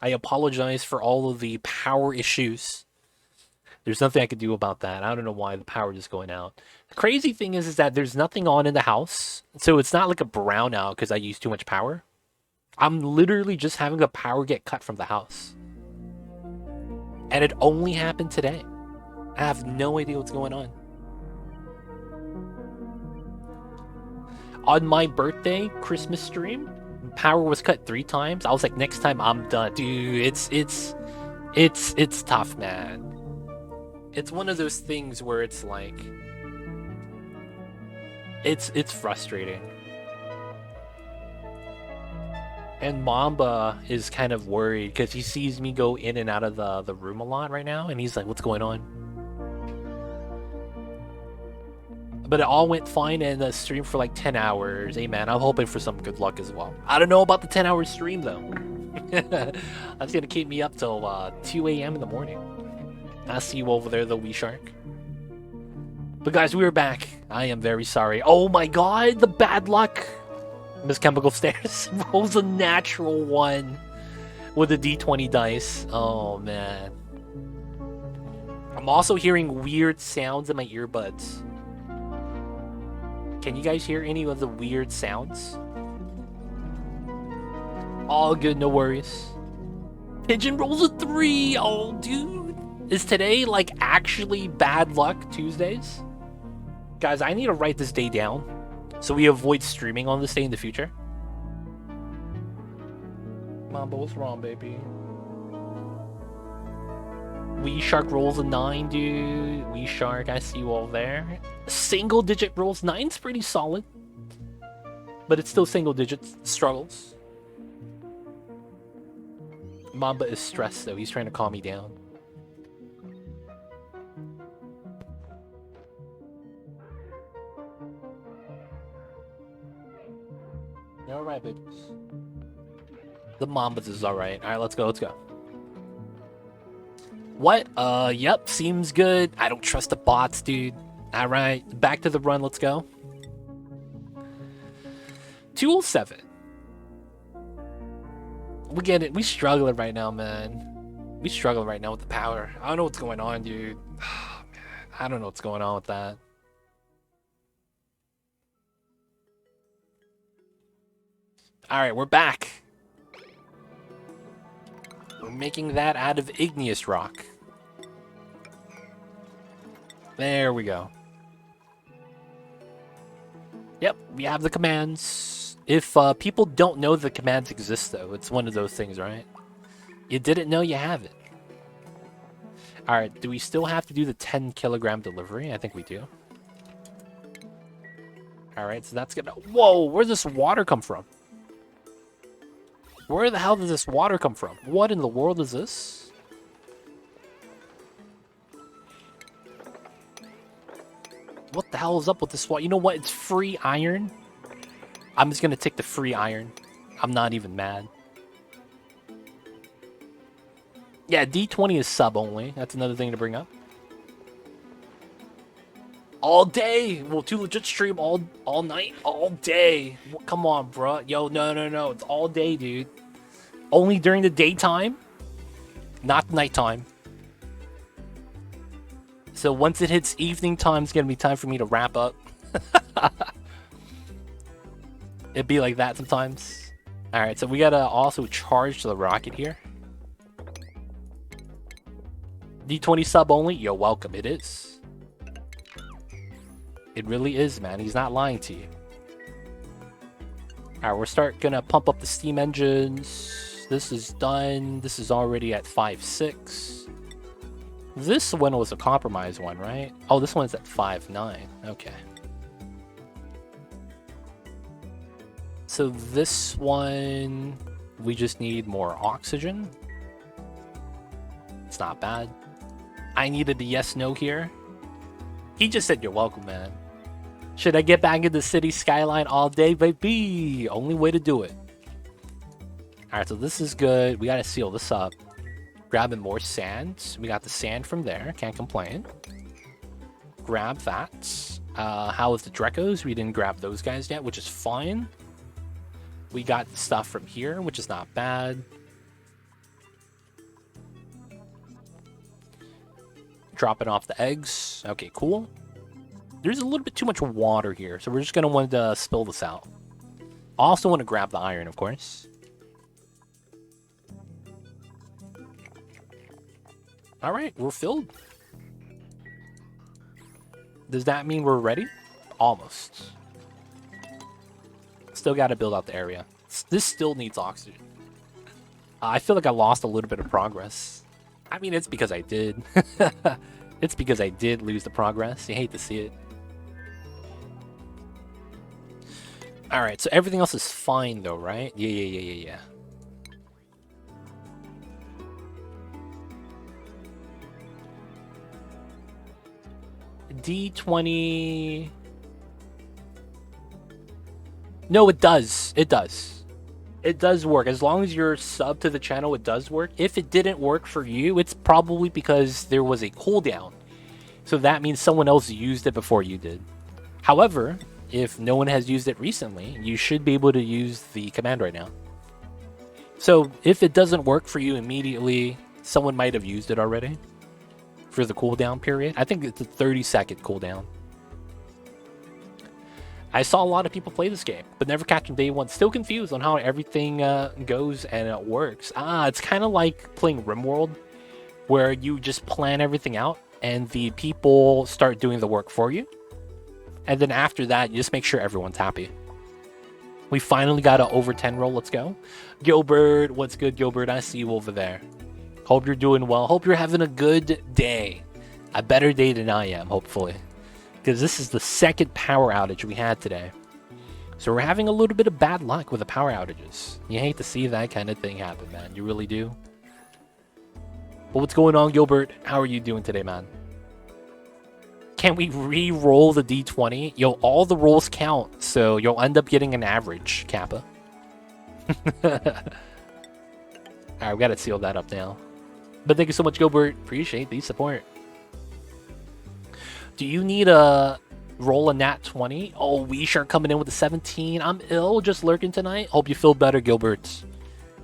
I apologize for all of the power issues. There's nothing I could do about that. I don't know why the power is going out. The crazy thing is that there's nothing on in the house, so it's not like a brownout because I use too much power. I'm literally just having the power get cut from the house. And it only happened today. I have no idea what's going on. On my birthday Christmas stream, power was cut 3 times. I was like, next time I'm done. Dude, it's tough, man. It's one of those things where it's like it's frustrating. And Mamba is kind of worried because he sees me go in and out of the room a lot right now, and he's like, what's going on? But it all went fine in the stream for like 10 hours. Hey man, I'm hoping for some good luck as well. I don't know about the 10-hour stream though. That's gonna keep me up till 2 a.m. in the morning. I see you over there, the wee shark. But guys, we are back. I am very sorry. Oh my god, the bad luck. Miss Chemical Stairs rolls a natural 1 with a d20 dice. Oh man. I'm also hearing weird sounds in my earbuds. Can you guys hear any of the weird sounds? All good, no worries. Pigeon rolls a 3. Oh, dude. Is today like actually bad luck Tuesdays? Guys, I need to write this day down so we avoid streaming on this day in the future. Mamba, what's wrong, baby? Wee Shark rolls a 9, dude. Wee Shark, I see you all there. Single digit rolls. 9's pretty solid. But it's still single digits. Struggles. Mamba is stressed, though. He's trying to calm me down. You're alright, babies. The Mambas is alright. Alright, let's go, let's go. What? Yep, seems good. I don't trust the bots, dude. Alright, back to the run, let's go. 207. We get it. We struggling right now, man. We struggling right now with the power. I don't know what's going on, dude. Oh, man. I don't know what's going on with that. Alright, we're back. We're making that out of igneous rock. There we go. Yep, we have the commands. If people don't know the commands exist, though, it's one of those things, right? You didn't know, you have it. Alright, do we still have to do the 10 kilogram delivery? I think we do. Alright, so that's gonna... Whoa, where does this water come from? Where the hell does this water come from? What in the world is this? What the hell is up with this water? You know what? It's free iron. I'm just gonna take the free iron. I'm not even mad. Yeah, D20 is sub only. That's another thing to bring up. All day. Well, 2 legit stream all night, all day. Well, come on, bro. Yo, no. It's all day, dude. Only during the daytime, not nighttime. So once it hits evening time, it's gonna be time for me to wrap up. It'd be like that sometimes. All right, so we gotta also charge the rocket here. D20 sub only. You're welcome. It is. It really is, man. He's not lying to you. All right, we're gonna pump up the steam engines. This is done. This is already at 5.6. This one was a compromise one, right? Oh, this one's at 5.9. Okay. So this one, we just need more oxygen. It's not bad. I needed a yes/no here. He just said you're welcome, man. Should I get back in the city skyline all day, baby? Only way to do it. Alright, so this is good. We gotta seal this up. Grabbing more sand. We got the sand from there. Can't complain. Grab that. How is the Drecos? We didn't grab those guys yet, which is fine. We got the stuff from here, which is not bad. dropping off the eggs. Okay, cool. There's a little bit too much water here, so we're just going to want to spill this out. Also want to grab the iron, of course. All right, we're filled. Does that mean we're ready? Almost. Still got to build out the area. This still needs oxygen. I feel like I lost a little bit of progress. I mean, it's because I did. It's because I did lose the progress. You hate to see it. All right, so everything else is fine though, right? Yeah. D20. No, it does. It does. It does work. As long as you're sub to the channel, it does work. If it didn't work for you, it's probably because there was a cooldown. So that means someone else used it before you did. However, if no one has used it recently, you should be able to use the command right now. So if it doesn't work for you immediately, someone might have used it already for the cooldown period. I think it's a 30-second cooldown. I saw a lot of people play this game, but never catch them day one. Still confused on how everything goes and it works. It's kind of like playing RimWorld, where you just plan everything out and the people start doing the work for you. And then after that, you just make sure everyone's happy. We finally got an over 10 roll. Let's go. Gilbert, what's good, Gilbert? I see you over there. Hope you're doing well. Hope you're having a good day. A better day than I am, hopefully. Because this is the second power outage we had today. So we're having a little bit of bad luck with the power outages. You hate to see that kind of thing happen, man. You really do. But what's going on, Gilbert? How are you doing today, man? Can we re-roll the D20? Yo, all the rolls count, so you'll end up getting an average, Kappa. Alright, we gotta seal that up now. But thank you so much, Gilbert. Appreciate the support. Do you need a roll a nat 20? Oh, we are coming in with a 17. I'm ill, just lurking tonight. Hope you feel better, Gilbert.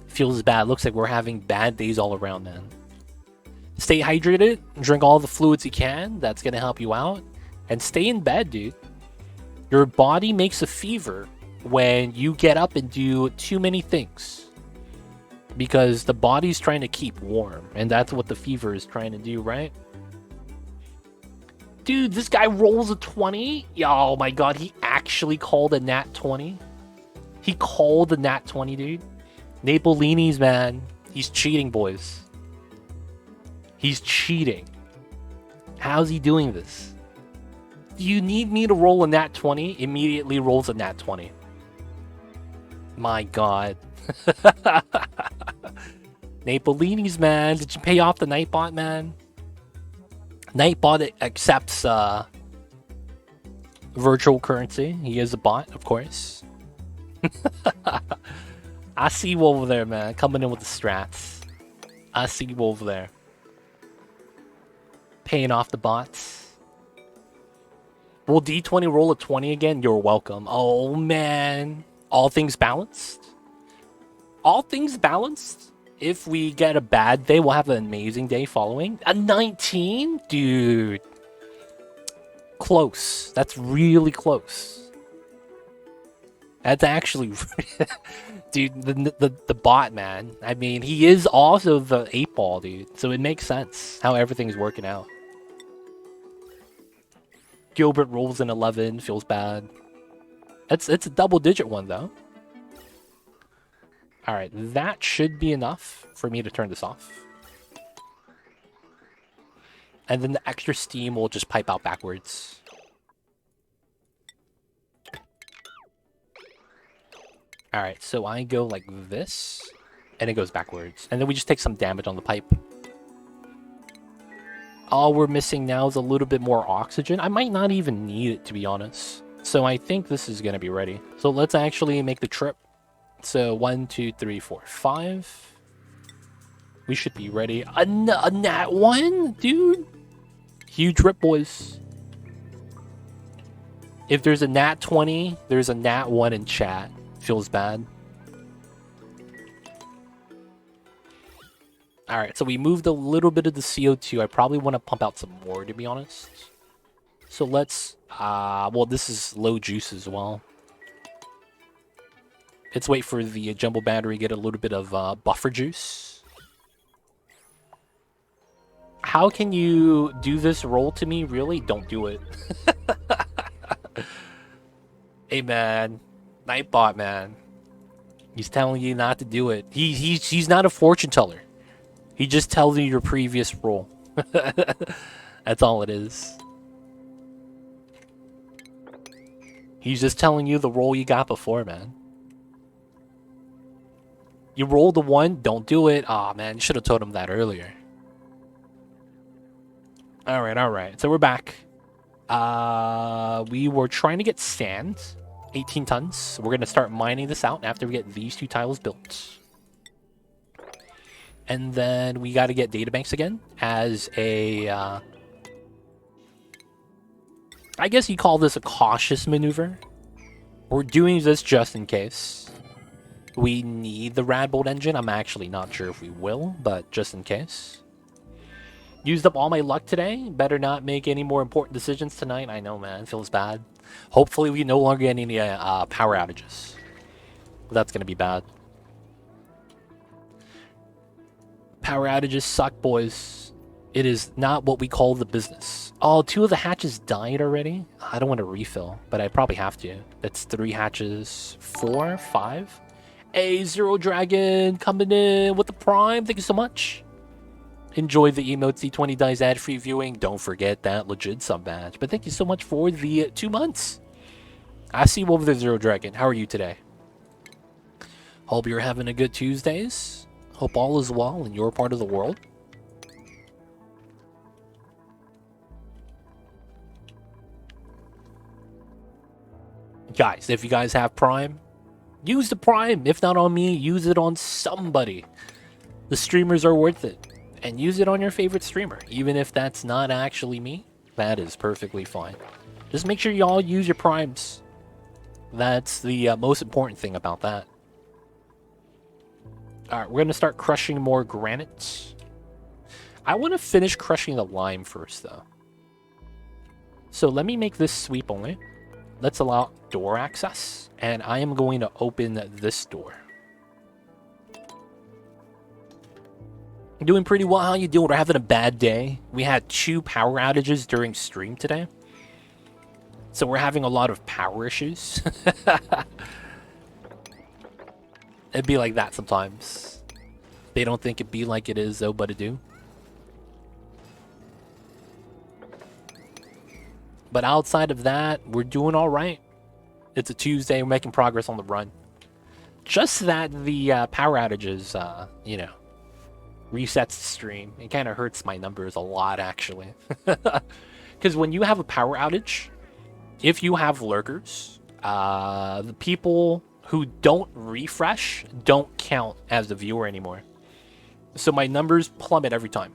Feels bad. Looks like we're having bad days all around, man. Stay hydrated. Drink all the fluids you can. That's going to help you out. And stay in bed, dude. Your body makes a fever when you get up and do too many things. Because the body's trying to keep warm. And that's what the fever is trying to do, right? Dude, this guy rolls a 20. Oh my god, he actually called a nat 20. He called a nat 20, dude. Napolini's, man. He's cheating, boys. He's cheating. How's he doing this? Do you need me to roll a nat 20? Immediately rolls a nat 20. My god. Napolini's, man. Did you pay off the Nightbot, man? Nightbot accepts virtual currency. He is a bot, of course. I see you over there, man. Coming in with the strats. I see you over there. Paying off the bots. Will D20 roll a 20 again? You're welcome. Oh, man. All things balanced? All things balanced? If we get a bad day, we'll have an amazing day following. A 19? Dude. Close. That's really close. That's actually... dude, the bot, man. I mean, he is also the 8-ball, dude. So it makes sense how everything's working out. Gilbert rolls an 11. Feels bad. It's a double-digit one, though. Alright, that should be enough for me to turn this off. And then the extra steam will just pipe out backwards. Alright, so I go like this, and it goes backwards. And then we just take some damage on the pipe. All we're missing now is a little bit more oxygen. I might not even need it, to be honest. So I think this is going to be ready. So let's actually make the trip. So 1, 2, 3, 4, 5. We should be ready. A nat 1, dude. Huge rip, boys. If there's a nat 20, there's a nat 1 in chat. Feels bad. Alright, so we moved a little bit of the CO2. I probably want to pump out some more, to be honest. So let's... well, this is low juice as well. Let's wait for the jumbo battery to get a little bit of buffer juice. How can you do this roll to me? Really? Don't do it. Hey, man. Nightbot, man. He's telling you not to do it. He's not a fortune teller. He just tells you your previous roll. That's all it is. He's just telling you the roll you got before, man. You rolled a 1, don't do it. Aw, man, you should have told him that earlier. Alright. So we're back. We were trying to get sand. 18 tons. We're going to start mining this out after we get these 2 tiles built. And then we got to get databanks again as a... I guess you call this a cautious maneuver. We're doing this just in case. We need the Radbolt engine. I'm actually not sure if we will, but just in case. Used up all my luck today. Better not make any more important decisions tonight. I know, man. It feels bad. Hopefully we no longer get any power outages. That's going to be bad. Power outages suck, boys. It is not what we call the business. Oh, 2 of the hatches died already? I don't want to refill, but I probably have to. That's 3 hatches. 4, 5. Hey, Zero Dragon coming in with the Prime. Thank you so much. Enjoy the emotes. D20 dies ad-free viewing. Don't forget that legit sub badge. But thank you so much for the 2 months. I see you over there, Zero Dragon. How are you today? Hope you're having a good Tuesdays. Hope all is well in your part of the world. Guys, if you guys have Prime, use the Prime. If not on me, use it on somebody. The streamers are worth it. And use it on your favorite streamer. Even if that's not actually me, that is perfectly fine. Just make sure y'all use your Primes. That's the most important thing about that. Alright, we're going to start crushing more granite. I want to finish crushing the lime first, though. So let me make this sweep only. Let's allow door access. And I am going to open this door. Doing pretty well. How you doing? We're having a bad day. We had 2 power outages during stream today. So we're having a lot of power issues. It'd be like that sometimes. They don't think it'd be like it is, though, but it do. But outside of that, we're doing all right. It's a Tuesday. We're making progress on the run. Just that the power outages, you know, resets the stream. It kind of hurts my numbers a lot, actually. Because when you have a power outage, if you have lurkers, the people who don't refresh don't count as the viewer anymore. So my numbers plummet every time.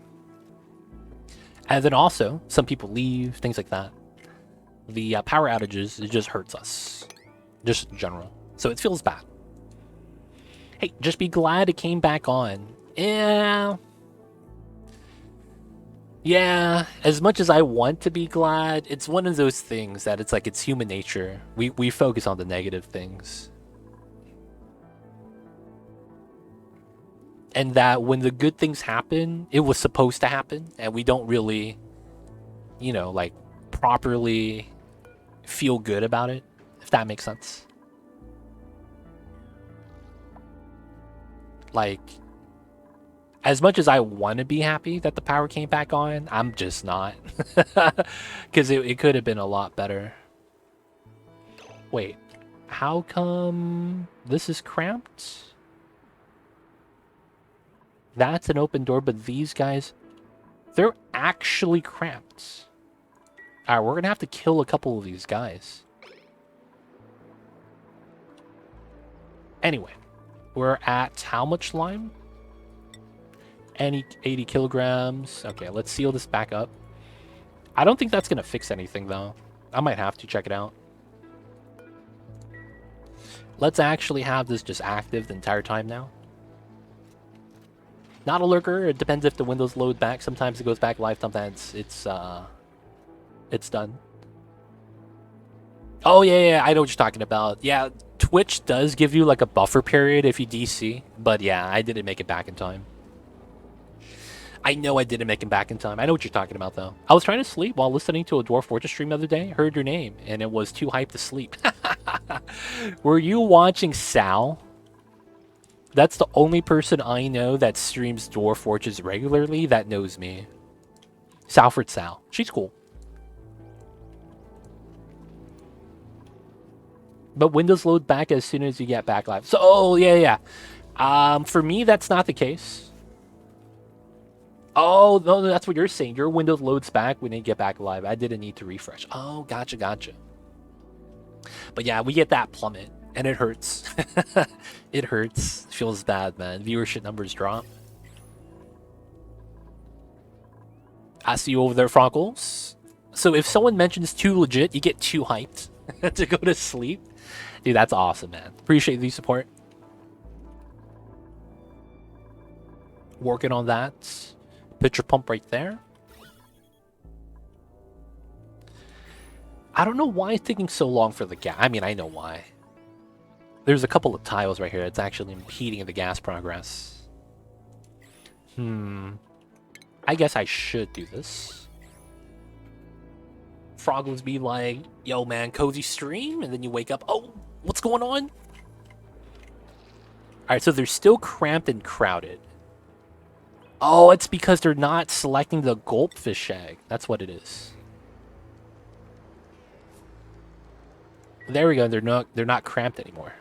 And then also, some people leave, things like that. The power outages, it just hurts us. Just in general. So it feels bad. Hey, just be glad it came back on. Yeah. Yeah, as much as I want to be glad, it's one of those things that it's like it's human nature. We focus on the negative things. And that when the good things happen, it was supposed to happen, and we don't really, you know, like, properly feel good about it, if that makes sense. Like, as much as I want to be happy that the power came back on, I'm just not. Because it could have been a lot better. Wait, how come this is cramped? That's an open door, but these guys, they're actually cramped. Alright, we're going to have to kill a couple of these guys. Anyway, we're at how much lime? 80 kilograms. Okay, let's seal this back up. I don't think that's going to fix anything, though. I might have to check it out. Let's actually have this just active the entire time now. Not a lurker. It depends if the windows load back. Sometimes it goes back live. Sometimes it's done. Oh yeah, I know what you're talking about. Yeah, Twitch does give you like a buffer period if you DC, but yeah, I didn't make it back in time. I know I didn't make it back in time. I know what you're talking about though. I was trying to sleep while listening to a Dwarf Fortress stream the other day. Heard your name, and it was too hyped to sleep. Were you watching Sal? That's the only person I know that streams Dwarf Fortress regularly that knows me. Salford Sal. She's cool. But Windows load back as soon as you get back live. So, oh, yeah. For me, that's not the case. Oh, no, that's what you're saying. Your Windows loads back when you get back live. I didn't need to refresh. Oh, gotcha. But yeah, we get that plummet, and it hurts. It hurts. Feels bad, man. Viewership numbers drop. I see you over there, Fronkles. So if someone mentions too legit, you get too hyped to go to sleep. Dude, that's awesome, man. Appreciate the support. Working on that. Pitcher pump right there. I don't know why it's taking so long for the gas. I mean, I know why. There's a couple of tiles right here that's actually impeding the gas progress. I guess I should do this. Frog would be like, yo, man, cozy stream. And then you wake up. Oh, what's going on? All right, so they're still cramped and crowded. Oh, it's because they're not selecting the gulpfish egg. That's what it is. There we go. They're not cramped anymore.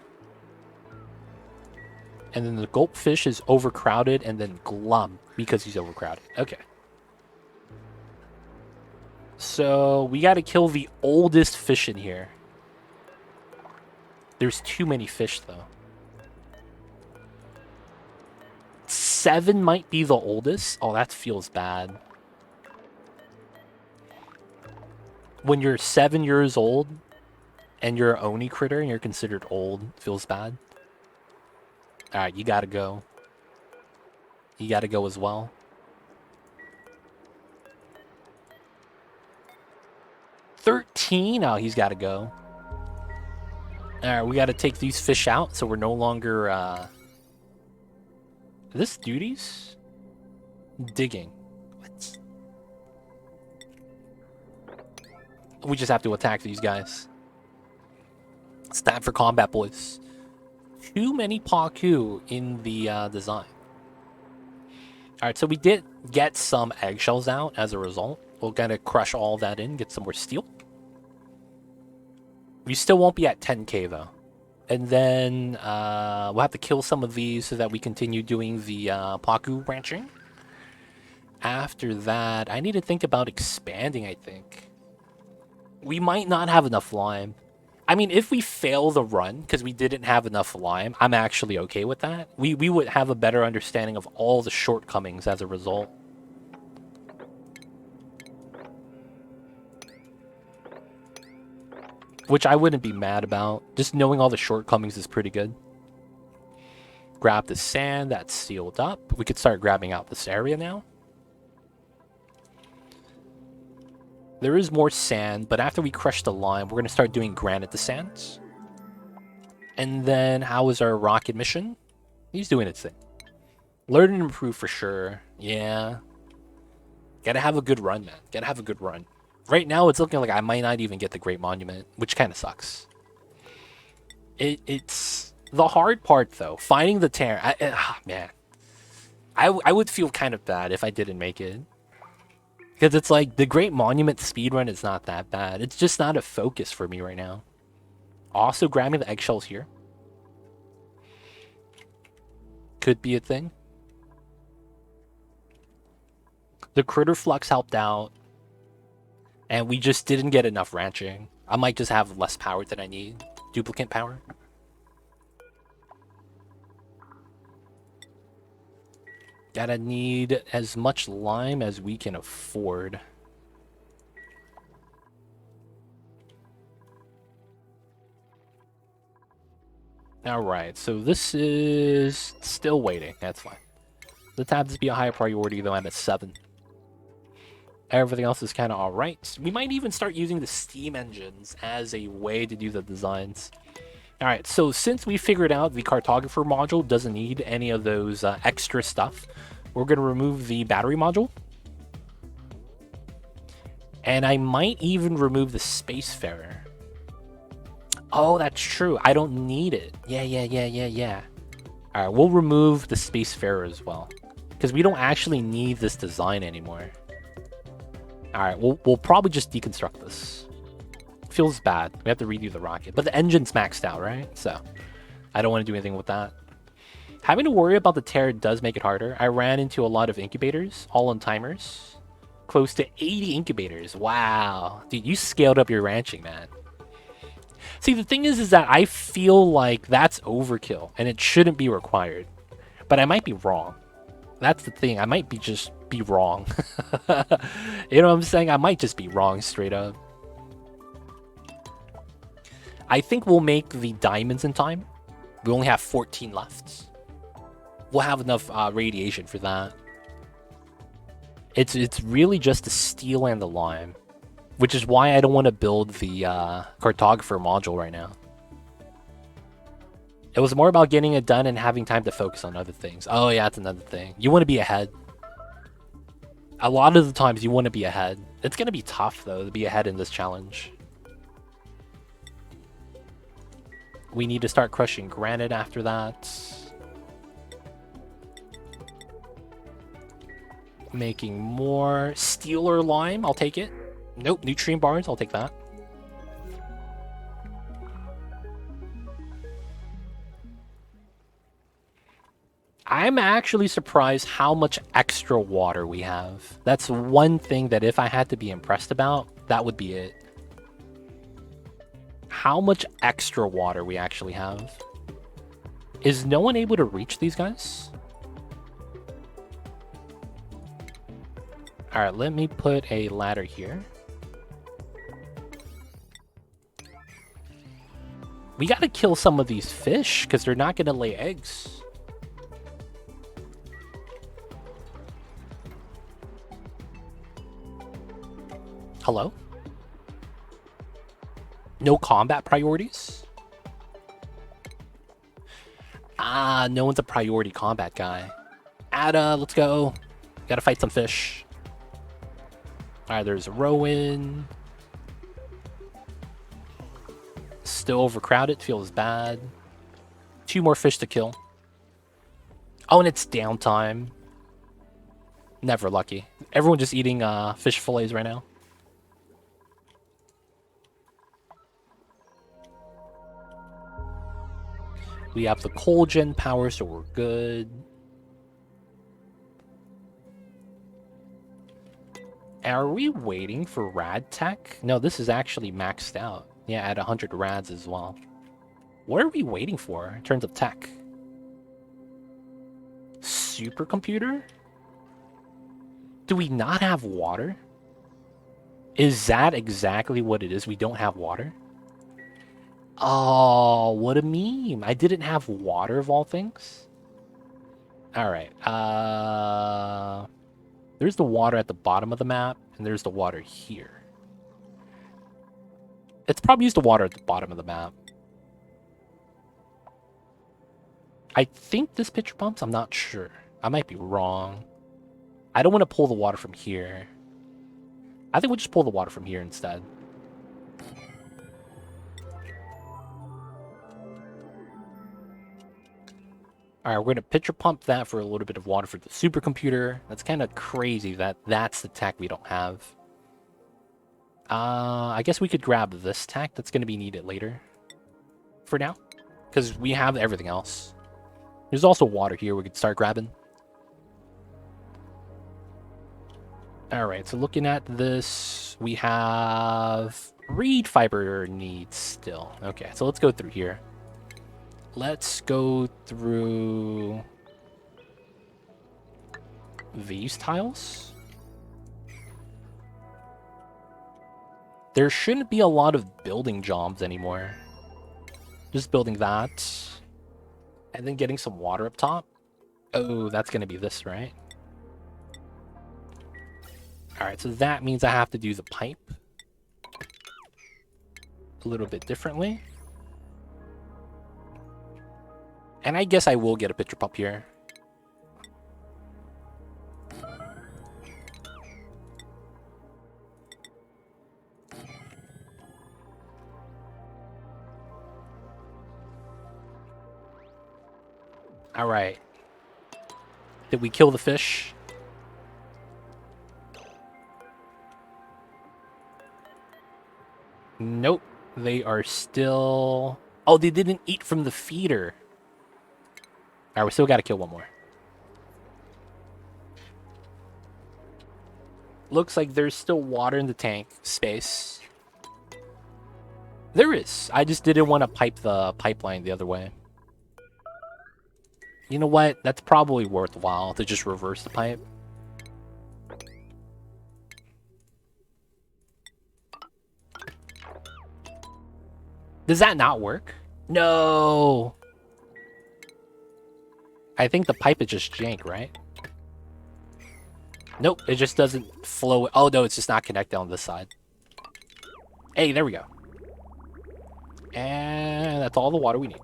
And then the gulpfish is overcrowded, and then glum because he's overcrowded. Okay. So we got to kill the oldest fish in here. There's too many fish, though. 7 might be the oldest. Oh, that feels bad. When you're 7 years old and you're an Oni critter and you're considered old, feels bad. All right, you got to go. You got to go as well. 13? Oh, he's got to go. All right, we got to take these fish out so we're no longer... Is this duties? Digging. What? We just have to attack these guys. It's time for combat, boys. Too many Paku in the design. Alright, so we did get some eggshells out as a result. We'll kind of crush all that in, get some more steel. We still won't be at 10k though. And then we'll have to kill some of these so that we continue doing the Paku ranching. After that, I need to think about expanding, I think. We might not have enough lime. I mean, if we fail the run because we didn't have enough lime, I'm actually okay with that. We would have a better understanding of all the shortcomings as a result. Which I wouldn't be mad about. Just knowing all the shortcomings is pretty good. Grab the sand that's sealed up. We could start grabbing out this area now. There is more sand, but after we crush the lime, we're going to start doing granite descents. And then, how is our rocket mission? He's doing its thing. Learn and improve for sure. Yeah. Gotta have a good run, man. Gotta have a good run. Right now, it's looking like I might not even get the Great Monument, which kind of sucks. It's the hard part, though. Finding the Terra. Man. I would feel kind of bad if I didn't make it. Because it's like, the Great Monument speedrun is not that bad. It's just not a focus for me right now. Also, grabbing the eggshells here. Could be a thing. The Critter Flux helped out. And we just didn't get enough ranching. I might just have less power than I need. Duplicate power. Gotta need as much lime as we can afford. Alright, so this is still waiting. That's fine. Let's have this be a higher priority, though I'm at 7. Everything else is kind of alright. We might even start using the steam engines as a way to do the designs. Alright, so since we figured out the cartographer module doesn't need any of those extra stuff, we're going to remove the battery module. And I might even remove the spacefarer. Oh, that's true. I don't need it. Yeah. Alright, we'll remove the spacefarer as well. Because we don't actually need this design anymore. Alright, we'll probably just deconstruct this. Feels bad. We have to redo the rocket. But the engine's maxed out, right? So, I don't want to do anything with that. Having to worry about the Terra does make it harder. I ran into a lot of incubators, all on timers. Close to 80 incubators. Wow. Dude, you scaled up your ranching, man. See, the thing is that I feel like that's overkill, and it shouldn't be required. But I might be wrong. That's the thing. I might just be wrong. You know what I'm saying? I might just be wrong straight up. I think we'll make the diamonds in time. We only have 14 left. We'll have enough radiation for that. It's really just the steel and the lime, which is why I don't want to build the cartographer module right now. It was more about getting it done and having time to focus on other things. Oh yeah, that's another thing. You want to be ahead. A lot of the times you want to be ahead. It's going to be tough though to be ahead in this challenge. We need to start crushing granite after that. Making more steel or lime. I'll take it. Nope, nutrient bars. I'll take that. I'm actually surprised how much extra water we have. That's one thing that if I had to be impressed about, that would be it. How much extra water we actually have. Is no one able to reach these guys? Alright, let me put a ladder here. We gotta kill some of these fish, because they're not gonna lay eggs. Hello? No combat priorities? Ah, no one's a priority combat guy. Ada, let's go. Gotta fight some fish. Alright, there's Rowan. Still overcrowded, feels bad. 2 more fish to kill. Oh, and it's downtime. Never lucky. Everyone just eating fish fillets right now. We have the coal gen power, so we're good. Are we waiting for rad tech? No, this is actually maxed out. Yeah, at 100 rads as well. What are we waiting for in terms of tech? Supercomputer? Do we not have water? Is that exactly what it is? We don't have water? Oh, what a meme. I didn't have water of all things. Alright, there's the water at the bottom of the map, and there's the water here. It's probably used the water at the bottom of the map. I think this pitcher pumps, I'm not sure. I might be wrong. I don't want to pull the water from here. I think we'll just pull the water from here instead. Alright, we're going to pitcher pump that for a little bit of water for the supercomputer. That's kind of crazy that that's the tech we don't have. I guess we could grab this tech that's going to be needed later. For now. Because we have everything else. There's also water here we could start grabbing. Alright, so looking at this, we have reed fiber needs still. Okay, so let's go through here. Let's go through these tiles. There shouldn't be a lot of building jobs anymore. Just building that. And then getting some water up top. Oh, that's going to be this, right? Alright, so that means I have to do the pipe a little bit differently. And I guess I will get a pitcher pump here. Alright. Did we kill the fish? Nope. They are still... Oh, they didn't eat from the feeder. Alright, we still gotta kill one more. Looks like there's still water in the tank space. There is. I just didn't want to pipe the pipeline the other way. You know what? That's probably worthwhile to just reverse the pipe. Does that not work? No! I think the pipe is just jank, right? Nope, it just doesn't flow. Oh no, it's just not connected on this side. Hey, there we go. And that's all the water we need.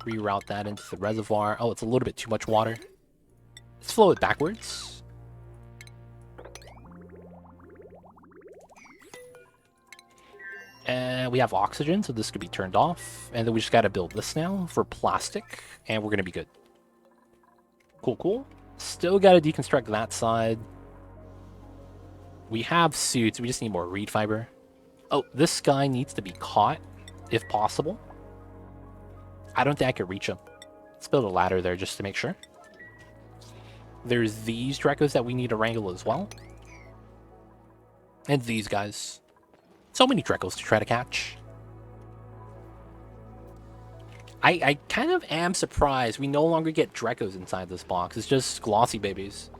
Reroute that into the reservoir. Oh, it's a little bit too much water. Let's flow it backwards. And we have oxygen, so this could be turned off. And then we just gotta build this now for plastic, and we're gonna be good. Cool, cool. Still gotta deconstruct that side. We have suits, we just need more reed fiber. Oh, this guy needs to be caught, if possible. I don't think I could reach him. Let's build a ladder there just to make sure. There's these Drekos that we need to wrangle as well. And these guys. So many Drekos to try to catch. I kind of am surprised we no longer get Drekos inside this box. It's just glossy babies.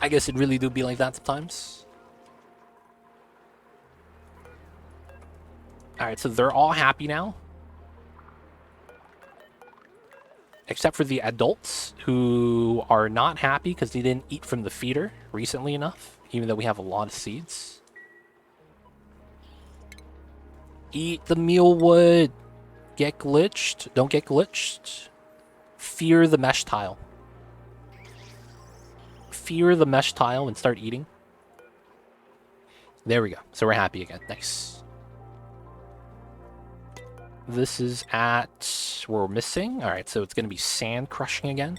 I guess it really do be like that sometimes. Alright, so they're all happy now. Except for the adults who are not happy because they didn't eat from the feeder recently enough, even though we have a lot of seeds. Eat the mealwood. Get glitched. Don't get glitched. Fear the mesh tile. Fear the mesh tile and start eating. There we go. So we're happy again. Nice. This is at... we're missing. Alright, so it's going to be sand crushing again.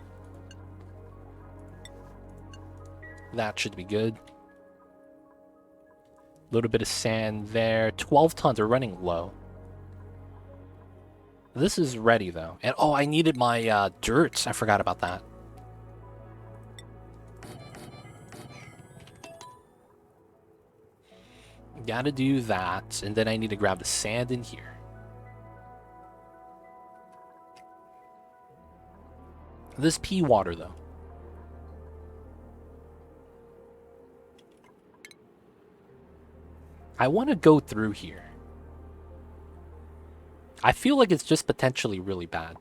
That should be good. A little bit of sand there. 12 tons. We're running low. This is ready, though. And oh, I needed my dirt. I forgot about that. Gotta do that. And then I need to grab the sand in here. This pea water, though. I want to go through here. I feel like it's just potentially really bad.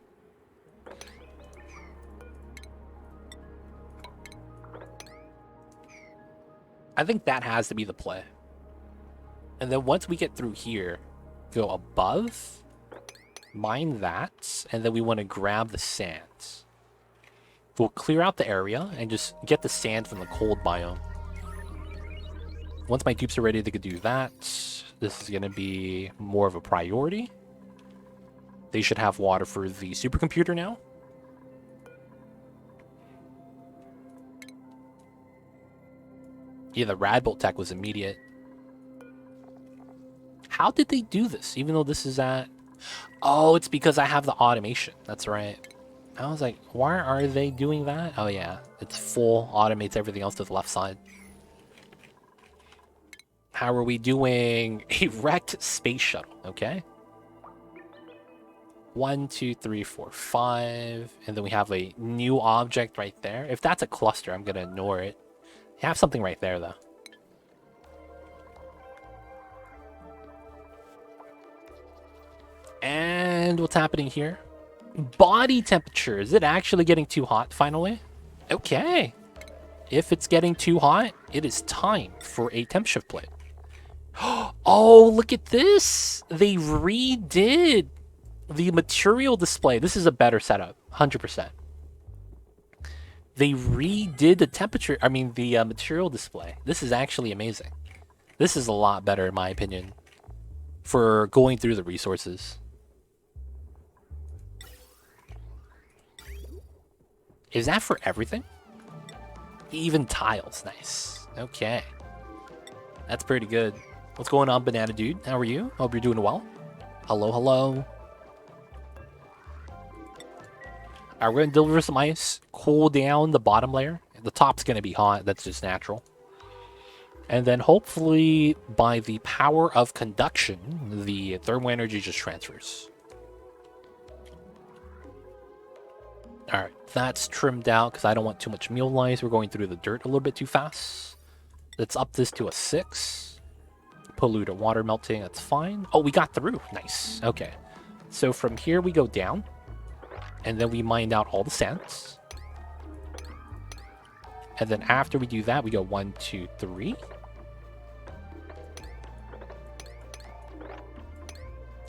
I think that has to be the play. And then once we get through here, go above, mine that, and then we want to grab the sand. We'll clear out the area and just get the sand from the cold biome. Once my dupes are ready to do that, this is going to be more of a priority. They should have water for the supercomputer now. Yeah, the Radbolt tech was immediate. How did they do this, even though this is at... Oh, it's because I have the automation. That's right. I was like, why are they doing that? Oh yeah, it's full, automates everything else to the left side. How are we doing? A wrecked space shuttle, okay. 1, 2, 3, 4, 5. And then we have a new object right there. If that's a cluster, I'm gonna ignore it. You have something right there, though. And what's happening here? Body temperature. Is it actually getting too hot finally? Okay. If it's getting too hot, it is time for a temp shift plate. Oh, look at this. They redid the material display. This is a better setup, 100%. They redid the temperature, the material display. This is actually amazing. This is a lot better in my opinion for going through the resources. Is that for everything? Even tiles, nice. Okay. That's pretty good. What's going on, Banana Dude? How are you? Hope you're doing well. Hello, hello. Alright, we're gonna deliver some ice, cool down the bottom layer. The top's gonna be hot, that's just natural. And then hopefully by the power of conduction, the thermal energy just transfers. Alright, that's trimmed out because I don't want too much meal lice. We're going through the dirt a little bit too fast. Let's up this to a 6. Polluted water melting, that's fine. Oh, we got through. Nice. Okay. So from here we go down. And then we mine out all the sands. And then after we do that, we go 1, 2, 3.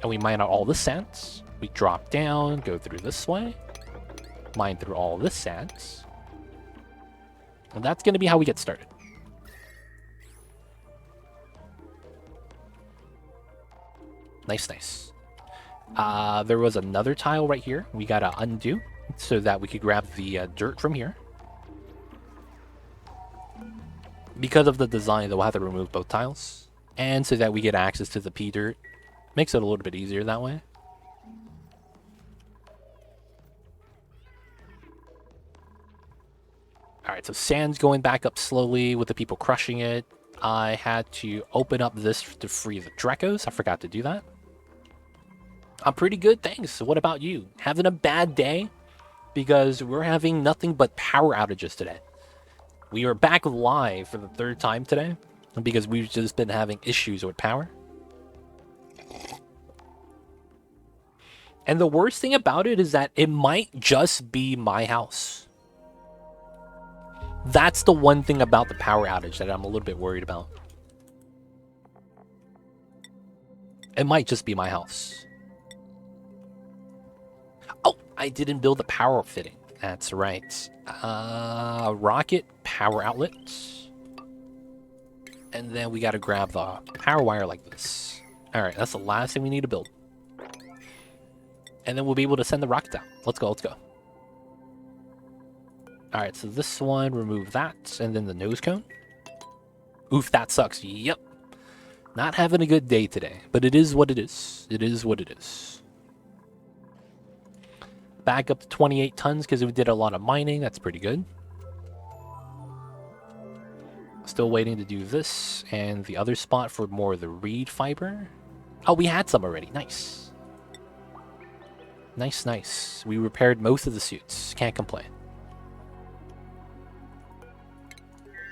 And we mine out all the sands. We drop down, go through this way. Mine through all this sands. And that's going to be how we get started. Nice, nice. There was another tile right here. We got to undo so that we could grab the dirt from here. Because of the design, though, we'll have to remove both tiles. And so that we get access to the P dirt. Makes it a little bit easier that way. Alright, so sand's going back up slowly with the people crushing it. I had to open up this to free the Drecos. I forgot to do that. I'm pretty good, thanks. What about you? Having a bad day? Because we're having nothing but power outages today. We are back live for the 3rd time today. Because we've just been having issues with power. And the worst thing about it is that it might just be my house. That's the one thing about the power outage that I'm a little bit worried about. It might just be my house. Oh, I didn't build the power fitting. That's right. Rocket power outlet. And then we got to grab the power wire like this. All right, that's the last thing we need to build. And then we'll be able to send the rocket down. Let's go, let's go. All right, so this one, remove that, and then the nose cone. Oof, that sucks. Yep. Not having a good day today, but it is what it is. It is what it is. Back up to 28 tons because we did a lot of mining. That's pretty good. Still waiting to do this and the other spot for more of the reed fiber. Oh, we had some already. Nice. Nice, nice. We repaired most of the suits. Can't complain.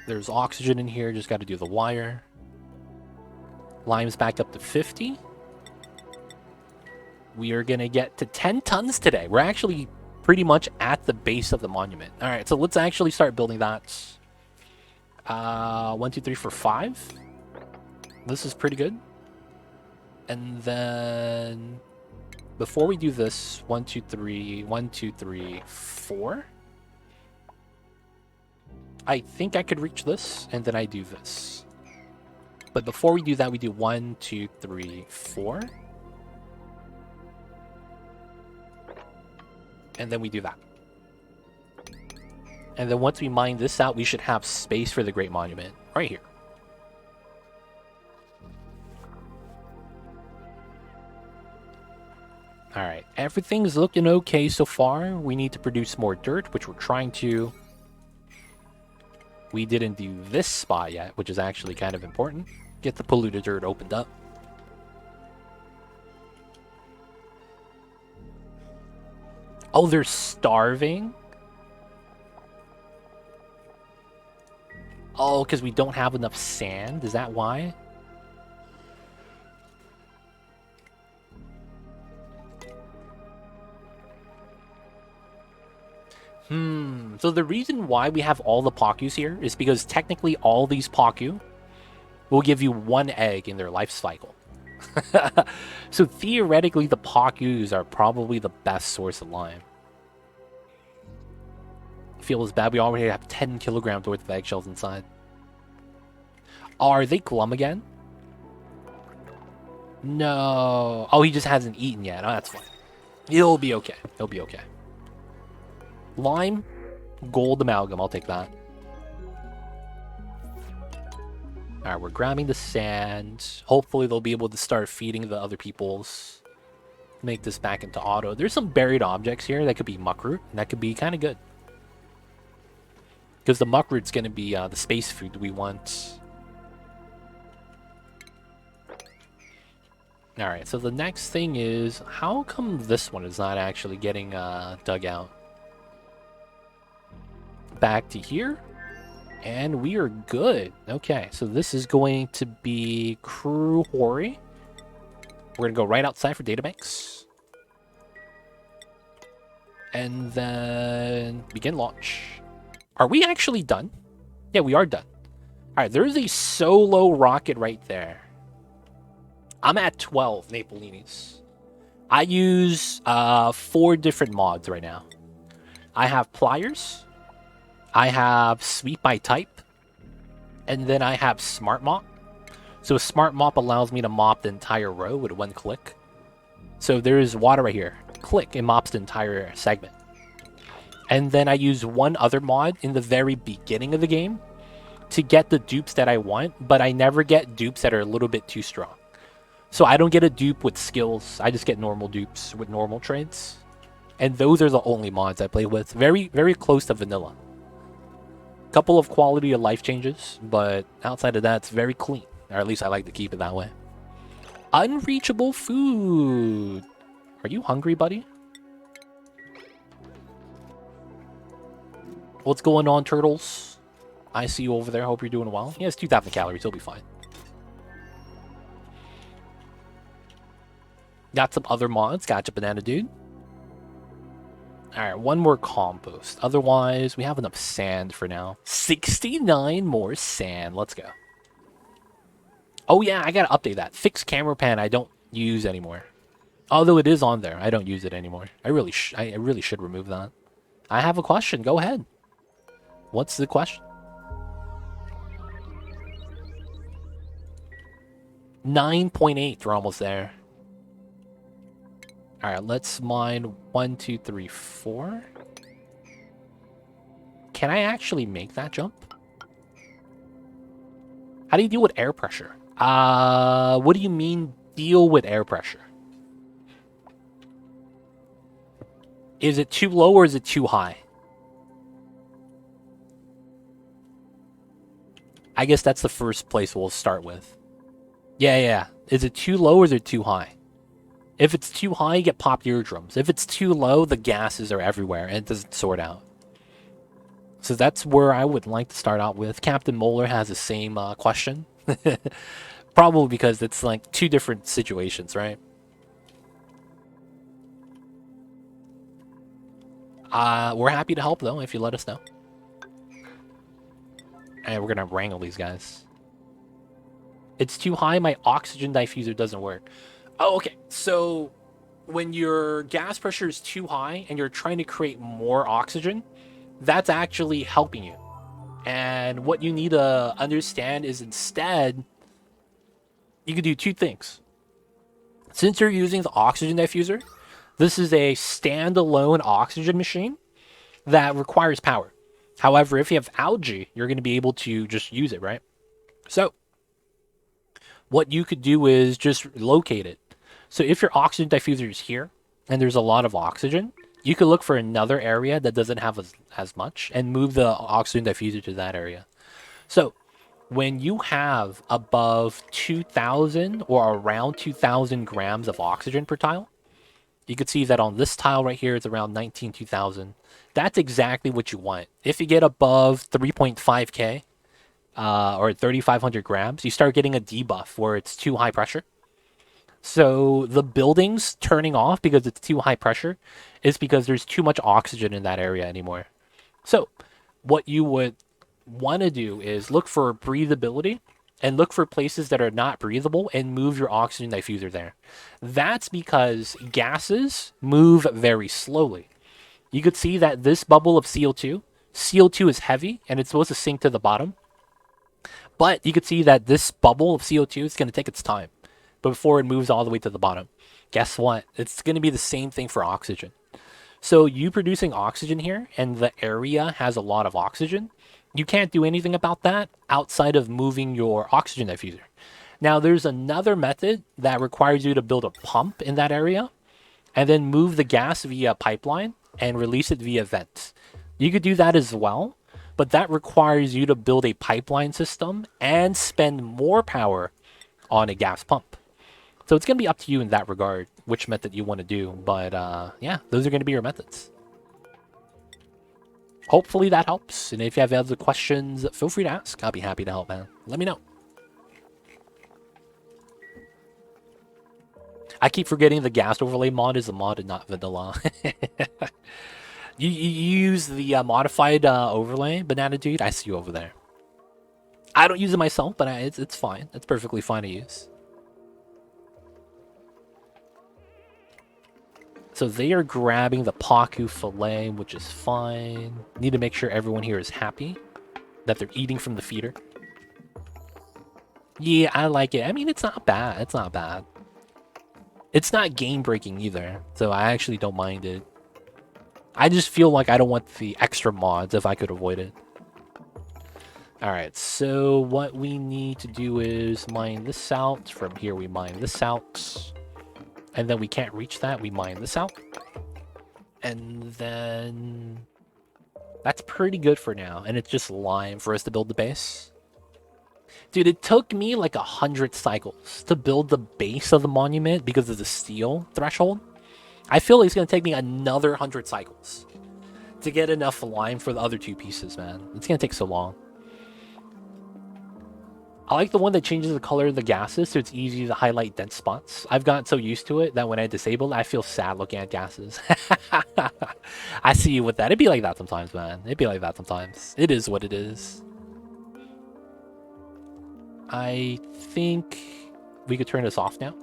There's oxygen in here. Just got to do the wire. Lime's back up to 50. We are going to get to 10 tons today. We're actually pretty much at the base of the monument. All right, so let's actually start building that. 1, 2, 3, 4, 5. This is pretty good. And then before we do this, 1, 2, 3, 1, 2, 3, 4. I think I could reach this, and then I do this. But before we do that, we do 1, 2, 3, 4. And then we do that. And then once we mine this out, we should have space for the Great Monument right here. Alright, everything's looking okay so far. We need to produce more dirt, which we're trying to. We didn't do this spot yet, which is actually kind of important. Get the polluted dirt opened up. Oh, they're starving? Oh, because we don't have enough sand? Is that why? So the reason why we have all the Pocus here is because technically all these Pocu will give you one egg in their life cycle. So theoretically, the Pocus are probably the best source of lime. Feels bad. We already have 10 kilograms worth of eggshells inside. Are they glum again? No. Oh, he just hasn't eaten yet. Oh, that's fine. He'll be okay. He'll be okay. Lime, gold amalgam. I'll take that. Alright, we're grabbing the sand. Hopefully they'll be able to start feeding the other peoples. Make this back into auto. There's some buried objects here that could be muckroot, and that could be kind of good. Because the muckroot's going to be the space food we want. Alright, so the next thing is, how come this one is not actually getting dug out? Back to here. And we are good. Okay, so this is going to be Crew Hori. We're going to go right outside for databanks. And then begin launch. Are we actually done? Yeah, we are done. Alright, there's a solo rocket right there. I'm at 12 Napolinis. I use 4 different mods right now. I have pliers. I have sweep by type. And then I have smart mop. So smart mop allows me to mop the entire row with one click. So there is water right here. Click, it mops the entire segment. And then I use one other mod in the very beginning of the game to get the dupes that I want, but I never get dupes that are a little bit too strong. So I don't get a dupe with skills. I just get normal dupes with normal trades. And those are the only mods I play with. Very, very close to vanilla. Couple of quality of life changes, but outside of that, it's very clean. Or at least I like to keep it that way. Unreachable food. Are you hungry, buddy? What's going on, turtles? I see you over there. Hope you're doing well. He has 2,000 calories. He'll be fine. Got some other mods. Gotcha, banana dude. Alright, one more compost. Otherwise, we have enough sand for now. 69 more sand. Let's go. Oh yeah, I gotta update that. Fixed camera pan I don't use anymore. Although it is on there, I don't use it anymore. I really should remove that. I have a question. Go ahead. What's the question? 9.8. We're almost there. Alright, let's mine 1, 2, 3, 4. Can I actually make that jump? How do you deal with air pressure? What do you mean deal with air pressure? Is it too low or is it too high? I guess that's the first place we'll start with. Yeah. Is it too low or is it too high? If it's too high, you get popped eardrums. If it's too low, the gases are everywhere and it doesn't sort out. So that's where I would like to start out with. Captain Moeller has the same question. Probably because it's like 2 different situations, right? We're happy to help, though, if you let us know. And we're going to wrangle these guys. It's too high, my oxygen diffuser doesn't work. Oh, okay. So when your gas pressure is too high and you're trying to create more oxygen, that's actually helping you. And what you need to understand is instead, you can do 2 things. Since you're using the oxygen diffuser, this is a standalone oxygen machine that requires power. However, if you have algae, you're going to be able to just use it, right? So what you could do is just locate it. So if your oxygen diffuser is here and there's a lot of oxygen, you could look for another area that doesn't have as much and move the oxygen diffuser to that area. So when you have above 2,000 or around 2,000 grams of oxygen per tile, you can see that on this tile right here, it's around 2,000. That's exactly what you want. If you get above 3.5k or 3,500 grams, you start getting a debuff where it's too high pressure. So the buildings turning off because it's too high pressure is because there's too much oxygen in that area anymore. So what you would want to do is look for breathability and look for places that are not breathable and move your oxygen diffuser there. That's because gases move very slowly. You could see that this bubble of CO2 is heavy and it's supposed to sink to the bottom. But you could see that this bubble of CO2 is going to take its time before it moves all the way to the bottom. Guess what? It's going to be the same thing for oxygen. So you producing oxygen here and the area has a lot of oxygen. You can't do anything about that outside of moving your oxygen diffuser. Now there's another method that requires you to build a pump in that area and then move the gas via pipeline and release it via vents. You could do that as well, but that requires you to build a pipeline system and spend more power on a gas pump. So it's going to be up to you in that regard, which method you want to do. But yeah, those are going to be your methods. Hopefully that helps. And if you have other questions, feel free to ask. I'll be happy to help, man. Let me know. I keep forgetting the gas overlay mod is a mod and not vanilla. You use the modified overlay, Banana Dude? I see you over there. I don't use it myself, but it's fine. It's perfectly fine to use. So they are grabbing the Paku fillet, which is fine. Need to make sure everyone here is happy that they're eating from the feeder. Yeah, I like it. I mean, it's not bad. It's not bad. It's not game-breaking either, so I actually don't mind it. I just feel like I don't want the extra mods if I could avoid it. Alright, so what we need to do is mine this out. From here, we mine this out. And then we can't reach that, we mine this out. And then that's pretty good for now. And it's just lime for us to build the base. Dude, it took me like 100 cycles to build the base of the monument because of the steel threshold. I feel like it's going to take me another 100 cycles to get enough lime for the other two pieces, man. It's going to take so long. I like the one that changes the color of the gases so it's easy to highlight dense spots. I've gotten so used to it that when I disable it, I feel sad looking at gases. I see you with that. It'd be like that sometimes, man. It'd be like that sometimes. It is what it is. I think we could turn this off now.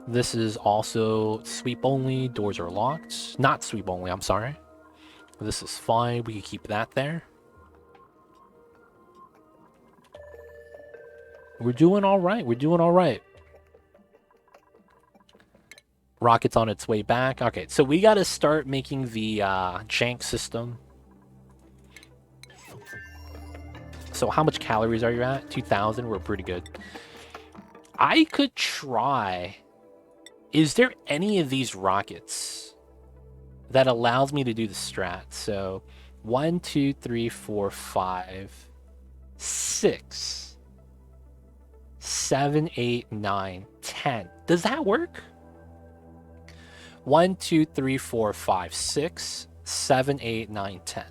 This is also sweep only. Doors are locked. Not sweep only, I'm sorry. This is fine. We can keep that there. We're doing all right. We're doing all right. Rocket's on its way back. Okay, so we got to start making the jank system. So how much calories are you at? 2,000. We're pretty good. I could try. Is there any of these rockets that allows me to do the strat? So 1, 2, 3, 4, 5, 6. 7, 8, 9, 10. Does that work? 1, 2, 3, 4, 5, 6, 7, 8, 9, 10.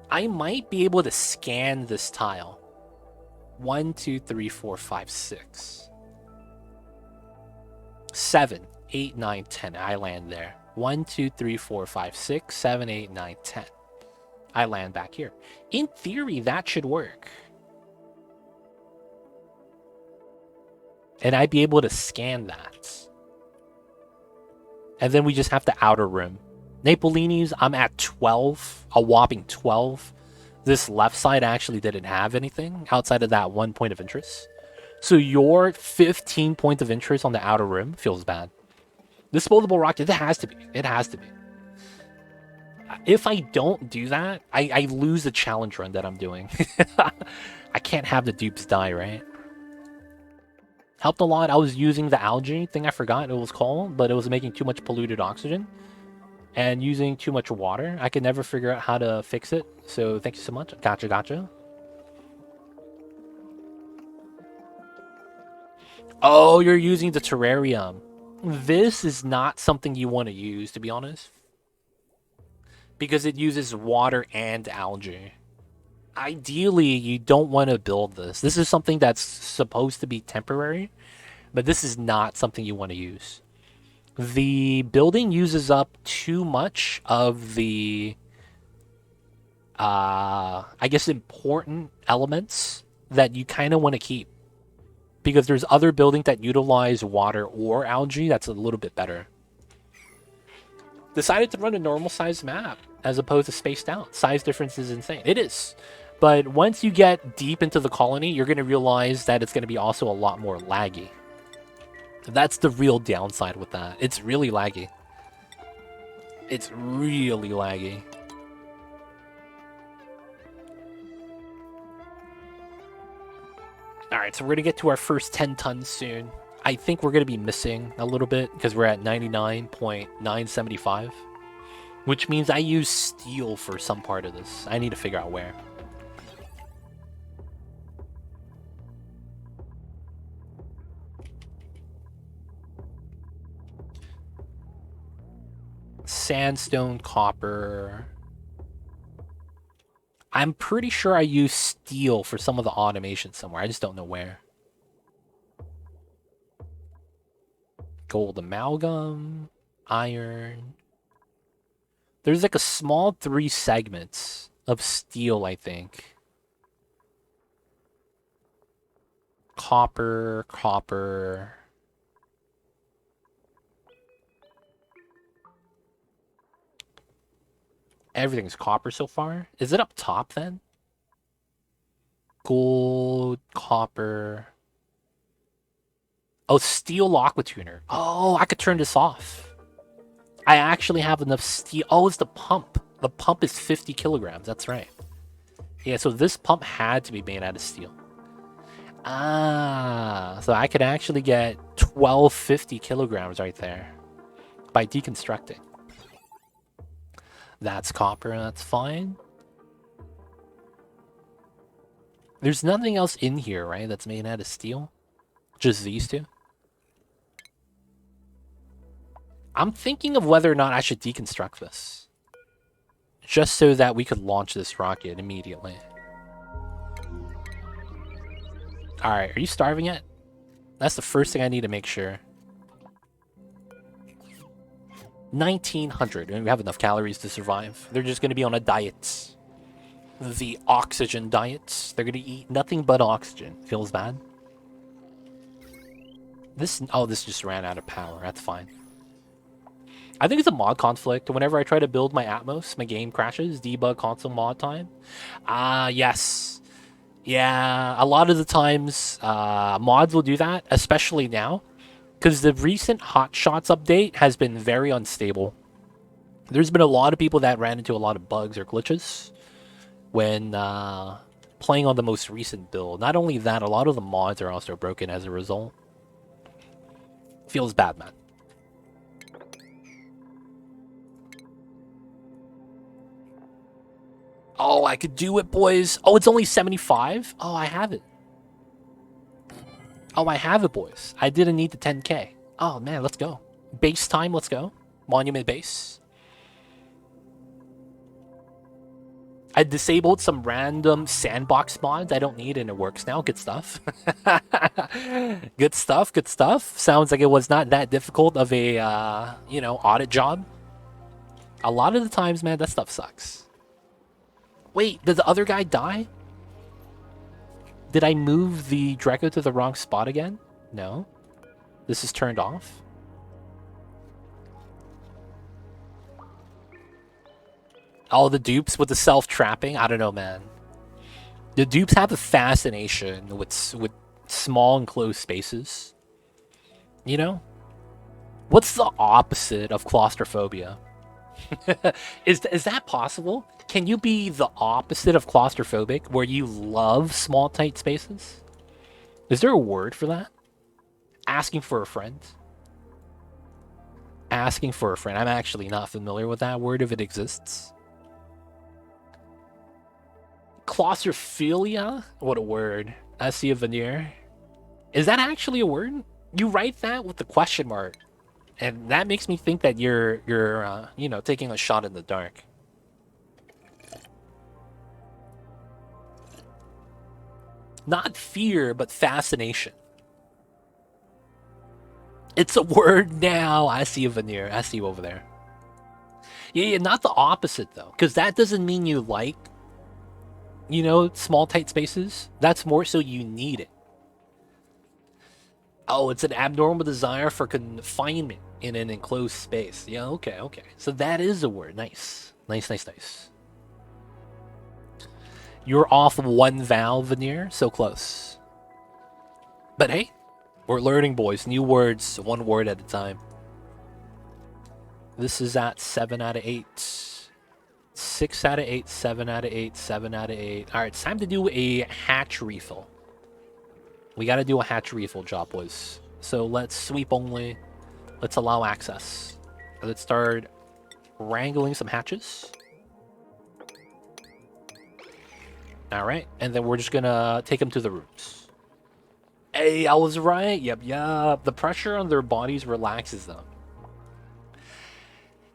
I might be able to scan this tile. 1, 2, 3, 4, 5, 6. 7, 8, 9, 10. I land there. 1, 2, 3, 4, 5, 6, 7, 8, 9, 10. I land back here. In theory, that should work. And I'd be able to scan that. And then we just have the outer rim. Napolini's, I'm at 12. A whopping 12. This left side actually didn't have anything outside of that 1 point of interest. So your 15 point of interest on the outer rim feels bad. Disposable rocket, it has to be. It has to be. If I don't do that, I lose the challenge run that I'm doing. I can't have the dupes die, right? Helped a lot. I was using the algae thing. I forgot it was called, but it was making too much polluted oxygen and using too much water. I could never figure out how to fix it. So thank you so much. Gotcha, gotcha. Oh, you're using the terrarium. This is not something you want to use, to be honest, because it uses water and algae. Ideally, you don't want to build this. This is something that's supposed to be temporary, but this is not something you want to use. The building uses up too much of the, I guess, important elements that you kind of want to keep. Because there's other buildings that utilize water or algae that's a little bit better. Decided to run a normal sized map as opposed to spaced out. Size difference is insane. It is. But once you get deep into the colony, you're going to realize that it's going to be also a lot more laggy. That's the real downside with that. It's really laggy. It's really laggy. Alright, so we're going to get to our first 10 tons soon. I think we're going to be missing a little bit because we're at 99.975. Which means I use steel for some part of this. I need to figure out where. Sandstone, copper. I'm pretty sure I use steel for some of the automation somewhere. I just don't know where. Gold amalgam, iron. There's like a small 3 segments of steel, I think. Copper, copper. Everything's copper so far. Is it up top then? Gold, copper. Oh, steel aqua tuner. Oh, I could turn this off. I actually have enough steel. Oh, it's the pump. The pump is 50 kilograms. That's right. Yeah, so this pump had to be made out of steel. Ah, so I could actually get 1250 kilograms right there by deconstructing. That's copper, that's fine. There's nothing else in here, right, that's made out of steel? Just these two? I'm thinking of whether or not I should deconstruct this. Just so that we could launch this rocket immediately. Alright, are you starving yet? That's the first thing I need to make sure. 1900, and we have enough calories to survive. They're just going to be on a diet. The oxygen diet. They're going to eat nothing but oxygen. Feels bad. This just ran out of power. That's fine. I think it's a mod conflict. Whenever I try to build my Atmos, my game crashes. Debug console mod time. Yes. Yeah, a lot of the times mods will do that, especially now. Because the recent Hotshots update has been very unstable. There's been a lot of people that ran into a lot of bugs or glitches when playing on the most recent build. Not only that, a lot of the mods are also broken as a result. Feels bad, man. Oh, I could do it, boys. Oh, it's only 75? Oh, I have it. Oh, I have it, boys. I didn't need the 10k. Oh, man, let's go. Base time, let's go. Monument base. I disabled some random sandbox mods I don't need, and it works now. Good stuff. Good stuff, good stuff. Sounds like it was not that difficult of a, audit job. A lot of the times, man, that stuff sucks. Wait, did the other guy die? Did I move the Draco to the wrong spot again? No. This is turned off. Oh, the dupes with the self-trapping? I don't know, man. The dupes have a fascination with small enclosed spaces. You know? What's the opposite of claustrophobia? Is that possible? Can you be the opposite of claustrophobic, where you love small, tight spaces? Is there a word for that? Asking for a friend? Asking for a friend. I'm actually not familiar with that word if it exists. Claustrophilia? What a word. I see a veneer. Is that actually a word? You write that with the question mark. And that makes me think that you're taking a shot in the dark. Not fear, but fascination. It's a word now. I see a veneer. I see you over there. Yeah, not the opposite though, because that doesn't mean you like, you know, small tight spaces. That's more so you need it. Oh, it's an abnormal desire for confinement in an enclosed space. Yeah, okay, okay. So that is a word. Nice. Nice, nice, nice. You're off one vowel, veneer. So close. But hey, we're learning, boys. New words, one word at a time. This is at 7 out of 8. 6 out of 8, 7 out of 8, 7 out of 8. Alright, it's time to do a hatch refill. We gotta do a hatch refill job, boys. So let's sweep only. Let's allow access. Let's start wrangling some hatches. Alright, and then we're just gonna take them to the rooms. Hey, I was right. Yep, yep. The pressure on their bodies relaxes them.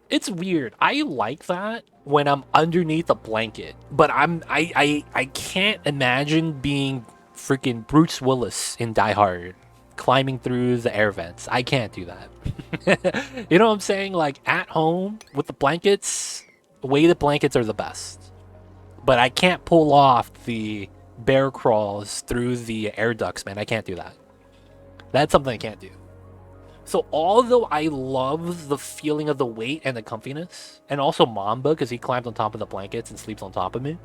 It's weird. I like that when I'm underneath a blanket, but I can't imagine being freaking Bruce Willis in Die Hard, climbing through the air vents. I can't do that. You know what I'm saying? Like at home with the blankets, weighted blankets are the best. But I can't pull off the bear crawls through the air ducts, man. I can't do that. That's something I can't do. So although I love the feeling of the weight and the comfiness, and also Mamba because he climbs on top of the blankets and sleeps on top of me,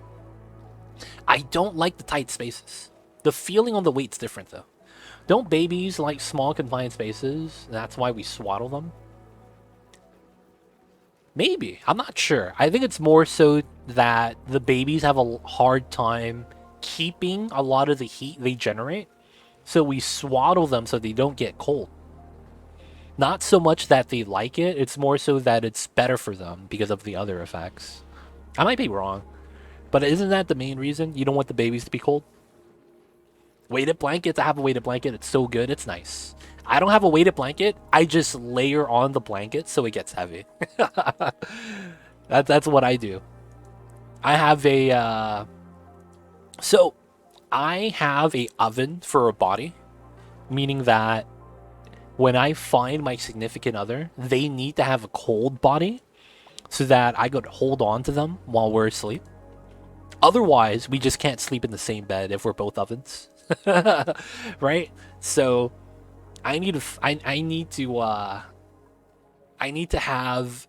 I don't like the tight spaces. The feeling on the weight's different though. Don't babies like small confined spaces? That's why we swaddle them? Maybe. I'm not sure. I think it's more so that the babies have a hard time keeping a lot of the heat they generate. So we swaddle them so they don't get cold. Not so much that they like it, it's more so that it's better for them because of the other effects. I might be wrong, but isn't that the main reason? You don't want the babies to be cold? Weighted blankets, I have a weighted blanket, it's so good, it's nice. I don't have a weighted blanket, I just layer on the blanket so it gets heavy. That's what I do. I have a, so I have a oven for a body, meaning that when I find my significant other, they need to have a cold body so that I could hold on to them while we're asleep. Otherwise, we just can't sleep in the same bed if we're both ovens. Right? So I need to have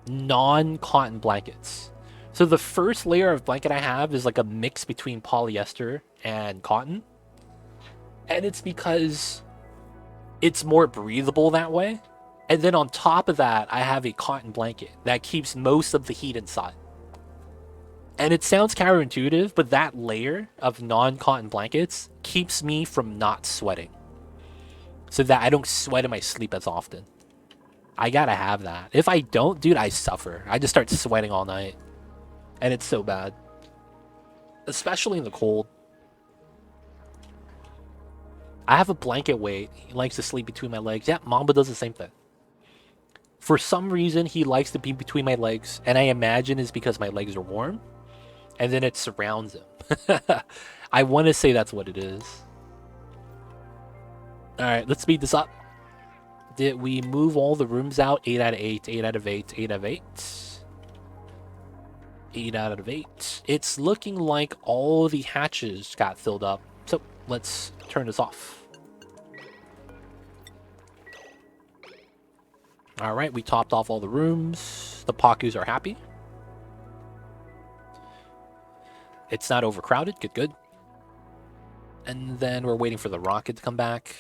non-cotton blankets. So the first layer of blanket I have is like a mix between polyester and cotton. And it's because it's more breathable that way. And then on top of that, I have a cotton blanket that keeps most of the heat inside. And it sounds counterintuitive, but that layer of non-cotton blankets keeps me from not sweating. So that I don't sweat in my sleep as often. I gotta have that. If I don't, dude, I suffer. I just start sweating all night. And it's so bad. Especially in the cold. I have a blanket weight. He likes to sleep between my legs. Yeah, Mamba does the same thing. For some reason, he likes to be between my legs, and I imagine it's because my legs are warm, and then it surrounds him. I want to say that's what it is. Alright, let's speed this up. Did we move all the rooms out? 8 out of 8, 8 out of 8, 8 out of 8. 8 out of 8. It's looking like all the hatches got filled up. So, let's turn this off. Alright, we topped off all the rooms. The Pakus are happy. It's not overcrowded. Good, good. And then we're waiting for the rocket to come back.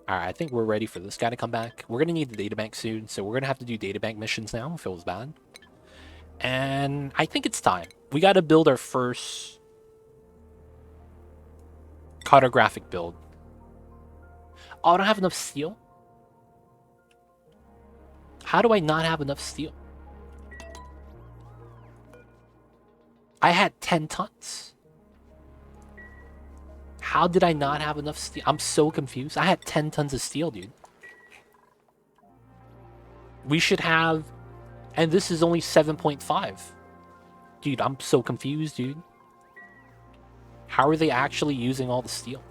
Alright, I think we're ready for this guy to come back. We're going to need the databank soon, so we're going to have to do databank missions now. It feels bad. And I think it's time. We got to build our first cartographic build. Oh, I don't have enough steel? How do I not have enough steel? I had 10 tons. How did I not have enough steel? I'm so confused. I had 10 tons of steel, dude. We should have... And this is only 7.5. Dude, I'm so confused, dude. How are they actually using all the steel?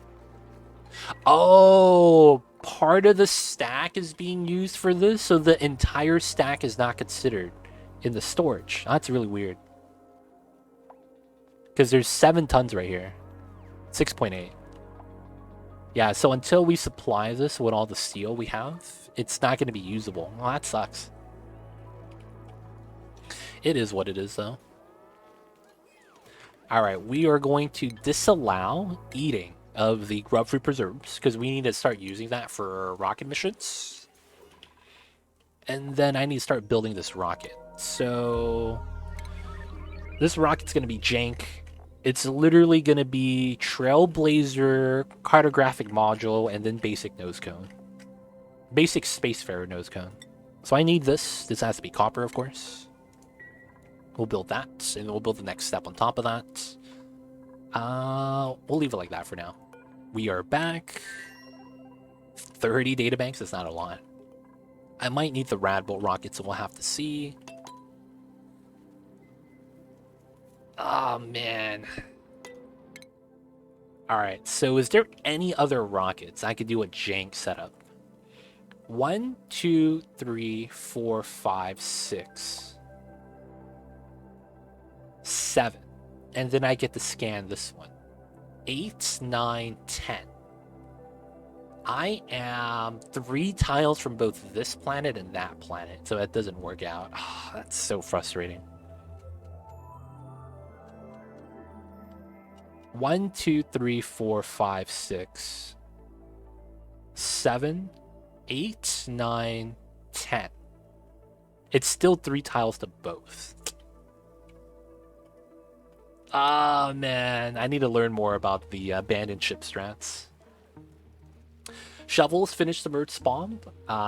Oh, part of the stack is being used for this, so the entire stack is not considered in the storage. That's really weird. Because there's 7 tons right here. 6.8. Yeah, so until we supply this with all the steel we have, it's not going to be usable. Well, that sucks. It is what it is, though. Alright, we are going to disallow eating of the grub fruit preserves, because we need to start using that for rocket missions. And then I need to start building this rocket. So this rocket's going to be jank. It's literally going to be Trailblazer, cartographic module, and then basic nose cone. Basic Spacefarer nose cone. So I need this. This has to be copper, of course. We'll build that, and we'll build the next step on top of that. We'll leave it like that for now. We are back. 30 databanks, that's not a lot. I might need the Radbolt rocket, so we'll have to see. Oh, man. Alright, so is there any other rockets I could do a jank setup? 1, 2, 3, 4, 5, 6, 7. And then I get to scan this one. 8, 9, 10. I am 3 tiles from both this planet and that planet, so that doesn't work out. Oh, that's so frustrating. 1, 2, 3, 4, 5, 6, 7, 8, 9, 10. It's still 3 tiles to both. Ah, man. I need to learn more about the abandoned ship strats. Shovels, finish submerged spawn.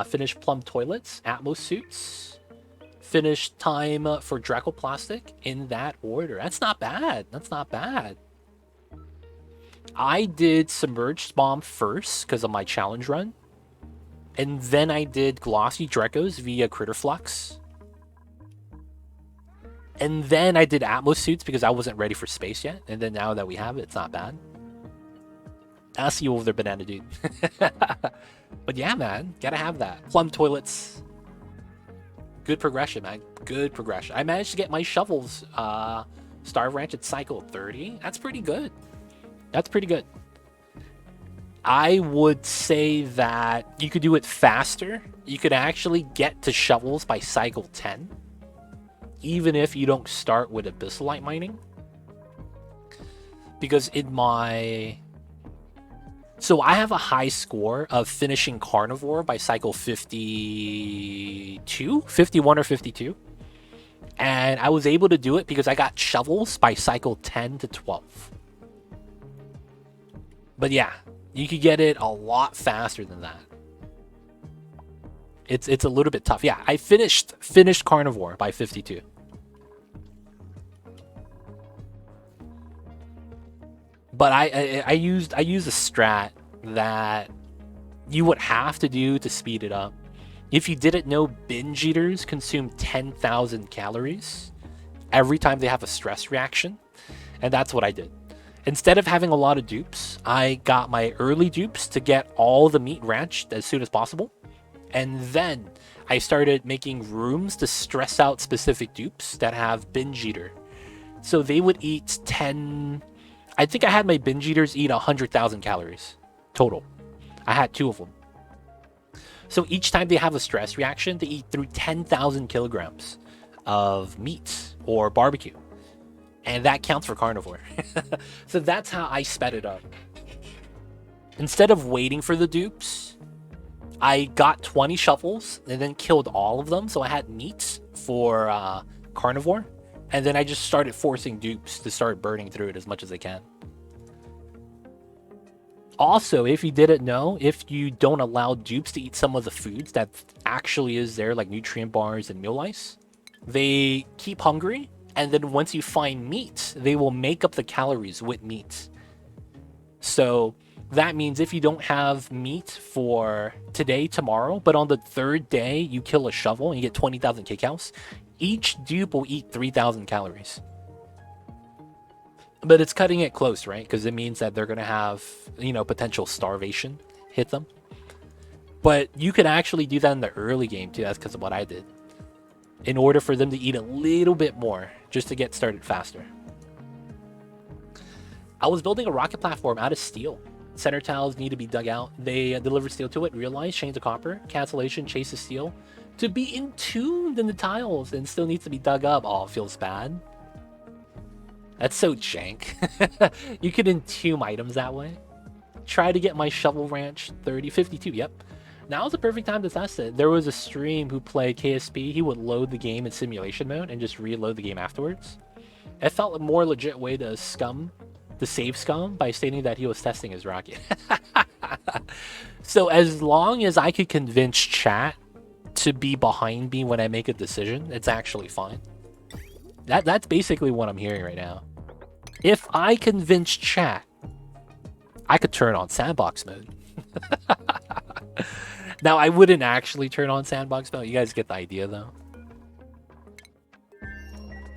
Finish plum toilets, Atmos suits. Finish time for Dracoplastic in that order. That's not bad. That's not bad. I did submerged spawn first because of my challenge run. And then I did glossy Drecos via Critter Flux. And then I did Atmos suits because I wasn't ready for space yet. And then now that we have it, it's not bad. I'll see you over there, banana dude. But yeah, man, gotta have that. Plum toilets. Good progression, man. Good progression. I managed to get my shovels Star Ranch at cycle 30. That's pretty good. That's pretty good. I would say that you could do it faster. You could actually get to shovels by cycle 10. Even if you don't start with abyssalite mining. Because in my... So I have a high score of finishing carnivore by cycle 52? 51 or 52. And I was able to do it because I got shovels by cycle 10 to 12. But yeah, you could get it a lot faster than that. It's a little bit tough. Yeah, I finished carnivore by 52. But I used a strat that you would have to do to speed it up. If you didn't know, binge eaters consume 10,000 calories every time they have a stress reaction, and that's what I did. Instead of having a lot of dupes, I got my early dupes to get all the meat ranched as soon as possible. And then I started making rooms to stress out specific dupes that have binge eater. So they would eat 10... I think I had my binge eaters eat 100,000 calories total. I had 2 of them. So each time they have a stress reaction, they eat through 10,000 kilograms of meat or barbecue. And that counts for carnivore. So that's how I sped it up. Instead of waiting for the dupes, I got 20 shovels and then killed all of them. So I had meat for carnivore. And then I just started forcing dupes to start burning through it as much as I can. Also, if you didn't know, if you don't allow dupes to eat some of the foods that actually is there, like nutrient bars and meal lice, they keep hungry. And then once you find meat, they will make up the calories with meat. So that means if you don't have meat for today, tomorrow, but on the 3rd day, you kill a shovel and you get 20,000 kickoffs, each dupe will eat 3,000 calories. But it's cutting it close, right? Because it means that they're going to have, potential starvation hit them. But you can actually do that in the early game too. That's because of what I did. In order for them to eat a little bit more, just to get started faster. I was building a rocket platform out of steel. Center tiles need to be dug out. They delivered steel to it, realized, chains of copper, cancellation, chase of steel. To be entombed in the tiles and still needs to be dug up. Oh, it feels bad. That's so jank. You can entomb items that way. Try to get my shovel ranch 3052. Yep. Now's the perfect time to test it. There was a stream who played KSP. He would load the game in simulation mode and just reload the game afterwards. It felt a more legit way to save scum by stating that he was testing his rocket. So as long as I could convince chat to be behind me when I make a decision, it's actually fine. That's basically what I'm hearing right now. If I convince chat, I could turn on sandbox mode. Now, I wouldn't actually turn on sandbox mode. You guys get the idea, though.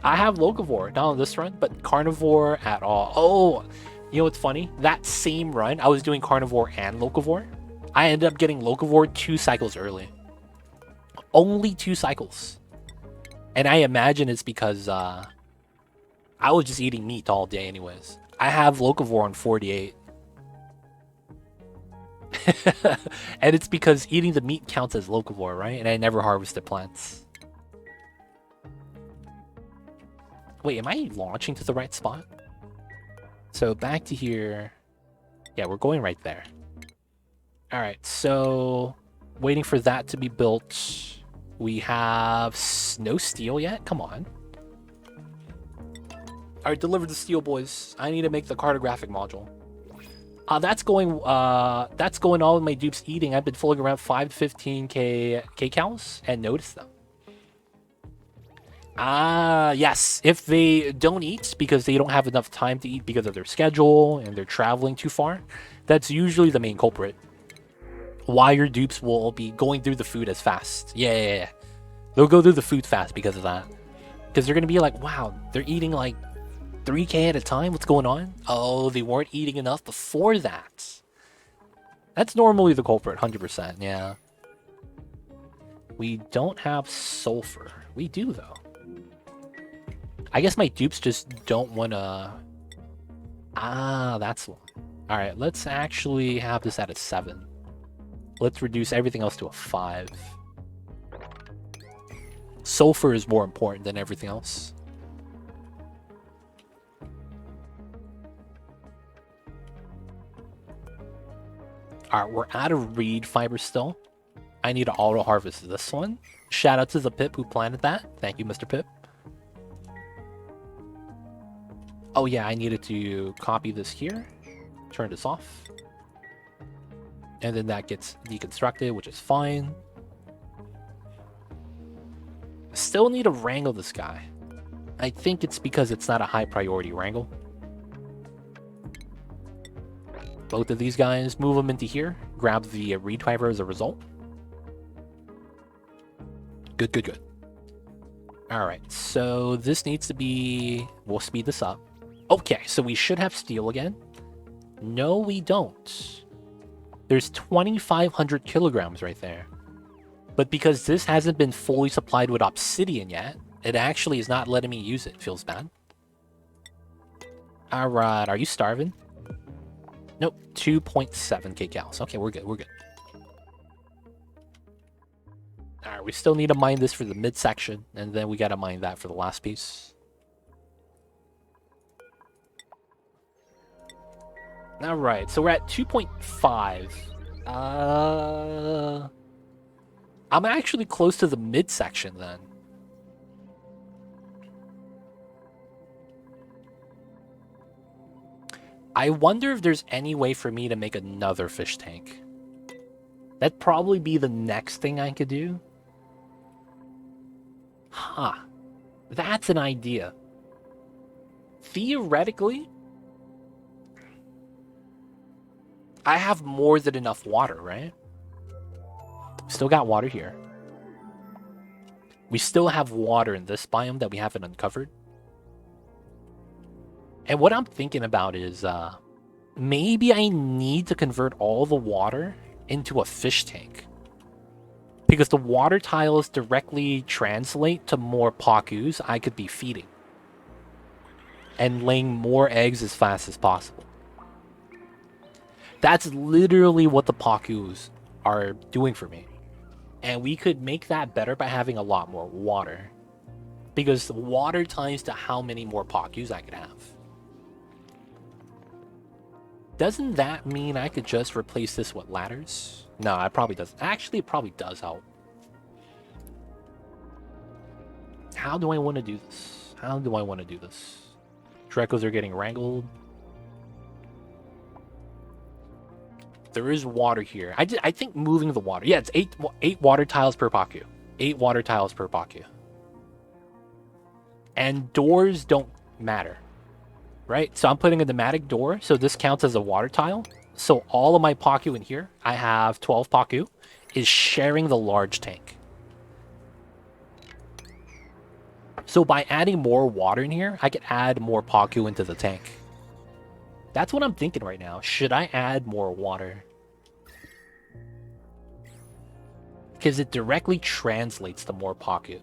I have locavore, not on this run, but carnivore at all. Oh, you know what's funny? That same run, I was doing carnivore and locavore. I ended up getting locavore 2 cycles early. Only 2 cycles. And I imagine it's because I was just eating meat all day anyways. I have locavore on 48. And it's because eating the meat counts as locavore, right? And I never harvested plants. Wait, am I launching to the right spot? So back to here. Yeah, we're going right there. Alright, so waiting for that to be built. We have no steel yet? Come on. Alright, deliver the steel, boys. I need to make the cartographic module. That's going all with my dupes eating. I've been fooling around 5 to 15k cows and noticed them. Yes. If they don't eat because they don't have enough time to eat because of their schedule and they're traveling too far, that's usually the main culprit. Why your dupes will be going through the food as fast. Yeah. They'll go through the food fast because of that. Because they're going to be like, wow, they're eating like 3k at a time? What's going on? Oh, they weren't eating enough before that. That's normally the culprit, 100%, yeah. We don't have sulfur. We do, though. I guess my dupes just don't want to... that's one. Alright, let's actually have this at a 7. Let's reduce everything else to a 5. Sulfur is more important than everything else. Alright, we're out of reed fiber still. I need to auto-harvest this one. Shout out to the Pip who planted that. Thank you, Mr. Pip. Oh yeah, I needed to copy this here. Turn this off. And then that gets deconstructed, which is fine. Still need to wrangle this guy. I think it's because it's not a high priority wrangle. Both of these guys, move them into here. Grab the reed fiber as a result. Good. Alright, so this needs to be... We'll speed this up. Okay, so we should have steel again. No, we don't. There's 2,500 kilograms right there. But because this hasn't been fully supplied with obsidian yet, it actually is not letting me use it. Feels bad. Alright, are you starving? Nope, 2.7k cows. Okay, we're good. Alright, we still need to mine this for the midsection, and then we gotta mine that for the last piece. Alright, so we're at 2.5. I'm actually close to the midsection then. I wonder if there's any way for me to make another fish tank. That'd probably be the next thing I could do. Huh. That's an idea. Theoretically, I have more than enough water, right? Still got water here. We still have water in this biome that we haven't uncovered. And what I'm thinking about is maybe I need to convert all the water into a fish tank. Because the water tiles directly translate to more Pakus I could be feeding. And laying more eggs as fast as possible. That's literally what the Pakus are doing for me. And we could make that better by having a lot more water. Because the water ties to how many more Pakus I could have. Doesn't that mean I could just replace this with ladders? No, it probably doesn't. Actually, it probably does help. How do I want to do this? How do I want to do this? Drekos are getting wrangled. There is water here. I think moving the water. Yeah, it's eight water tiles per Paku. 8 water tiles per Paku. And doors don't matter. Right? So I'm putting a pneumatic door. So this counts as a water tile. So all of my Paku in here, I have 12 Paku, is sharing the large tank. So by adding more water in here, I could add more Paku into the tank. That's what I'm thinking right now. Should I add more water? Because it directly translates to more Paku.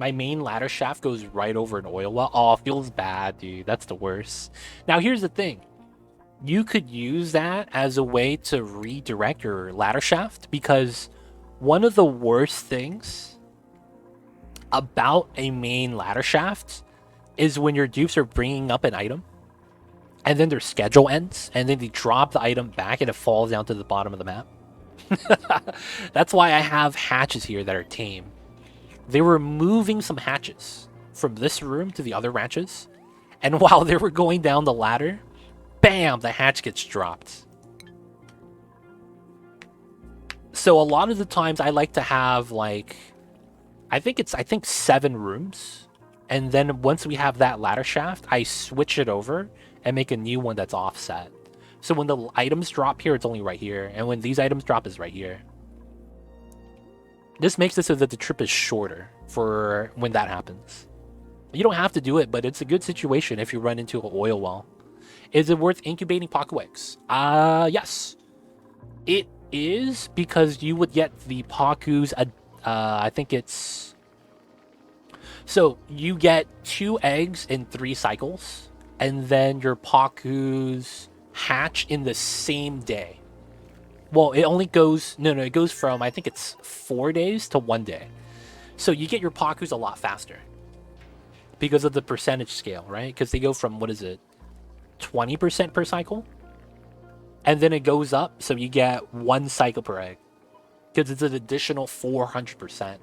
My main ladder shaft goes right over an oil well. Oh, feels bad, dude. That's the worst. Now, here's the thing. You could use that as a way to redirect your ladder shaft, because one of the worst things about a main ladder shaft is when your dupes are bringing up an item and then their schedule ends and then they drop the item back and it falls down to the bottom of the map. That's why I have hatches here that are tame. They were moving some hatches from this room to the other hatches, and while they were going down the ladder, bam, the hatch gets dropped. So a lot of the times I like to have like, I think 7 rooms, and then once we have that ladder shaft, I switch it over and make a new one that's offset. So when the items drop here, it's only right here, and when these items drop, is right here. This makes it so that the trip is shorter for when that happens. You don't have to do it, but it's a good situation if you run into an oil well. Is it worth incubating Paku eggs? Yes. It is, because you would get the Pakus, I think it's... So, you get 2 eggs in 3 cycles, and then your Pakus hatch in the same day. Well, it only goes... No, it goes from, I think it's 4 days to 1 day. So you get your Pakus a lot faster. Because of the percentage scale, right? Because they go from, what is it? 20% per cycle? And then it goes up, so you get 1 cycle per egg. Because it's an additional 400%.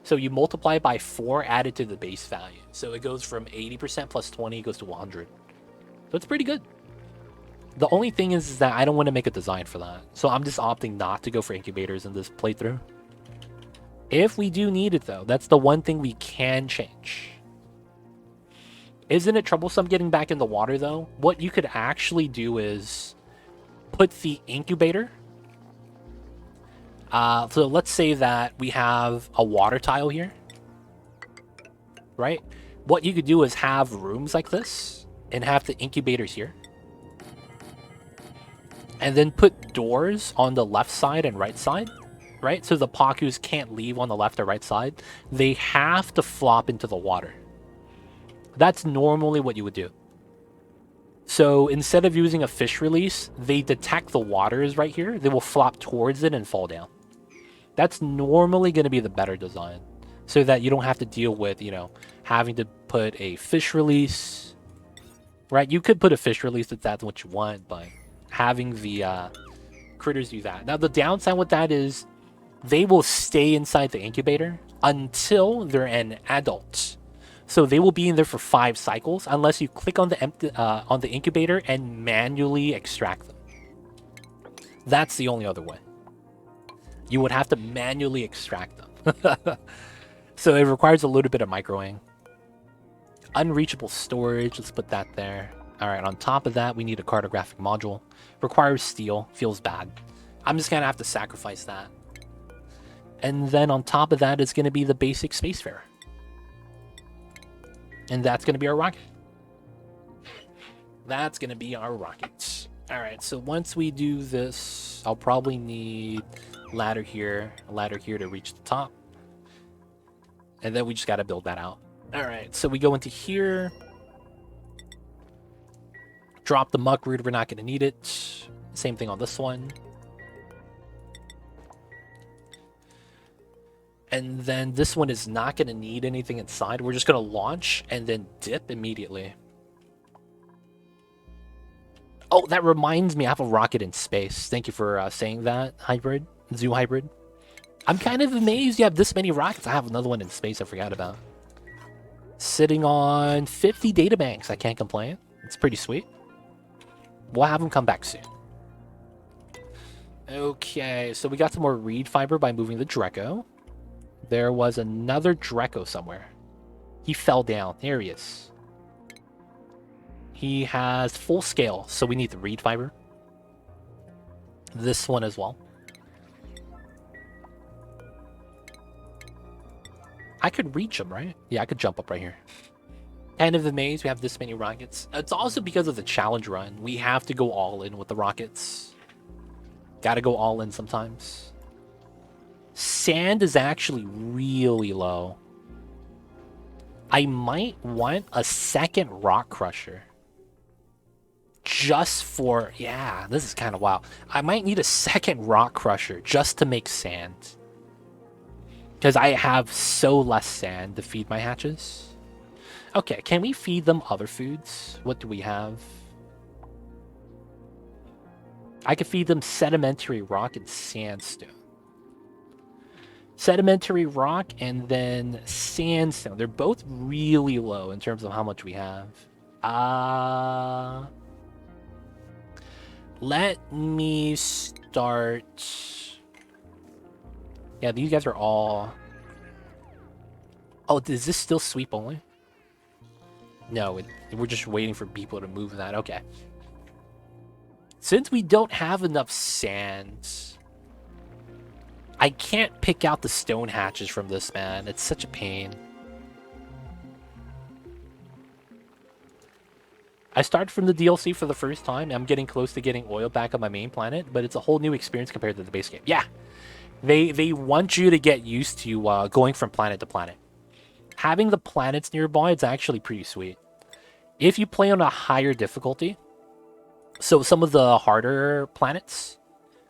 So you multiply by 4 added to the base value. So it goes from 80% plus 20 goes to 100. So it's pretty good. The only thing is that I don't want to make a design for that. So I'm just opting not to go for incubators in this playthrough. If we do need it though, that's the one thing we can change. Isn't it troublesome getting back in the water though? What you could actually do is put the incubator. So let's say that we have a water tile here. Right? What you could do is have rooms like this and have the incubators here. And then put doors on the left side and right side, right? So the Pakus can't leave on the left or right side. They have to flop into the water. That's normally what you would do. So instead of using a fish release, they detect the water is right here. They will flop towards it and fall down. That's normally going to be the better design, so that you don't have to deal with, you know, having to put a fish release, right? You could put a fish release if that's what you want, but having the critters do that. Now, the downside with that is they will stay inside the incubator until they're an adult. So they will be in there for 5 cycles unless you click on the incubator and manually extract them. That's the only other way. You would have to manually extract them. So it requires a little bit of microing. Unreachable storage, let's put that there. Alright, on top of that, we need a cartographic module. Requires steel, feels bad. I'm just gonna have to sacrifice that. And then on top of that is going to be the basic spacefarer. And that's going to be our rocket. That's going to be our rocket. All right, so once we do this, I'll probably need a ladder here to reach the top. And then we just got to build that out. All right, so we go into here. Drop the muck root, we're not going to need it. Same thing on this one. And then this one is not going to need anything inside. We're just going to launch and then dip immediately. Oh, that reminds me, I have a rocket in space. Thank you for saying that, Hybrid. Zoo Hybrid. I'm kind of amazed you have this many rockets. I have another one in space I forgot about. Sitting on 50 databanks. I can't complain. It's pretty sweet. We'll have them come back soon. Okay, so we got some more reed fiber by moving the Dreco. There was another Dreco somewhere. He fell down. There he is. He has full scale, so we need the reed fiber. This one as well. I could reach him, right? Yeah, I could jump up right here. End of the maze, we have this many rockets. It's also because of the challenge run. We have to go all in with the rockets. Gotta go all in sometimes. Sand is actually really low. I might want a second rock crusher. Just for... Yeah, this is kind of wild. I might need a second rock crusher just to make sand. Because I have so less sand to feed my hatches. Okay, can we feed them other foods? What do we have? I could feed them sedimentary rock and sandstone. Sedimentary rock and then sandstone. They're both really low in terms of how much we have. Let me start... Yeah, these guys are all... Oh, is this still sweep only? No, we're just waiting for people to move that. Okay. Since we don't have enough sand, I can't pick out the stone hatches from this, man. It's such a pain. I started from the DLC for the first time. I'm getting close to getting oil back on my main planet, but it's a whole new experience compared to the base game. Yeah, they want you to get used to going from planet to planet. Having the planets nearby, it's actually pretty sweet. If you play on a higher difficulty, so some of the harder planets,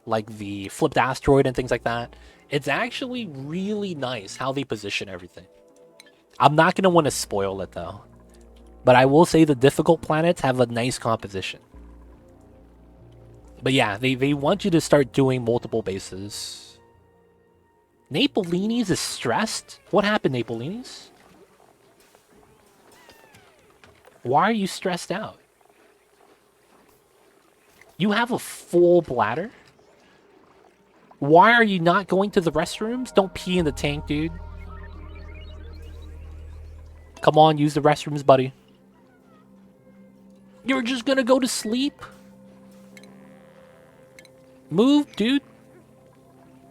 like the flipped asteroid and things like that, it's actually really nice how they position everything. I'm not going to want to spoil it, though. But I will say the difficult planets have a nice composition. But yeah, they want you to start doing multiple bases. Napolini's is stressed? What happened, Napolini's? Why are you stressed out? You have a full bladder? Why are you not going to the restrooms? Don't pee in the tank, dude. Come on, use the restrooms, buddy. You're just gonna go to sleep? Move, dude.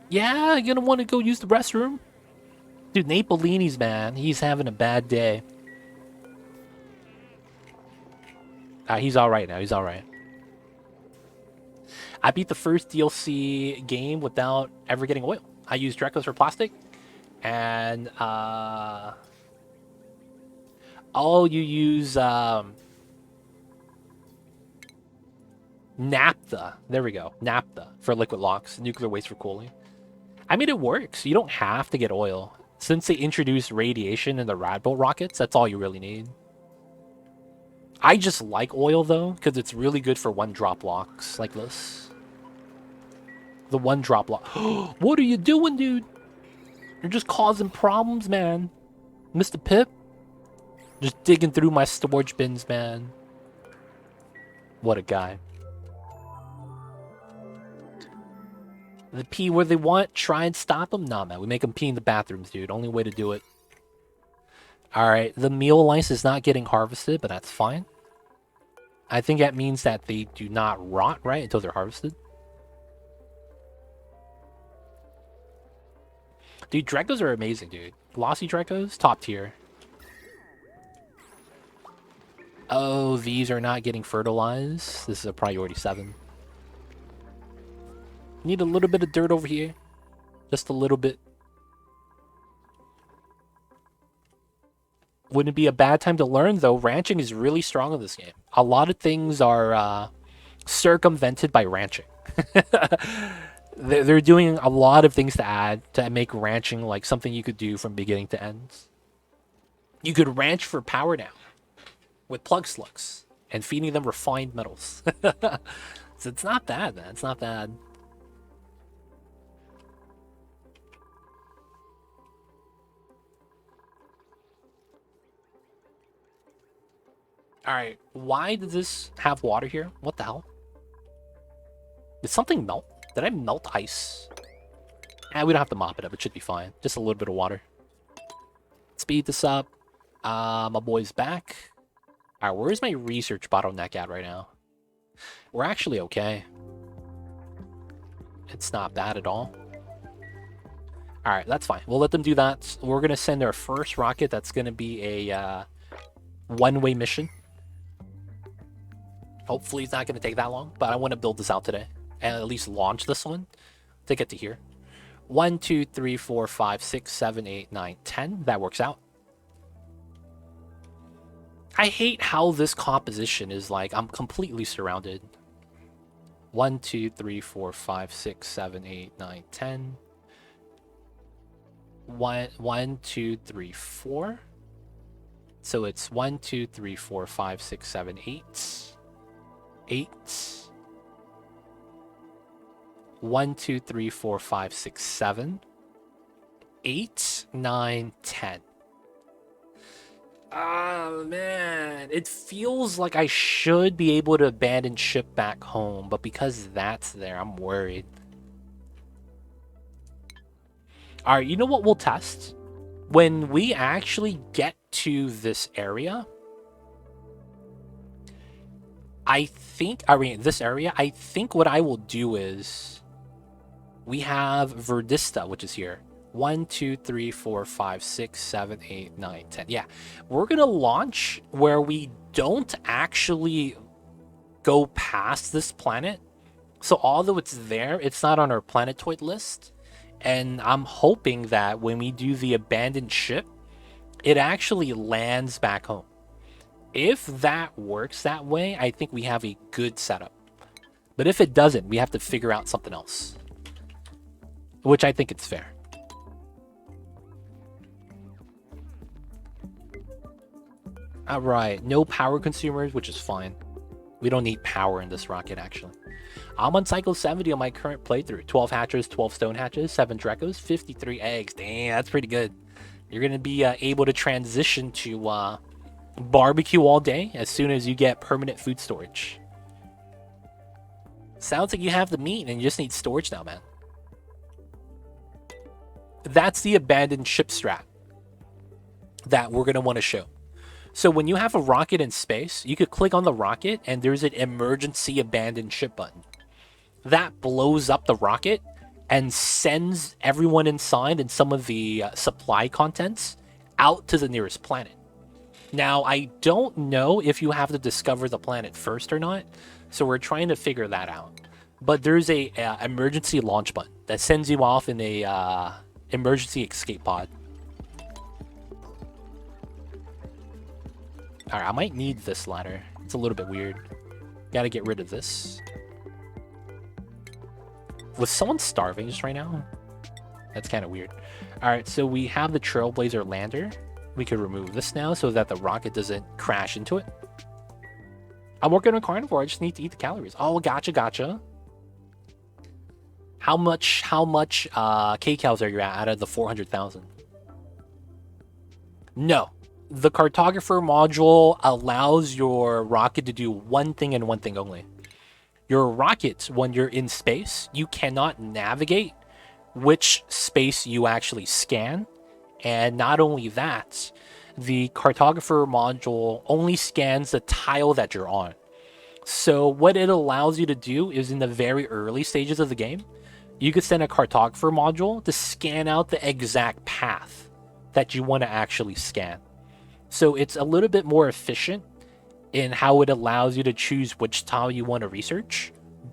Yeah, you're gonna want to go use the restroom. Dude, Napolini's, man. He's having a bad day. He's alright now. He's alright. I beat the first DLC game without ever getting oil. I used Drecos for plastic. And, oh, you use, naphtha. There we go. Naphtha for liquid locks. Nuclear waste for cooling. I mean, it works. You don't have to get oil. Since they introduced radiation in the Radbolt rockets, that's all you really need. I just like oil, though, because it's really good for one-drop locks like this. The one-drop lock. What are you doing, dude? You're just causing problems, man. Mr. Pip? Just digging through my storage bins, man. What a guy. They pee where they want. Try and stop them. Nah, man. We make them pee in the bathrooms, dude. Only way to do it. Alright. The meal lice is not getting harvested, but that's fine. I think that means that they do not rot, right? Until they're harvested. Dude, Dracos are amazing, dude. Glossy Dracos, top tier. Oh, these are not getting fertilized. This is a priority 7. Need a little bit of dirt over here. Just a little bit. Wouldn't be a bad time to learn, though. Ranching is really strong in this game. A lot of things are circumvented by ranching. They're doing a lot of things to add to make ranching like something you could do from beginning to end. You could ranch for power now with plug slugs and feeding them refined metals. So it's not bad, man. It's not bad. All right, why does this have water here? What the hell? Did something melt? Did I melt ice? We don't have to mop it up. It should be fine. Just a little bit of water. Speed this up. My boy's back. All right, where's my research bottleneck at right now? We're actually okay. It's not bad at all. All right, that's fine. We'll let them do that. We're going to send our first rocket. That's going to be a one-way mission. Hopefully it's not going to take that long, but I want to build this out today and at least launch this one to get to here. 1, 2, 3, 4, 5, 6, 7, 8, 9, 10. That works out. I hate how this composition is like I'm completely surrounded. 1, 2, 3, 4, 5, 6, 7, 8, 9, 10. 1, 2, 3, 4. So it's 1, 2, 3, 4, 5, 6, 7, 8. 8. 1, 2, 3, 4, 5, 6, 7. 8, 9, 10. Oh, man. It feels like I should be able to abandon ship back home, but because that's there, I'm worried. All right, you know what we'll test? When we actually get to this area, I think what I will do is we have Verdista, which is here. 1, 2, 3, 4, 5, 6, 7, 8, 9, 10. Yeah, we're going to launch where we don't actually go past this planet. So although it's there, it's not on our planetoid list. And I'm hoping that when we do the abandoned ship, it actually lands back home. If that works that way, I think we have a good setup. But if it doesn't, we have to figure out something else. Which I think it's fair. Alright, no power consumers, which is fine. We don't need power in this rocket, actually. I'm on cycle 70 on my current playthrough. 12 hatchers, 12 stone hatches, 7 Dracos, 53 eggs. Damn, that's pretty good. You're going to be able to transition to barbecue all day as soon as you get permanent food storage. Sounds like you have the meat and you just need storage now, man. That's the abandoned ship strat that we're going to want to show. So when you have a rocket in space, you could click on the rocket and there's an emergency abandoned ship button. That blows up the rocket and sends everyone inside and some of the supply contents out to the nearest planet. Now, I don't know if you have to discover the planet first or not, so we're trying to figure that out. But there's a emergency launch button that sends you off in a emergency escape pod. Alright, I might need this ladder. It's a little bit weird. Gotta get rid of this. Was someone starving just right now? That's kind of weird. Alright, so we have the Trailblazer lander. We could remove this now so that the rocket doesn't crash into it. I'm working on carnivore. I just need to eat the calories. Oh, gotcha. How much kcals are you at out of the 400,000? No. The cartographer module allows your rocket to do one thing and one thing only. Your rocket, when you're in space, you cannot navigate which space you actually scan. And not only that, the cartographer module only scans the tile that you're on. So what it allows you to do is in the very early stages of the game, you could send a cartographer module to scan out the exact path that you want to actually scan. So it's a little bit more efficient in how it allows you to choose which tile you want to research,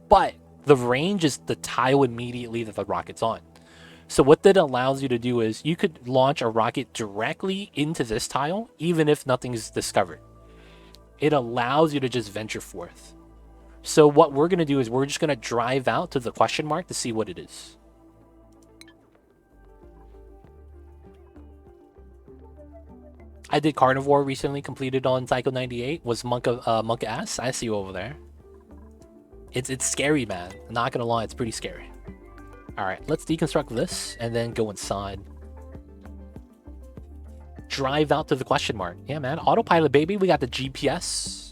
but the range is the tile immediately that the rocket's on. So what that allows you to do is you could launch a rocket directly into this tile, even if nothing's discovered. It allows you to just venture forth. So what we're going to do is we're just going to drive out to the question mark to see what it is. I did Carnivore recently, completed on Psycho 98. Was Monka S? I see you over there. It's scary, man. I'm not gonna lie, it's pretty scary. Alright, let's deconstruct this and then go inside. Drive out to the question mark. Yeah, man. Autopilot, baby. We got the GPS.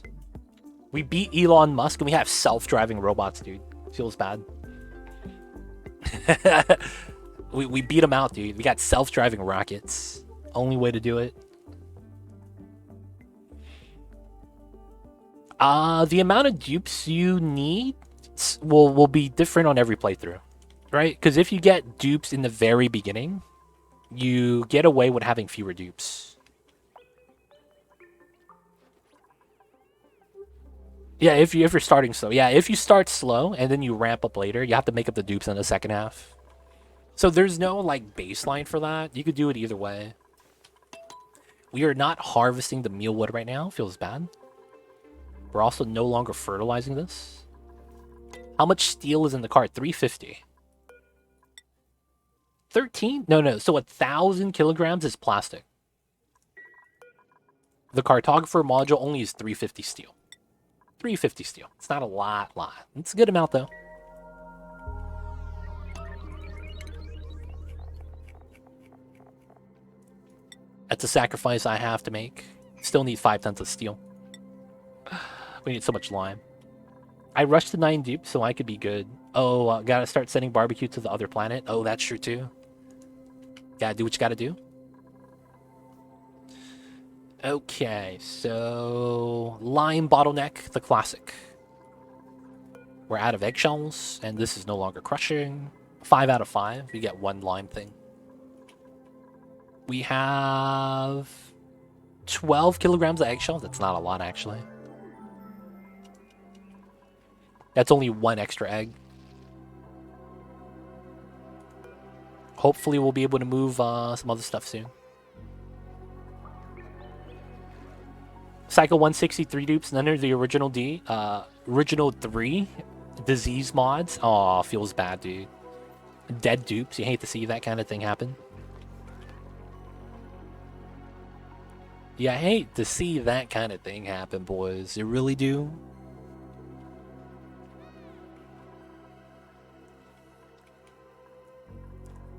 We beat Elon Musk and we have self-driving robots, dude. Feels bad. we beat him out, dude. We got self-driving rockets. Only way to do it. The amount of dupes you need will be different on every playthrough, right? Because if you get dupes in the very beginning, you get away with having fewer dupes. Yeah, if you're starting slow. Yeah, if you start slow and then you ramp up later, you have to make up the dupes in the second half. So there's no like baseline for that. You could do it either way. We are not harvesting the mealwood right now. Feels bad. We're also no longer fertilizing this. How much steel is in the cart? 350. 13? No. So 1,000 kilograms is plastic. The cartographer module only is 350 steel. 350 steel. It's not a lot. It's a good amount, though. That's a sacrifice I have to make. Still need 5 tons of steel. We need so much lime. I rushed to 9 dupes so I could be good. Oh, gotta start sending barbecue to the other planet. Oh, that's true too. Gotta do what you gotta do. Okay, so lime bottleneck, the classic. We're out of eggshells, and this is no longer crushing. 5 out of 5. We get 1 lime thing. We have 12 kilograms of eggshells. That's not a lot, actually. That's only 1 extra egg. Hopefully we'll be able to move some other stuff soon. Cycle 163 dupes, none of the original original 3 disease mods. Aw, feels bad, dude. Dead dupes. You hate to see that kind of thing happen. Yeah, I hate to see that kind of thing happen, boys. You really do.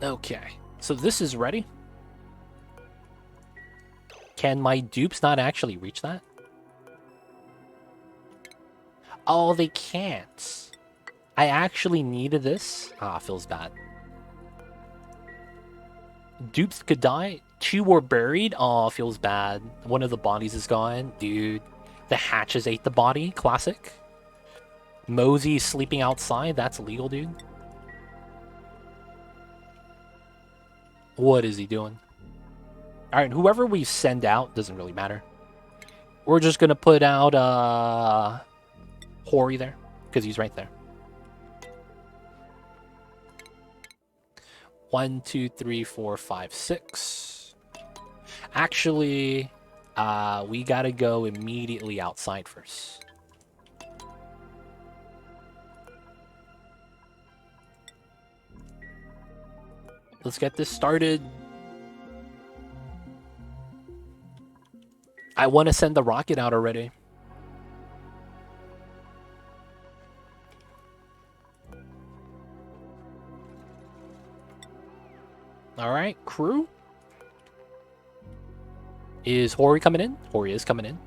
Okay, so this is ready. Can my dupes not actually reach that? Oh, they can't. I actually needed this. Ah, feels bad. Dupes could die. 2 were buried. Oh, feels bad. One of the bodies is gone. Dude, the hatches ate the body. Classic. Mosey sleeping outside. That's illegal, dude. What is he doing? Alright, whoever we send out doesn't really matter. We're just gonna put out Hori there, because he's right there. 1, 2, 3, 4, 5, 6. Actually, we gotta go immediately outside first. Let's get this started. I want to send the rocket out already. Alright, crew. Is Hori coming in? Hori is coming in.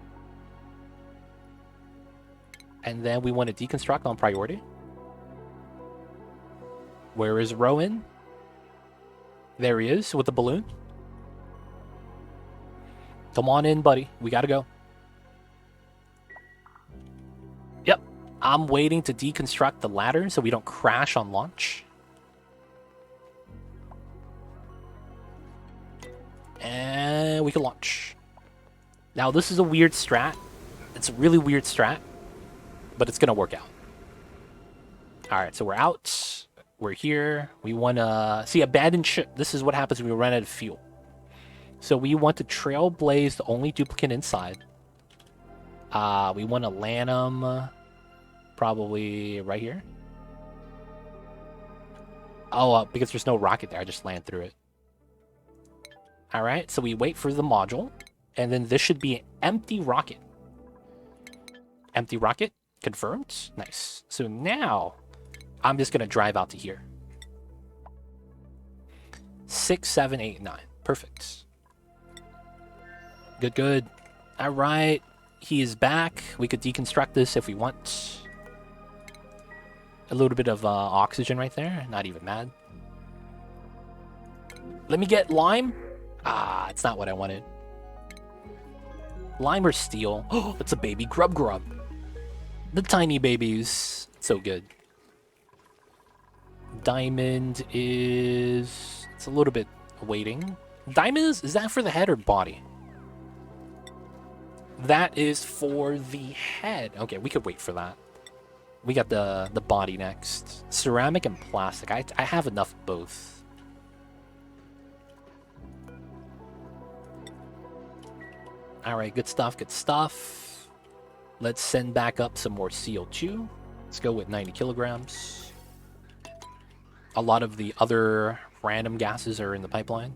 And then we want to deconstruct on priority. Where is Rowan? There he is with the balloon. Come on in, buddy. We gotta go. Yep. I'm waiting to deconstruct the ladder so we don't crash on launch. And we can launch. Now, this is a weird strat. It's a really weird strat, but it's going to work out. All right, so we're out. We're here. We want to... See, abandoned ship. This is what happens when we run out of fuel. So we want to trailblaze the only duplicate inside. We want to land them probably right here. Oh, because there's no rocket there, I just land through it. All right, so we wait for the module, and then this should be an empty rocket. Empty rocket, confirmed. Nice. So now, I'm just gonna drive out to here. 6, 7, 8, 9. Perfect. Good, good. All right, he is back. We could deconstruct this if we want. A little bit of oxygen right there. Not even mad. Let me get lime. Ah, it's not what I wanted. Lime or steel. Oh, it's a baby grub grub. The tiny babies. So good. Diamond is... It's a little bit waiting. Diamond is that for the head or body? That is for the head. Okay, we could wait for that. We got the body next. Ceramic and plastic. I have enough of both. Alright, good stuff, good stuff. Let's send back up some more CO2. Let's go with 90 kilograms. A lot of the other random gases are in the pipeline.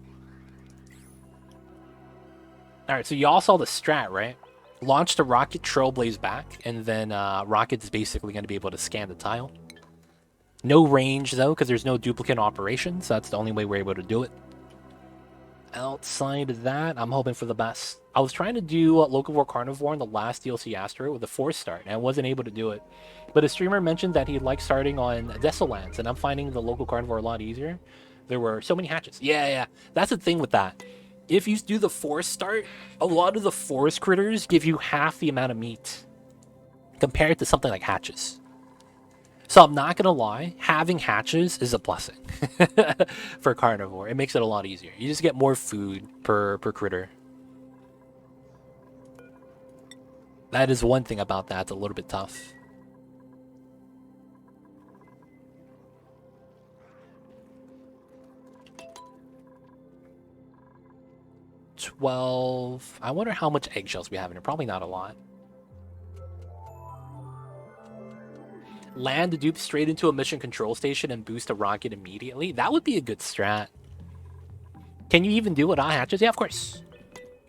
Alright, so you all saw the strat, right? Launch the rocket, trailblaze back, and then rocket's basically going to be able to scan the tile. No range, though, because there's no duplicate operation, so that's the only way we're able to do it. Outside of that, I'm hoping for the best. I was trying to do Locavore Carnivore in the last DLC Asteroid with a 4-star, and I wasn't able to do it. But a streamer mentioned that he liked starting on Desolans, and I'm finding the local Carnivore a lot easier. There were so many hatches. Yeah, that's the thing with that. If you do the forest start, a lot of the forest critters give you half the amount of meat compared to something like hatches. So I'm not gonna lie, having hatches is a blessing for carnivore. It makes it a lot easier. You just get more food per critter. That is one thing about that. It's a little bit tough. $12. I wonder how much eggshells we have in here. Probably not a lot. Land the dupe straight into a mission control station and boost a rocket immediately. That would be a good strat. Can you even do it on hatches? Yeah, of course.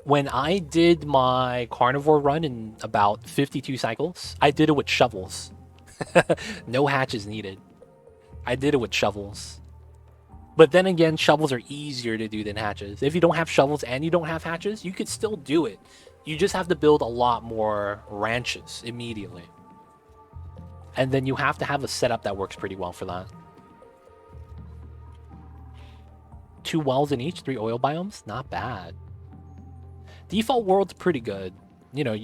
When I did my carnivore run in about 52 cycles, I did it with shovels. No hatches needed. I did it with shovels. But then again, shovels are easier to do than hatches. If you don't have shovels and you don't have hatches, you could still do it. You just have to build a lot more ranches immediately. And then you have to have a setup that works pretty well for that. 2 wells in each, 3 oil biomes, not bad. Default world's pretty good. You know,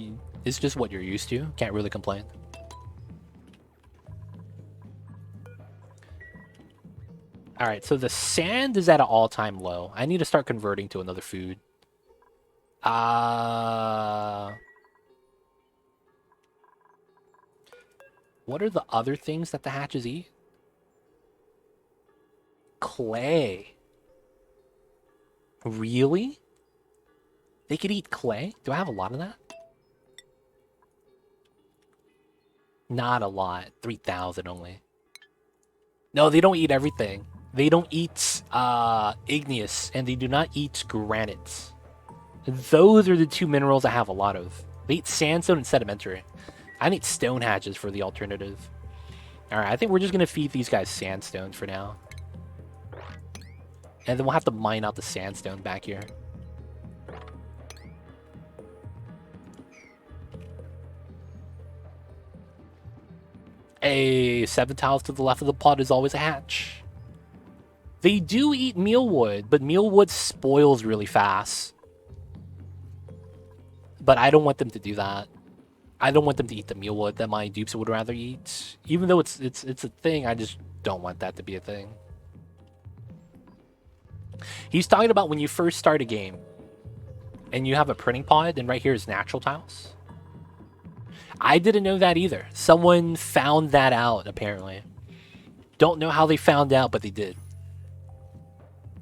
it's just what you're used to. Can't really complain. Alright, so the sand is at an all-time low. I need to start converting to another food. What are the other things that the hatches eat? Clay. Really? They could eat clay? Do I have a lot of that? Not a lot. 3,000 only. No, they don't eat everything. They don't eat igneous, and they do not eat granite. Those are the 2 minerals I have a lot of. They eat sandstone and sedimentary. I need stone hatches for the alternative. Alright, I think we're just going to feed these guys sandstone for now. And then we'll have to mine out the sandstone back here. A 7 tiles to the left of the pod is always a hatch. They do eat mealwood, but mealwood spoils really fast. But I don't want them to do that. I don't want them to eat the mealwood that my dupes would rather eat. Even though it's a thing, I just don't want that to be a thing. He's talking about when you first start a game. and you have a printing pod, and right here is natural tiles. I didn't know that either. Someone found that out, apparently. Don't know how they found out, but they did.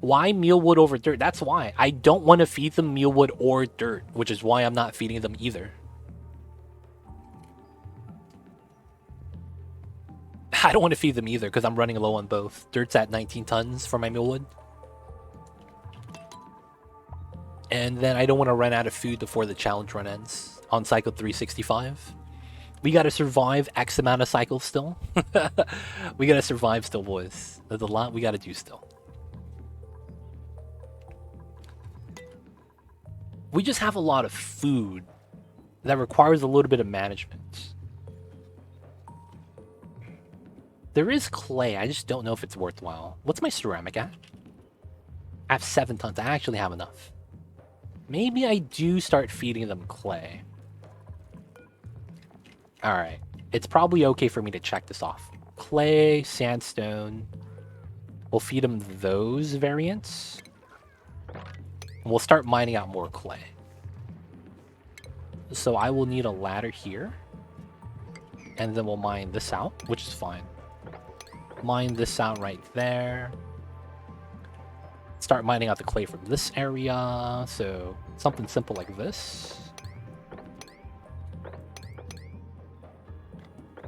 Why mealwood over dirt? That's why. I don't want to feed them mealwood or dirt, which is why I'm not feeding them either. I don't want to feed them either because I'm running low on both. Dirt's at 19 tons for my mealwood. And then I don't want to run out of food before the challenge run ends on cycle 365. We got to survive X amount of cycles still. We got to survive still, boys. There's a lot we got to do still. We just have a lot of food that requires a little bit of management. There is clay. I just don't know if it's worthwhile. What's my ceramic at? I have 7 tons. I actually have enough. Maybe I do start feeding them clay. Alright. It's probably okay for me to check this off. Clay, sandstone. We'll feed them those variants. And we'll start mining out more clay. So I will need a ladder here. And then we'll mine this out, which is fine. Mine this out right there. Start mining out the clay from this area. So something simple like this.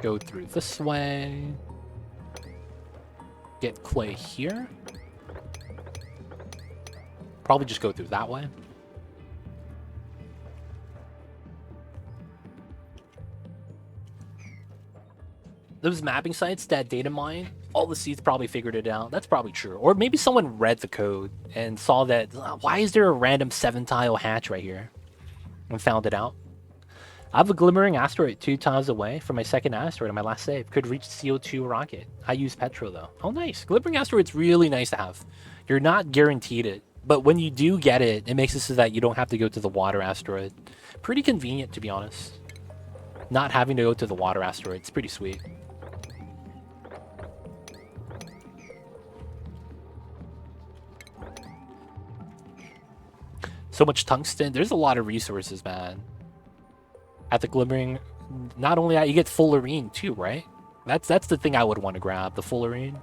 Go through this way. Get clay here. Probably just go through that way. Those mapping sites that data mine, all the seeds probably figured it out. That's probably true. Or maybe someone read the code and saw that, why is there a random 7-tile hatch right here? And found it out. I have a glimmering asteroid 2 tiles away from my second asteroid on my last save. Could reach CO2 rocket. I use Petro though. Oh nice. Glimmering asteroid's really nice to have. You're not guaranteed it. But when you do get it, it makes it so that you don't have to go to the water asteroid. Pretty convenient, to be honest. Not having to go to the water asteroid. It's pretty sweet. So much tungsten. There's a lot of resources, man. At the glimmering, not only that, you get fullerene too, right? That's the thing I would want to grab, the fullerene.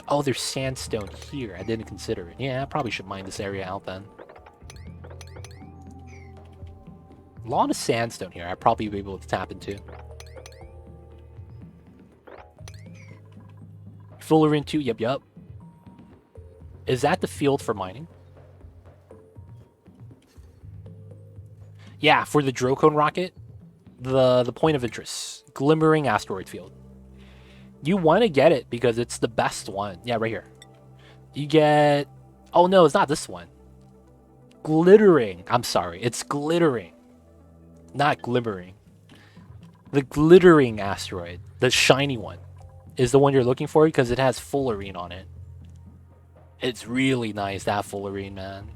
Oh, there's sandstone here. I didn't consider it. Yeah, I probably should mine this area out then. A lot of sandstone here. I'd probably be able to tap into. Fullerene too. Yep. Is that the field for mining? Yeah, for the Drocone rocket, the point of interest, glimmering asteroid field. You want to get it because it's the best one. Yeah, right here. You get... Oh, no, it's not this one. Glittering. I'm sorry. It's glittering. Not glimmering. The glittering asteroid, the shiny one, is the one you're looking for because it has fullerene on it. It's really nice to have fullerene, man.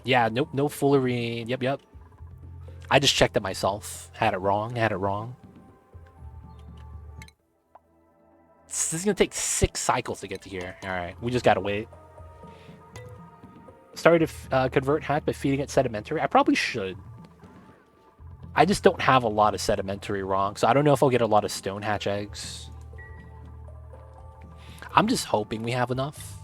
Yeah, nope, no fullerene. Yep. I just checked it myself. Had it wrong. This is going to take 6 cycles to get to here. Alright, we just got to wait. Started to convert hatch by feeding it sedimentary. I probably should. I just don't have a lot of sedimentary wrong, so I don't know if I'll get a lot of stone hatch eggs. I'm just hoping we have enough.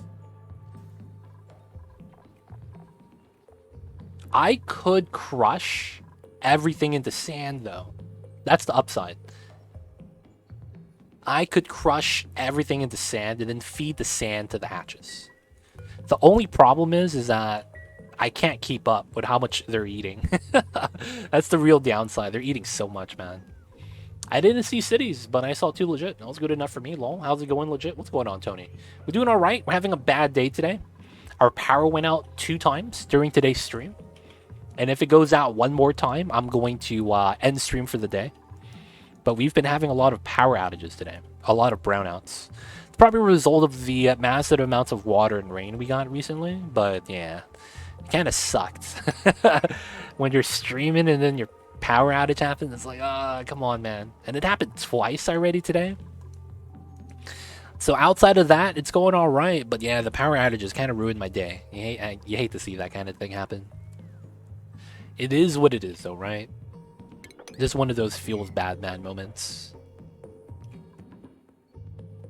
I could crush everything into sand, though. That's the upside. I could crush everything into sand and then feed the sand to the hatches. The only problem is that I can't keep up with how much they're eating. That's the real downside. They're eating so much, man. I didn't see cities, but I saw 2 legit. That was good enough for me, lol. How's it going legit? What's going on, Tony? We're doing all right. We're having a bad day today. Our power went out 2 times during today's stream. And if it goes out 1 more time, I'm going to end stream for the day. But we've been having a lot of power outages today. A lot of brownouts. It's probably a result of the massive amounts of water and rain we got recently. But yeah, it kind of sucked. When you're streaming and then your power outage happens, it's like, come on, man. And it happened twice already today. So outside of that, it's going all right. But yeah, the power outages kind of ruined my day. You hate to see that kind of thing happen. It is what it is, though, right? Just one of those feels bad man moments.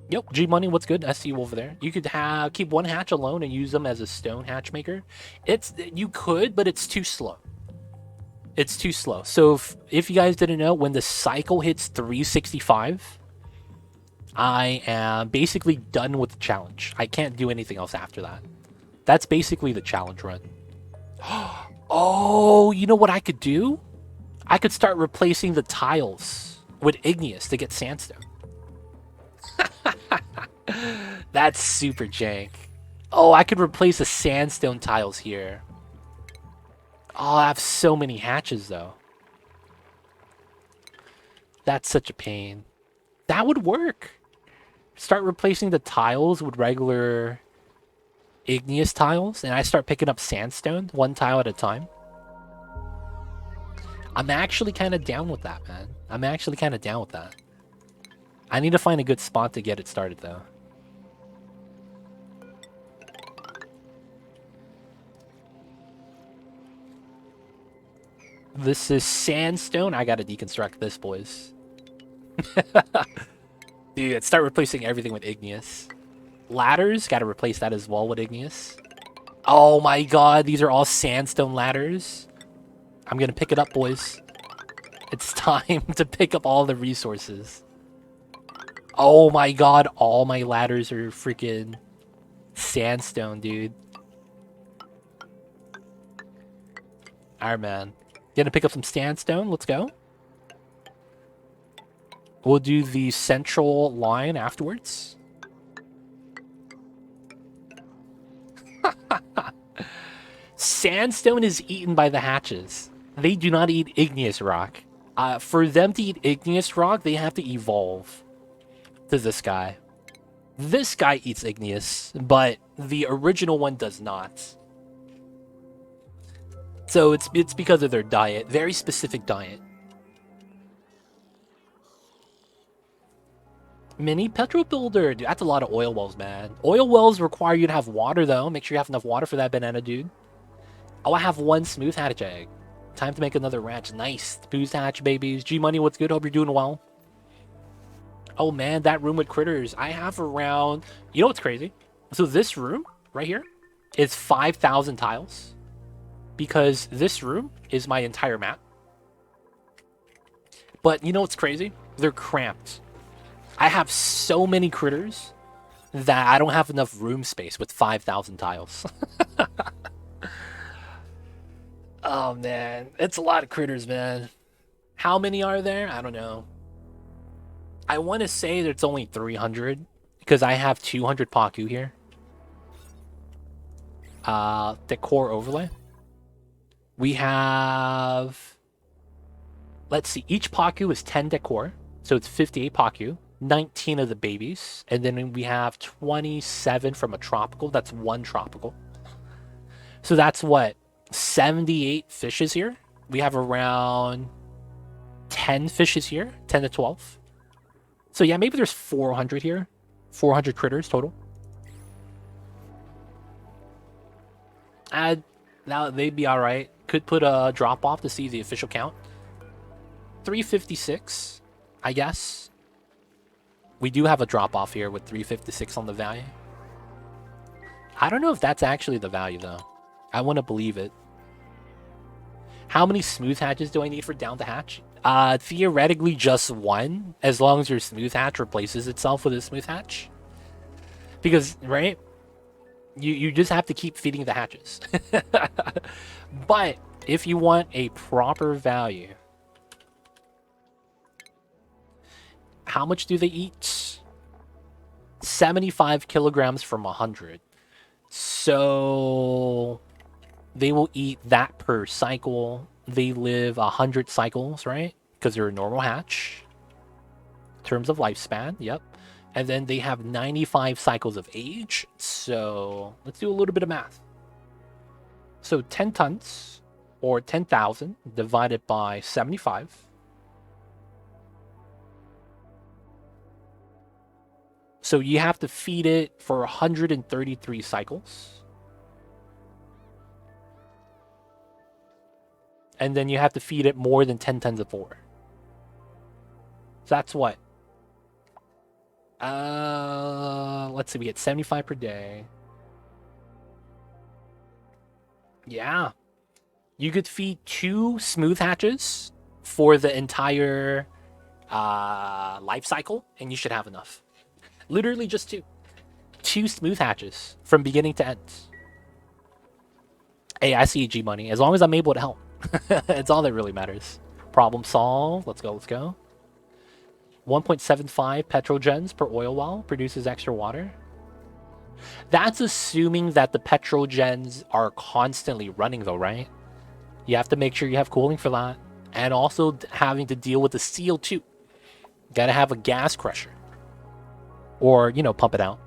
Yep, G Money, what's good? I see you over there. You could keep one hatch alone and use them as a stone hatch maker. You could, but it's too slow. It's too slow. So if you guys didn't know, when the cycle hits 365, I am basically done with the challenge. I can't do anything else after that. That's basically the challenge run. Oh, you know what I could do? I could start replacing the tiles with igneous to get sandstone. That's super jank. Oh, I could replace the sandstone tiles here. Oh, I have so many hatches, though. That's such a pain. That would work. Start replacing the tiles with regular igneous tiles, and I start picking up sandstone one tile at a time. I'm actually kind of down with that, man. I'm actually kind of down with that. I need to find a good spot to get it started, though. This is sandstone. I gotta deconstruct this, boys. Dude, start replacing everything with igneous. Ladders, gotta replace that as well with igneous. Oh my god, these are all sandstone ladders. I'm gonna pick it up, boys. It's time to pick up all the resources. Oh my god, all my ladders are freaking sandstone, dude. Alright, man. Gonna pick up some sandstone. Let's go. We'll do the central line afterwards. Sandstone is eaten by the hatches. They do not eat igneous rock. For them to eat igneous rock, they have to evolve to this guy. This guy eats igneous, but the original one does not. So it's because of their diet. Very specific diet. Mini petrol builder. Dude, that's a lot of oil wells, man. Oil wells require you to have water, though. Make sure you have enough water for that banana, dude. Oh, I have one smooth hatch egg. Time to make another ranch. Nice. Boost hatch, babies. G-Money, what's good? Hope you're doing well. Oh, man, that room with critters. I have around... You know what's crazy? So this room right here is 5,000 tiles. Because this room is my entire map. But you know what's crazy? They're cramped. I have so many critters that I don't have enough room space with 5,000 tiles. Oh, man. It's a lot of critters, man. How many are there? I don't know. I want to say that it's only 300 because I have 200 Paku here. Decor overlay. We have... Let's see. Each Paku is 10 decor. So it's 58 Paku. 19 of the babies. And then we have 27 from a tropical. That's one tropical. So that's what? 78 fishes here. We have around 10 fishes here. 10 to 12. So yeah, maybe there's 400 here. 400 critters total. Now they'd be alright. Could put a drop off to see the official count. 356, I guess. We do have a drop off here with 356 on the value. I don't know if that's actually the value though. I want to believe it. How many smooth hatches do I need for down to hatch? Theoretically just one, as long as your smooth hatch replaces itself with a smooth hatch. Because, right? You just have to keep feeding the hatches. But if you want a proper value, how much do they eat? 75 kilograms from 100. So they will eat that per cycle. They live 100 cycles, right? Because they're a normal hatch. In terms of lifespan, yep. And then they have 95 cycles of age. So let's do a little bit of math. So 10 tons, or 10,000, divided by 75. So you have to feed it for 133 cycles. And then you have to feed it more than 10 tons of 4. So that's what? Let's see, we get 75 per day. Yeah. You could feed 2 smooth hatches for the entire life cycle, and you should have enough. Literally just 2. 2 smooth hatches from beginning to end. Hey, I see G money. As long as I'm able to help. It's all that really matters. Problem solved. Let's go, let's go. 1.75 petrogens per oil well produces extra water. That's assuming that the petrogens are constantly running though, right? You have to make sure you have cooling for that. And also having to deal with the CO2. Gotta have a gas crusher. Or, you know, pump it out.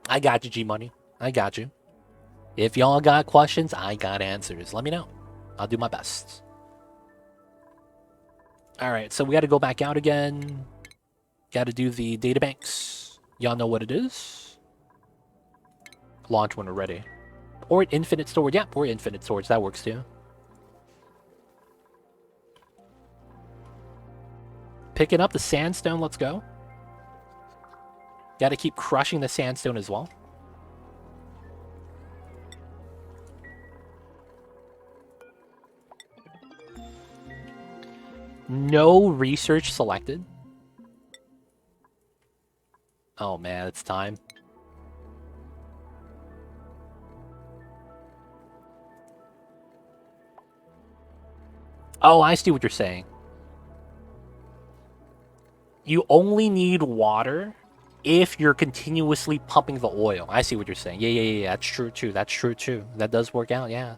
I got you, G-Money. I got you. If y'all got questions, I got answers. Let me know. I'll do my best. Alright, so we gotta go back out again. Gotta do the databanks. Y'all know what it is. Launch when we're ready. Or infinite storage. Yeah, or infinite storage. That works too. Picking up the sandstone. Let's go. Gotta keep crushing the sandstone as well. No research selected. Oh man, it's time. Oh, I see what you're saying. You only need water if you're continuously pumping the oil. I see what you're saying. Yeah. That's true too. That's true too. That does work out, yeah.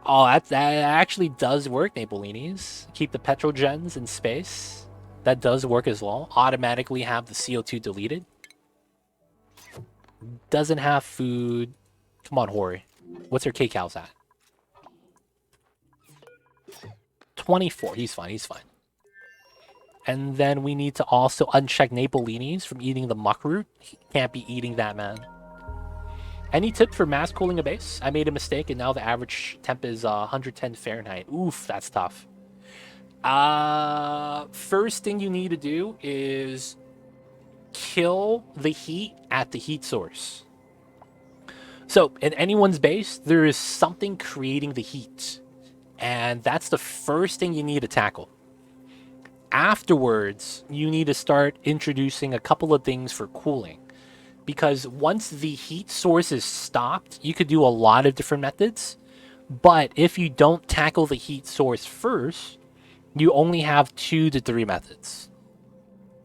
Oh, that actually does work, Napolinis. Keep the petrogens in space. That does work as well. Automatically have the CO2 deleted. Doesn't have food. Come on, Hori. What's your K-Cows at? 24. He's fine. He's fine. And then we need to also uncheck Napolinis from eating the muck root. He can't be eating that, man. Any tip for mass cooling a base? I made a mistake, and now the average temp is 110 Fahrenheit. Oof, that's tough. First thing you need to do is kill the heat at the heat source. So, in anyone's base, there is something creating the heat. And that's the first thing you need to tackle. Afterwards, you need to start introducing a couple of things for cooling. Because once the heat source is stopped, you could do a lot of different methods. But if you don't tackle the heat source first, you only have 2 to 3 methods.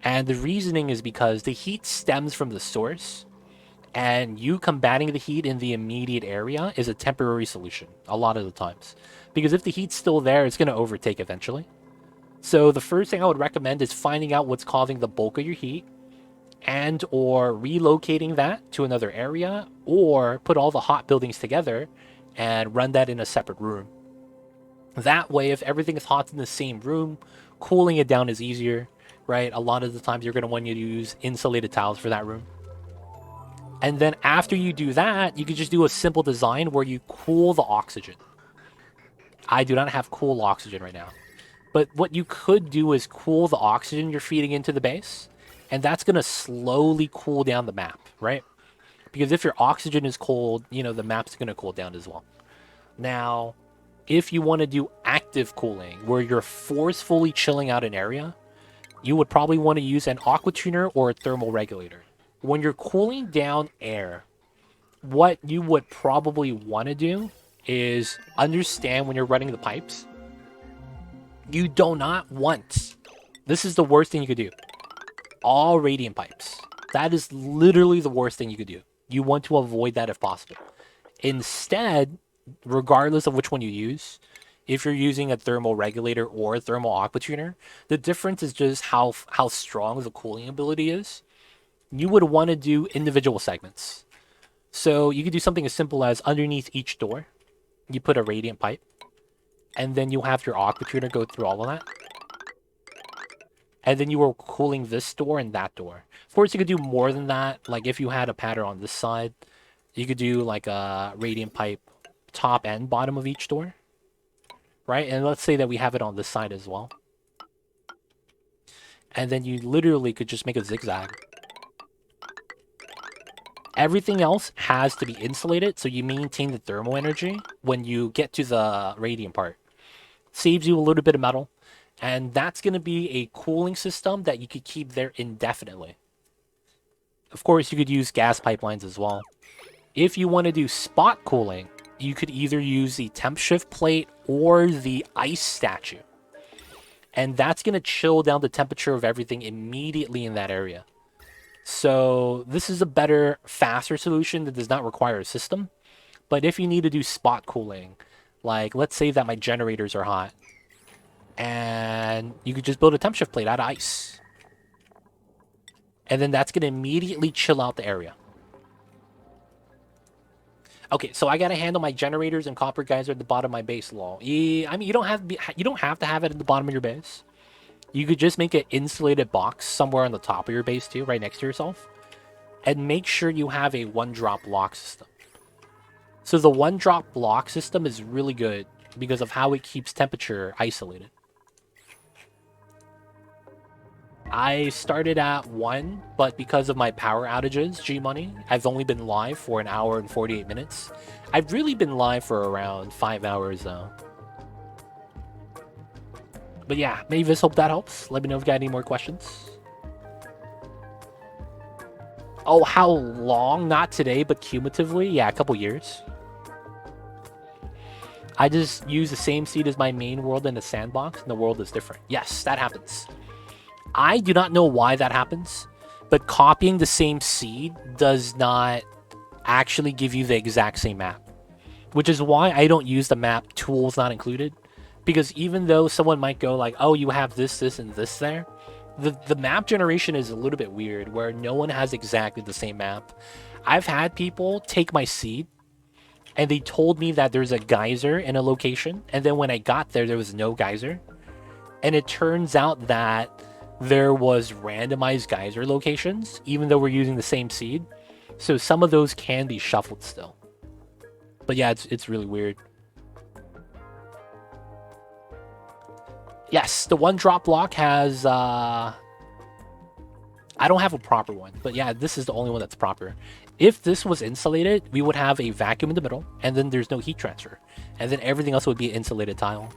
And the reasoning is because the heat stems from the source, and you combating the heat in the immediate area is a temporary solution a lot of the times. Because if the heat's still there, it's going to overtake eventually. So the first thing I would recommend is finding out what's causing the bulk of your heat, and or relocating that to another area, or put all the hot buildings together and run that in a separate room. That way, if everything is hot in the same room, cooling it down is easier, right? A lot of the times you're going to want to use insulated tiles for that room. And then after you do that, you can just do a simple design where you cool the oxygen. I do not have cool oxygen right now. But what you could do is cool the oxygen you're feeding into the base, and that's going to slowly cool down the map, right? Because if your oxygen is cold, you know, the map's going to cool down as well. Now, if you want to do active cooling, where you're forcefully chilling out an area, you would probably want to use an aqua tuner or a thermal regulator. When you're cooling down air, what you would probably want to do is understand when you're running the pipes, you do not want, this is the worst thing you could do, all radiant pipes. That is literally the worst thing you could do. You want to avoid that if possible. Instead, regardless of which one you use, if you're using a thermal regulator or a thermal aqua tuner, the difference is just how strong the cooling ability is. You would want to do individual segments. So you could do something as simple as underneath each door, you put a radiant pipe, and then you'll have your aqua tuner go through all of that. and then you were cooling this door and that door. Of course, you could do more than that. Like if you had a pattern on this side, you could do like a radiant pipe top and bottom of each door, right? And let's say that we have it on this side as well. And then you literally could just make a zigzag. Everything else has to be insulated, so you maintain the thermal energy when you get to the radiant part. Saves you a little bit of metal, and that's going to be a cooling system that you could keep there indefinitely. Of course, you could use gas pipelines as well. If you want to do spot cooling, you could either use the temp shift plate or the ice statue. And that's going to chill down the temperature of everything immediately in that area. So this is a better, faster solution that does not require a system. But if you need to do spot cooling, like let's say that my generators are hot, and you could just build a temp shift plate out of ice. And then that's going to immediately chill out the area. Okay, so I got to handle my generators and copper geyser at the bottom of my base, lol. Yeah, I mean, you don't have to have it at the bottom of your base. You could just make an insulated box somewhere on the top of your base too, right next to yourself. And make sure you have a one-drop block system. So the one-drop block system is really good because of how it keeps temperature isolated. I started at 1, but because of my power outages, G-Money, I've only been live for 1 hour and 48 minutes. I've really been live for around 5 hours though. But yeah, Mavis, hope that helps. Let me know if you got any more questions. Oh, how long? Not today, but cumulatively? Yeah, a couple years. I just use the same seed as my main world in the sandbox, and the world is different. Yes, that happens. I do not know why that happens, but copying the same seed does not actually give you the exact same map. Which is why I don't use the map tools not included. Because even though someone might go like, oh, you have this, this, and this there, the map generation is a little bit weird, where no one has exactly the same map. I've had people take my seed, and they told me that there's a geyser in a location, and then when I got there, there was no geyser. And it turns out that there was randomized geyser locations, even though we're using the same seed. So some of those can be shuffled still. But yeah, it's really weird. Yes, the one drop block has, I don't have a proper one, but yeah, this is the only one that's proper. If this was insulated, we would have a vacuum in the middle, and then there's no heat transfer. And then everything else would be insulated tile.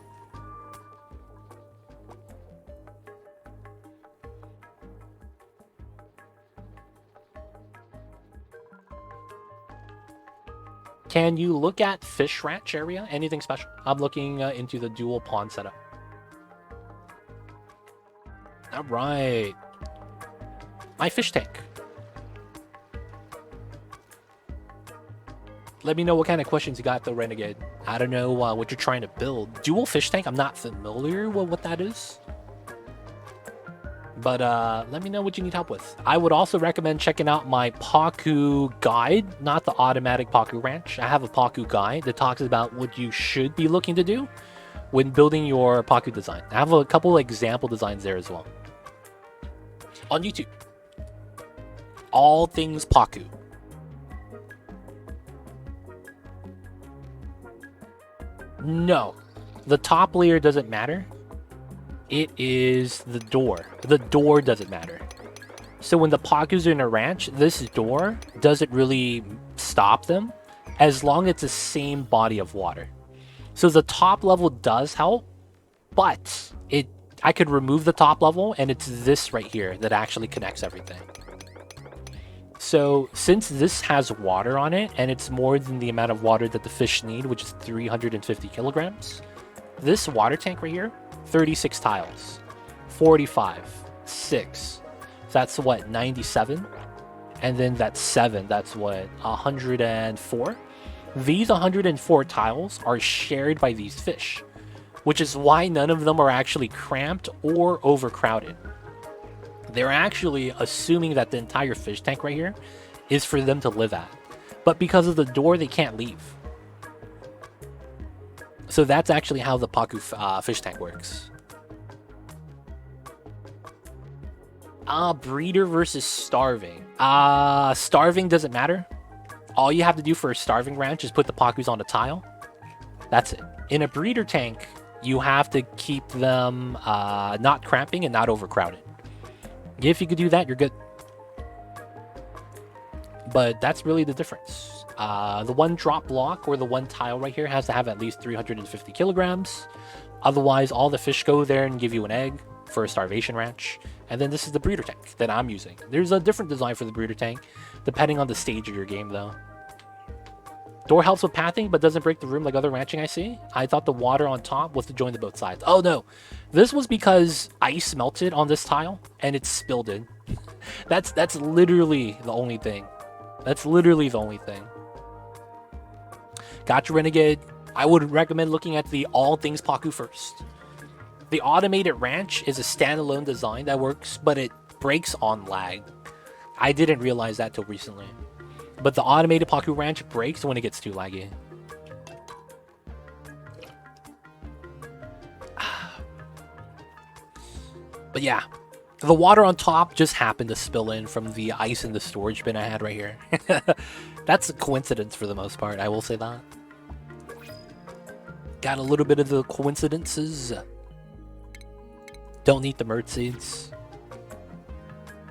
Can you look at fish ranch area? Anything special? I'm looking into the dual pond setup. All right. My fish tank. Let me know what kind of questions you got though, Renegade. I don't know what you're trying to build. Dual fish tank? I'm not familiar with what that is. But let me know what you need help with. I would also recommend checking out my Paku guide, not the automatic Paku ranch. I have a Paku guide that talks about what you should be looking to do when building your Paku design. I have a couple example designs there as well. On YouTube. All things Paku. No. The top layer doesn't matter. It is the door. The door doesn't matter. So when the Pakus are in a ranch, this door doesn't really stop them as long as it's the same body of water. So the top level does help, but I could remove the top level and it's this right here that actually connects everything. So since this has water on it and it's more than the amount of water that the fish need, which is 350 kilograms, this water tank right here, 36 tiles, 45, 6. So that's what, 97? And then that's 7, that's what, 104? These 104 tiles are shared by these fish, which is why none of them are actually cramped or overcrowded. They're actually assuming that the entire fish tank right here is for them to live at. But because of the door, they can't leave. So that's actually how the Paku fish tank works. Breeder versus starving. Starving doesn't matter. All you have to do for a starving ranch is put the Pakus on a tile. That's it. In a breeder tank, you have to keep them not cramping and not overcrowded. If you could do that, you're good. But that's really the difference. The one drop block or the one tile right here has to have at least 350 kilograms. Otherwise, all the fish go there and give you an egg for a starvation ranch. And then this is the breeder tank that I'm using. There's a different design for the breeder tank, depending on the stage of your game, though. Door helps with pathing, but doesn't break the room like other ranching I see. I thought the water on top was to join the both sides. Oh, no. This was because ice melted on this tile, and it spilled in. That's literally the only thing. That's literally the only thing. Gotcha, Renegade. I would recommend looking at the All Things Paku first. The automated ranch is a standalone design that works, but it breaks on lag. I didn't realize that till recently. But the automated Paku ranch breaks when it gets too laggy. But yeah, the water on top just happened to spill in from the ice in the storage bin I had right here. That's a coincidence for the most part, I will say that. Got a little bit of the coincidences. Don't need the Mert seeds.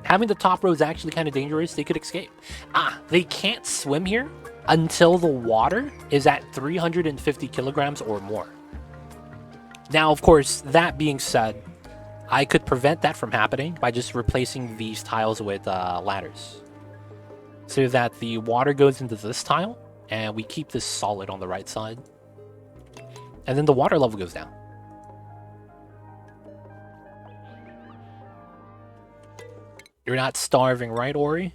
Having the top row is actually kind of dangerous. They could escape. They can't swim here until the water is at 350 kilograms or more. Now, of course, that being said, I could prevent that from happening by just replacing these tiles with ladders. So that the water goes into this tile, and we keep this solid on the right side. And then the water level goes down. You're not starving, right, Ori?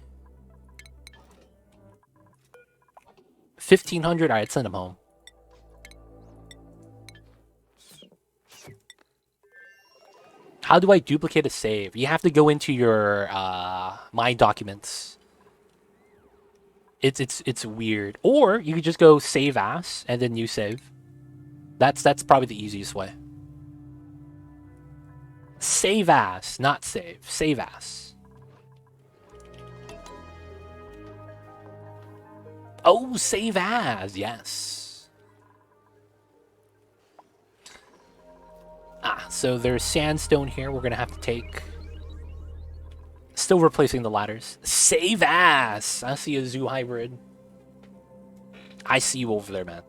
1,500? Alright, send him home. How do I duplicate a save? You have to go into your My Documents. It's weird. Or you could just go save as and then new save. That's probably the easiest way. Save as, not save. Save as. Oh, save as, yes. So there's sandstone here we're gonna have to take. Still replacing the ladders. Save as! I see a zoo hybrid. I see you over there, man.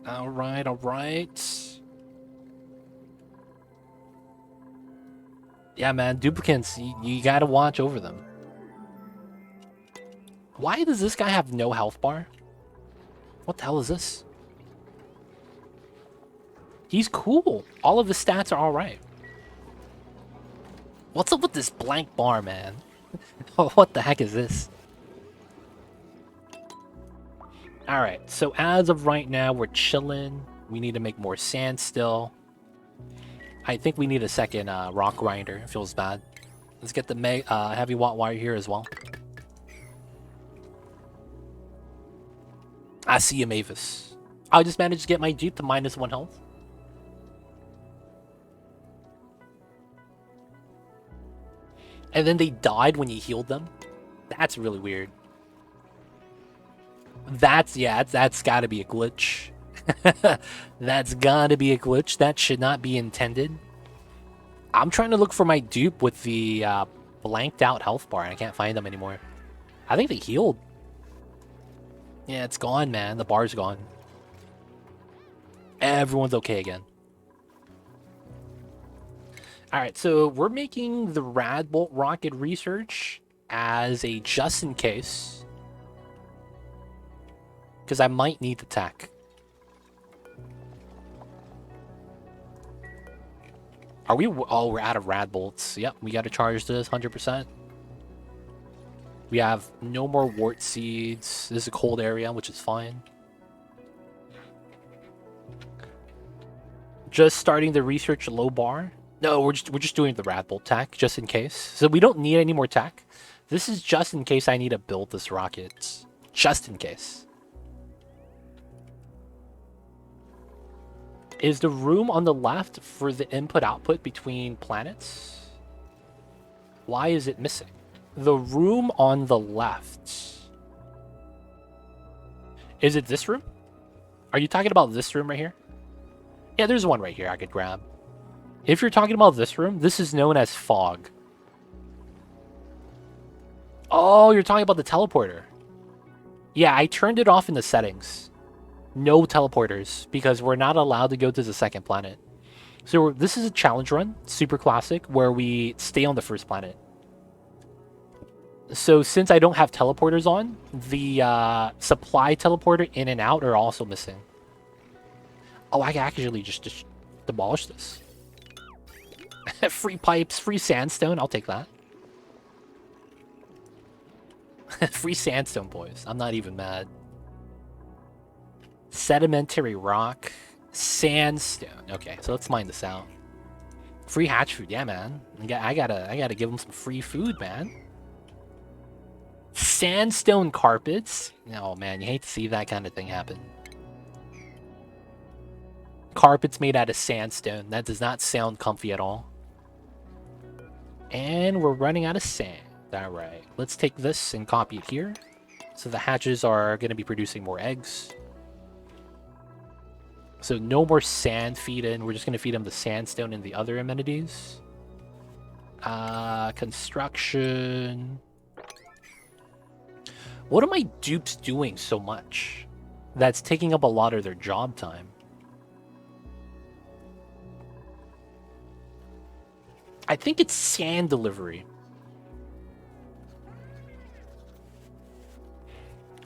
Alright, alright. Yeah, man, duplicants, you gotta watch over them. Why does this guy have no health bar? What the hell is this? He's cool. All of his stats are alright. What's up with this blank bar, man? What the heck is this? Alright, so as of right now, we're chilling. We need to make more sand still. I think we need a second rock grinder. It feels bad. Let's get the heavy watt wire here as well. I see you, Mavis. I just managed to get my Jeep to -1 health. And then they died when you healed them? That's really weird. That's gotta be a glitch. That's gotta be a glitch. That should not be intended. I'm trying to look for my dupe with the blanked out health bar, and I can't find them anymore. I think they healed. Yeah, it's gone, man. The bar's gone. Everyone's okay again. Alright, so we're making the Radbolt rocket research as a just in case. Because I might need the tech. Are we... Oh, we're out of Radbolts. Yep, we gotta charge this 100%. We have no more wart seeds. This is a cold area, which is fine. Just starting the research low bar. No, we're just doing the Radbolt tech, just in case. So we don't need any more tech. This is just in case I need to build this rocket. Just in case. Is the room on the left for the input-output between planets? Why is it missing? The room on the left. Is it this room? Are you talking about this room right here? Yeah, there's one right here I could grab. If you're talking about this room, this is known as fog. Oh, you're talking about the teleporter. Yeah, I turned it off in the settings. No teleporters, because we're not allowed to go to the second planet. So this is a challenge run, super classic, where we stay on the first planet. So since I don't have teleporters on, the supply teleporter in and out are also missing. Oh, I can actually just demolish this. Free pipes, free sandstone, I'll take that. Free sandstone, boys. I'm not even mad. Sedimentary rock, sandstone. Okay, so let's mine this out. Free hatch food, yeah, man. I gotta give them some free food, man. Sandstone carpets. Oh man, you hate to see that kind of thing happen. Carpets made out of sandstone. That does not sound comfy at all. And we're running out of sand. Alright, let's take this and copy it here. So the hatches are going to be producing more eggs. So no more sand feed in. We're just going to feed them the sandstone and the other amenities. Construction. What are my dupes doing so much? That's taking up a lot of their job time. I think it's sand delivery.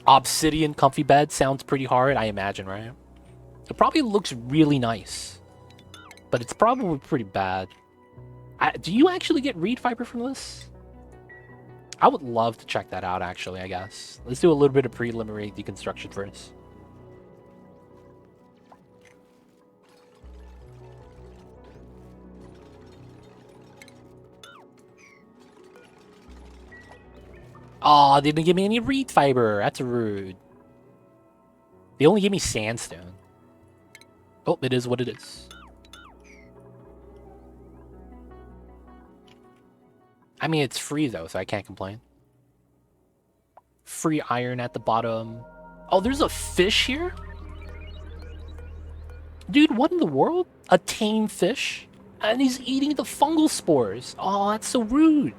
Obsidian comfy bed sounds pretty hard, I imagine, right? It probably looks really nice, but it's probably pretty bad. Do you actually get reed fiber from this? I would love to check that out, actually, I guess. Let's do a little bit of preliminary deconstruction first. Aw, they didn't give me any reed fiber. That's rude. They only gave me sandstone. Oh, it is what it is. I mean, it's free, though, so I can't complain. Free iron at the bottom. Oh, there's a fish here? Dude, what in the world? A tame fish? And he's eating the fungal spores. Oh, that's so rude.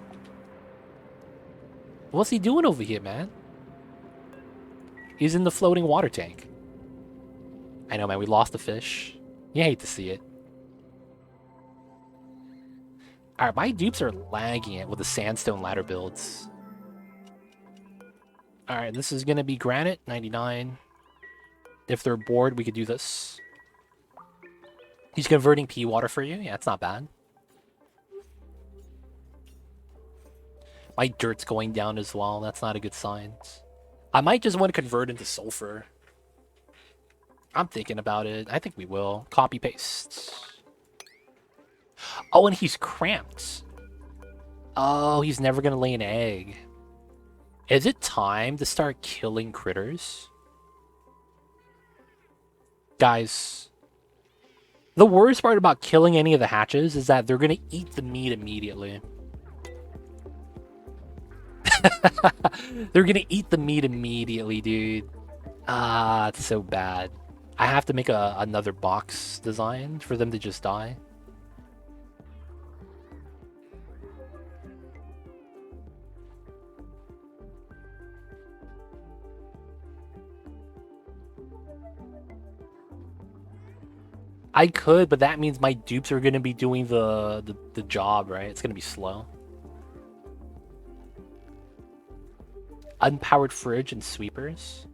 What's he doing over here, man? He's in the floating water tank. I know, man. We lost the fish. You hate to see it. Alright, my dupes are lagging it with the sandstone ladder builds. Alright, this is going to be granite, 99. If they're bored, we could do this. He's converting pea water for you? Yeah, it's not bad. My dirt's going down as well. That's not a good sign. I might just want to convert into sulfur. I'm thinking about it. I think we will. Copy paste. Oh, and he's cramped. Oh, he's never going to lay an egg. Is it time to start killing critters? Guys, the worst part about killing any of the hatches is that they're going to eat the meat immediately. They're gonna eat the meat immediately, dude. Ah, it's so bad. I have to make another box design for them to just die. I could, but that means my dupes are gonna be doing the job, right? It's gonna be slow. Unpowered fridge and sweepers.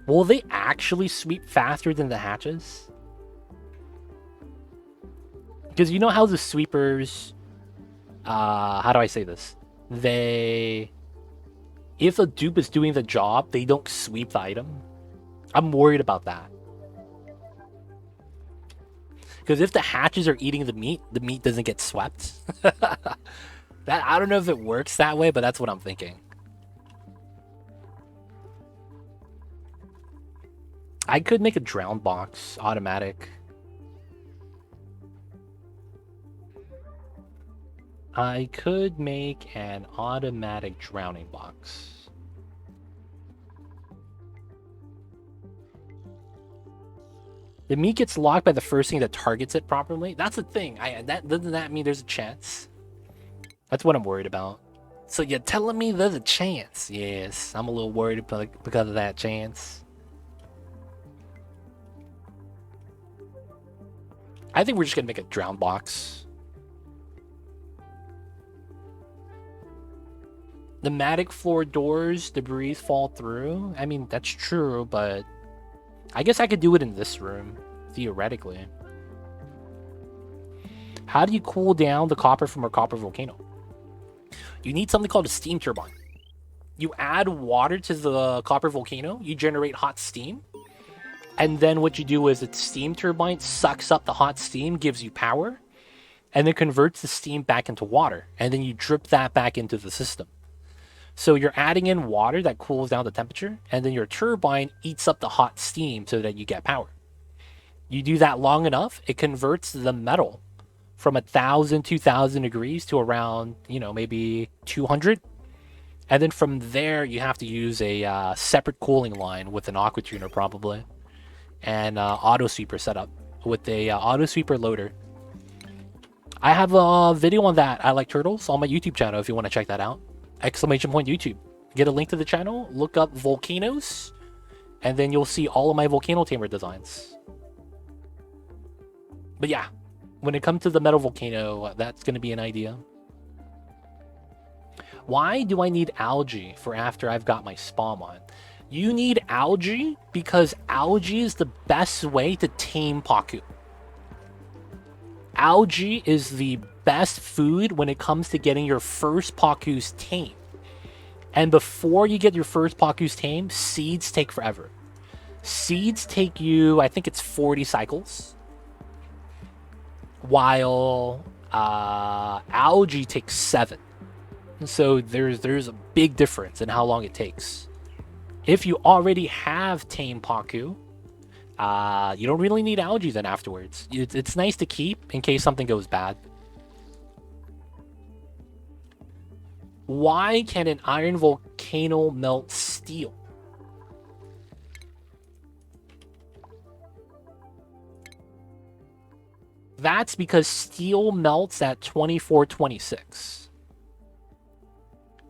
Will they actually sweep faster than the hatches? Because you know how the sweepers... how do I say this? If a dupe is doing the job, they don't sweep the item. I'm worried about that. Because if the hatches are eating the meat doesn't get swept. That I don't know if it works that way, but that's what I'm thinking. I could make a drown box automatic. I could make an automatic drowning box. The meat gets locked by the first thing that targets it properly. That's the thing. Doesn't that mean there's a chance? That's what I'm worried about. So you're telling me there's a chance? Yes, I'm a little worried because of that chance. I think we're just gonna make a drown box. The matic floor doors, debris fall through. I mean, that's true, but I guess I could do it in this room, theoretically. How do you cool down the copper from a copper volcano? You need something called a steam turbine. You add water to the copper volcano, you generate hot steam, and then what you do is the steam turbine sucks up the hot steam, gives you power, and then converts the steam back into water, and then you drip that back into the system. So you're adding in water that cools down the temperature, and then your turbine eats up the hot steam so that you get power. You do that long enough, it converts the metal from 1,000, 2,000 degrees to around, maybe 200. And then from there, you have to use a separate cooling line with an aqua tuner probably, and auto sweeper setup with a auto sweeper loader. I have a video on that. I like turtles on my YouTube channel if you want to check that out. ! YouTube. Get a link to the channel, look up volcanoes, and then you'll see all of my volcano tamer designs. But yeah, when it comes to the metal volcano, that's going to be an idea. Why do I need algae for after I've got my spawn on? You need algae because algae is the best way to tame Paku. Algae is the best food when it comes to getting your first Pakus tame. And before you get your first Pakus tame, seeds take forever. Seeds take you, I think it's 40 cycles. While algae takes 7. So there's a big difference in how long it takes. If you already have tame Paku, you don't really need algae then afterwards. It's nice to keep in case something goes bad. Why can an iron volcano melt steel? That's because steel melts at 2426.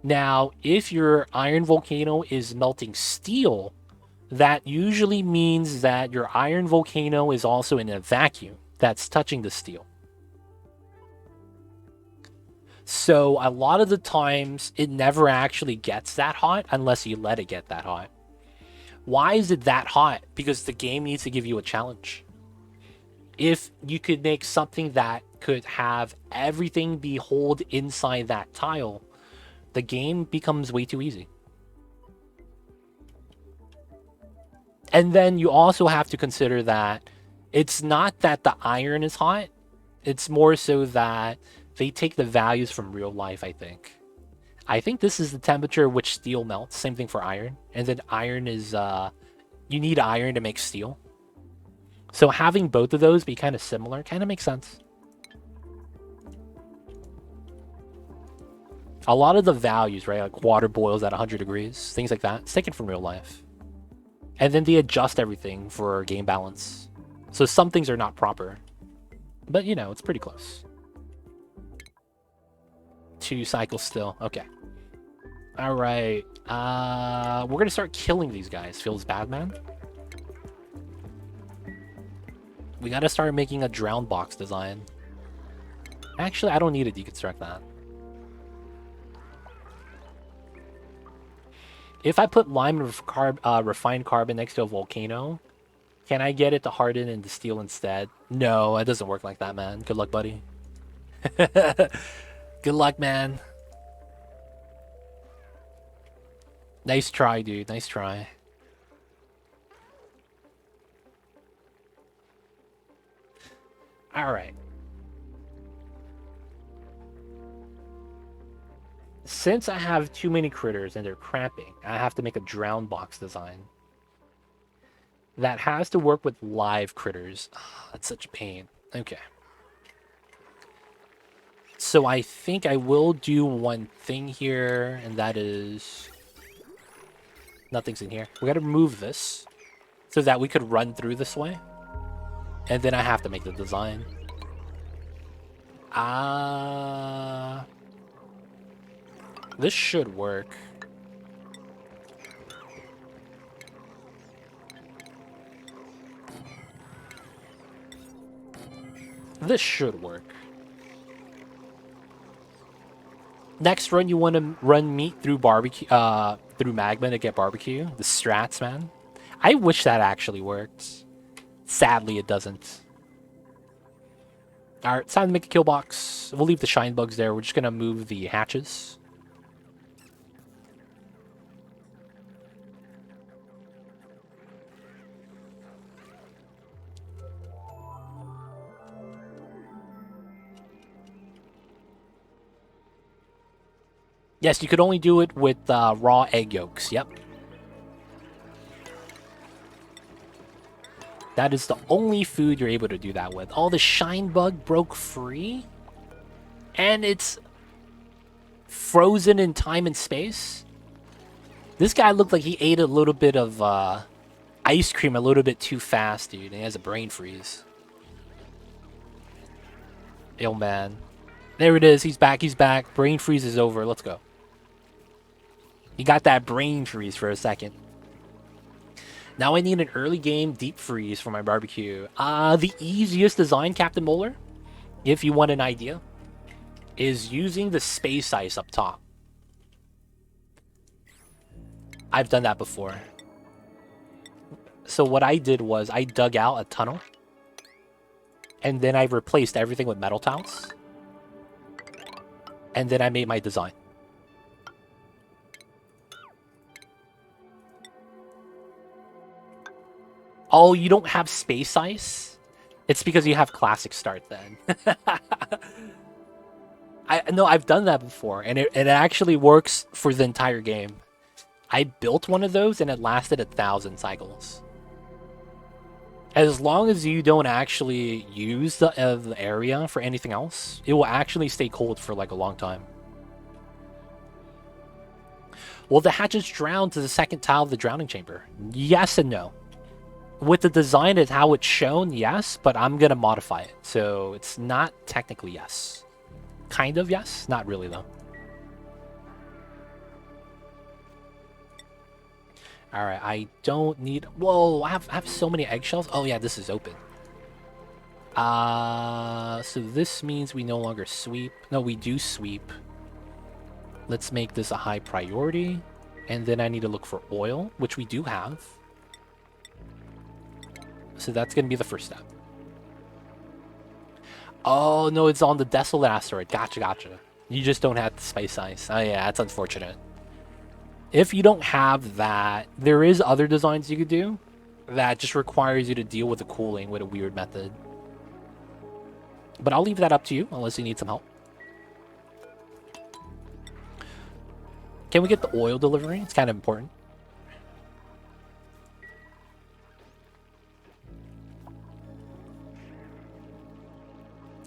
Now, if your iron volcano is melting steel, that usually means that your iron volcano is also in a vacuum that's touching the steel. So a lot of the times, it never actually gets that hot unless you let it get that hot. Why is it that hot? Because the game needs to give you a challenge. If you could make something that could have everything be holed inside that tile, the game becomes way too easy. And then you also have to consider that it's not that the iron is hot, it's more so that they take the values from real life, I think. I think this is the temperature which steel melts, same thing for iron. And then iron is, you need iron to make steel. So having both of those be kind of similar kind of makes sense. A lot of the values, right, like water boils at 100 degrees, things like that, it's taken from real life. And then they adjust everything for game balance. So some things are not proper. But, it's pretty close. 2 cycles still. Okay. All right. We're going to start killing these guys. Feels bad, man. We got to start making a drown box design. Actually, I don't need to deconstruct that. If I put lime and refined carbon next to a volcano, can I get it to harden into steel instead? No, it doesn't work like that, man. Good luck, buddy. Good luck, man. Nice try, dude. Nice try. All right. since I have too many critters and they're cramping, I have to make a drown box design. That has to work with live critters. Oh, that's such a pain. Okay. So I think I will do one thing here, and that is... Nothing's in here. We gotta remove this so that we could run through this way. And then I have to make the design. This should work. This should work. Next run, you want to run meat through barbecue, through magma to get barbecue. The strats, man. I wish that actually worked. Sadly, it doesn't. All right, it's time to make a kill box. We'll leave the shine bugs there. We're just gonna move the hatches. Yes, you could only do it with raw egg yolks. Yep. That is the only food you're able to do that with. Oh, the shine bug broke free? And it's frozen in time and space? This guy looked like he ate a little bit of ice cream a little bit too fast, dude. And he has a brain freeze. Yo, man. There it is. He's back. He's back. Brain freeze is over. Let's go. He got that brain freeze for a second. Now I need an early game deep freeze for my barbecue. The easiest design, Captain Moeller, if you want an idea, is using the space ice up top. I've done that before. So what I did was I dug out a tunnel. And then I replaced everything with metal tiles. And then I made my design. Oh, you don't have space ice? It's because you have classic start then. I've done that before, and it actually works for the entire game. I built one of those, and it lasted 1,000 cycles. As long as you don't actually use the area for anything else, it will actually stay cold for like a long time. Will the hatches drown to the second tile of the drowning chamber? Yes and no. With the design as how it's shown, yes, but I'm going to modify it. So it's not technically yes. Kind of yes, not really though. Alright, I don't need... Whoa, I have so many eggshells. Oh yeah, this is open. So this means we no longer sweep. No, we do sweep. Let's make this a high priority. And then I need to look for oil, which we do have. So that's going to be the first step. Oh, no, it's on the desolate asteroid. Gotcha. You just don't have the space ice. Oh, yeah, that's unfortunate. If you don't have that, there is other designs you could do that just requires you to deal with the cooling with a weird method. But I'll leave that up to you, unless you need some help. Can we get the oil delivery? It's kind of important.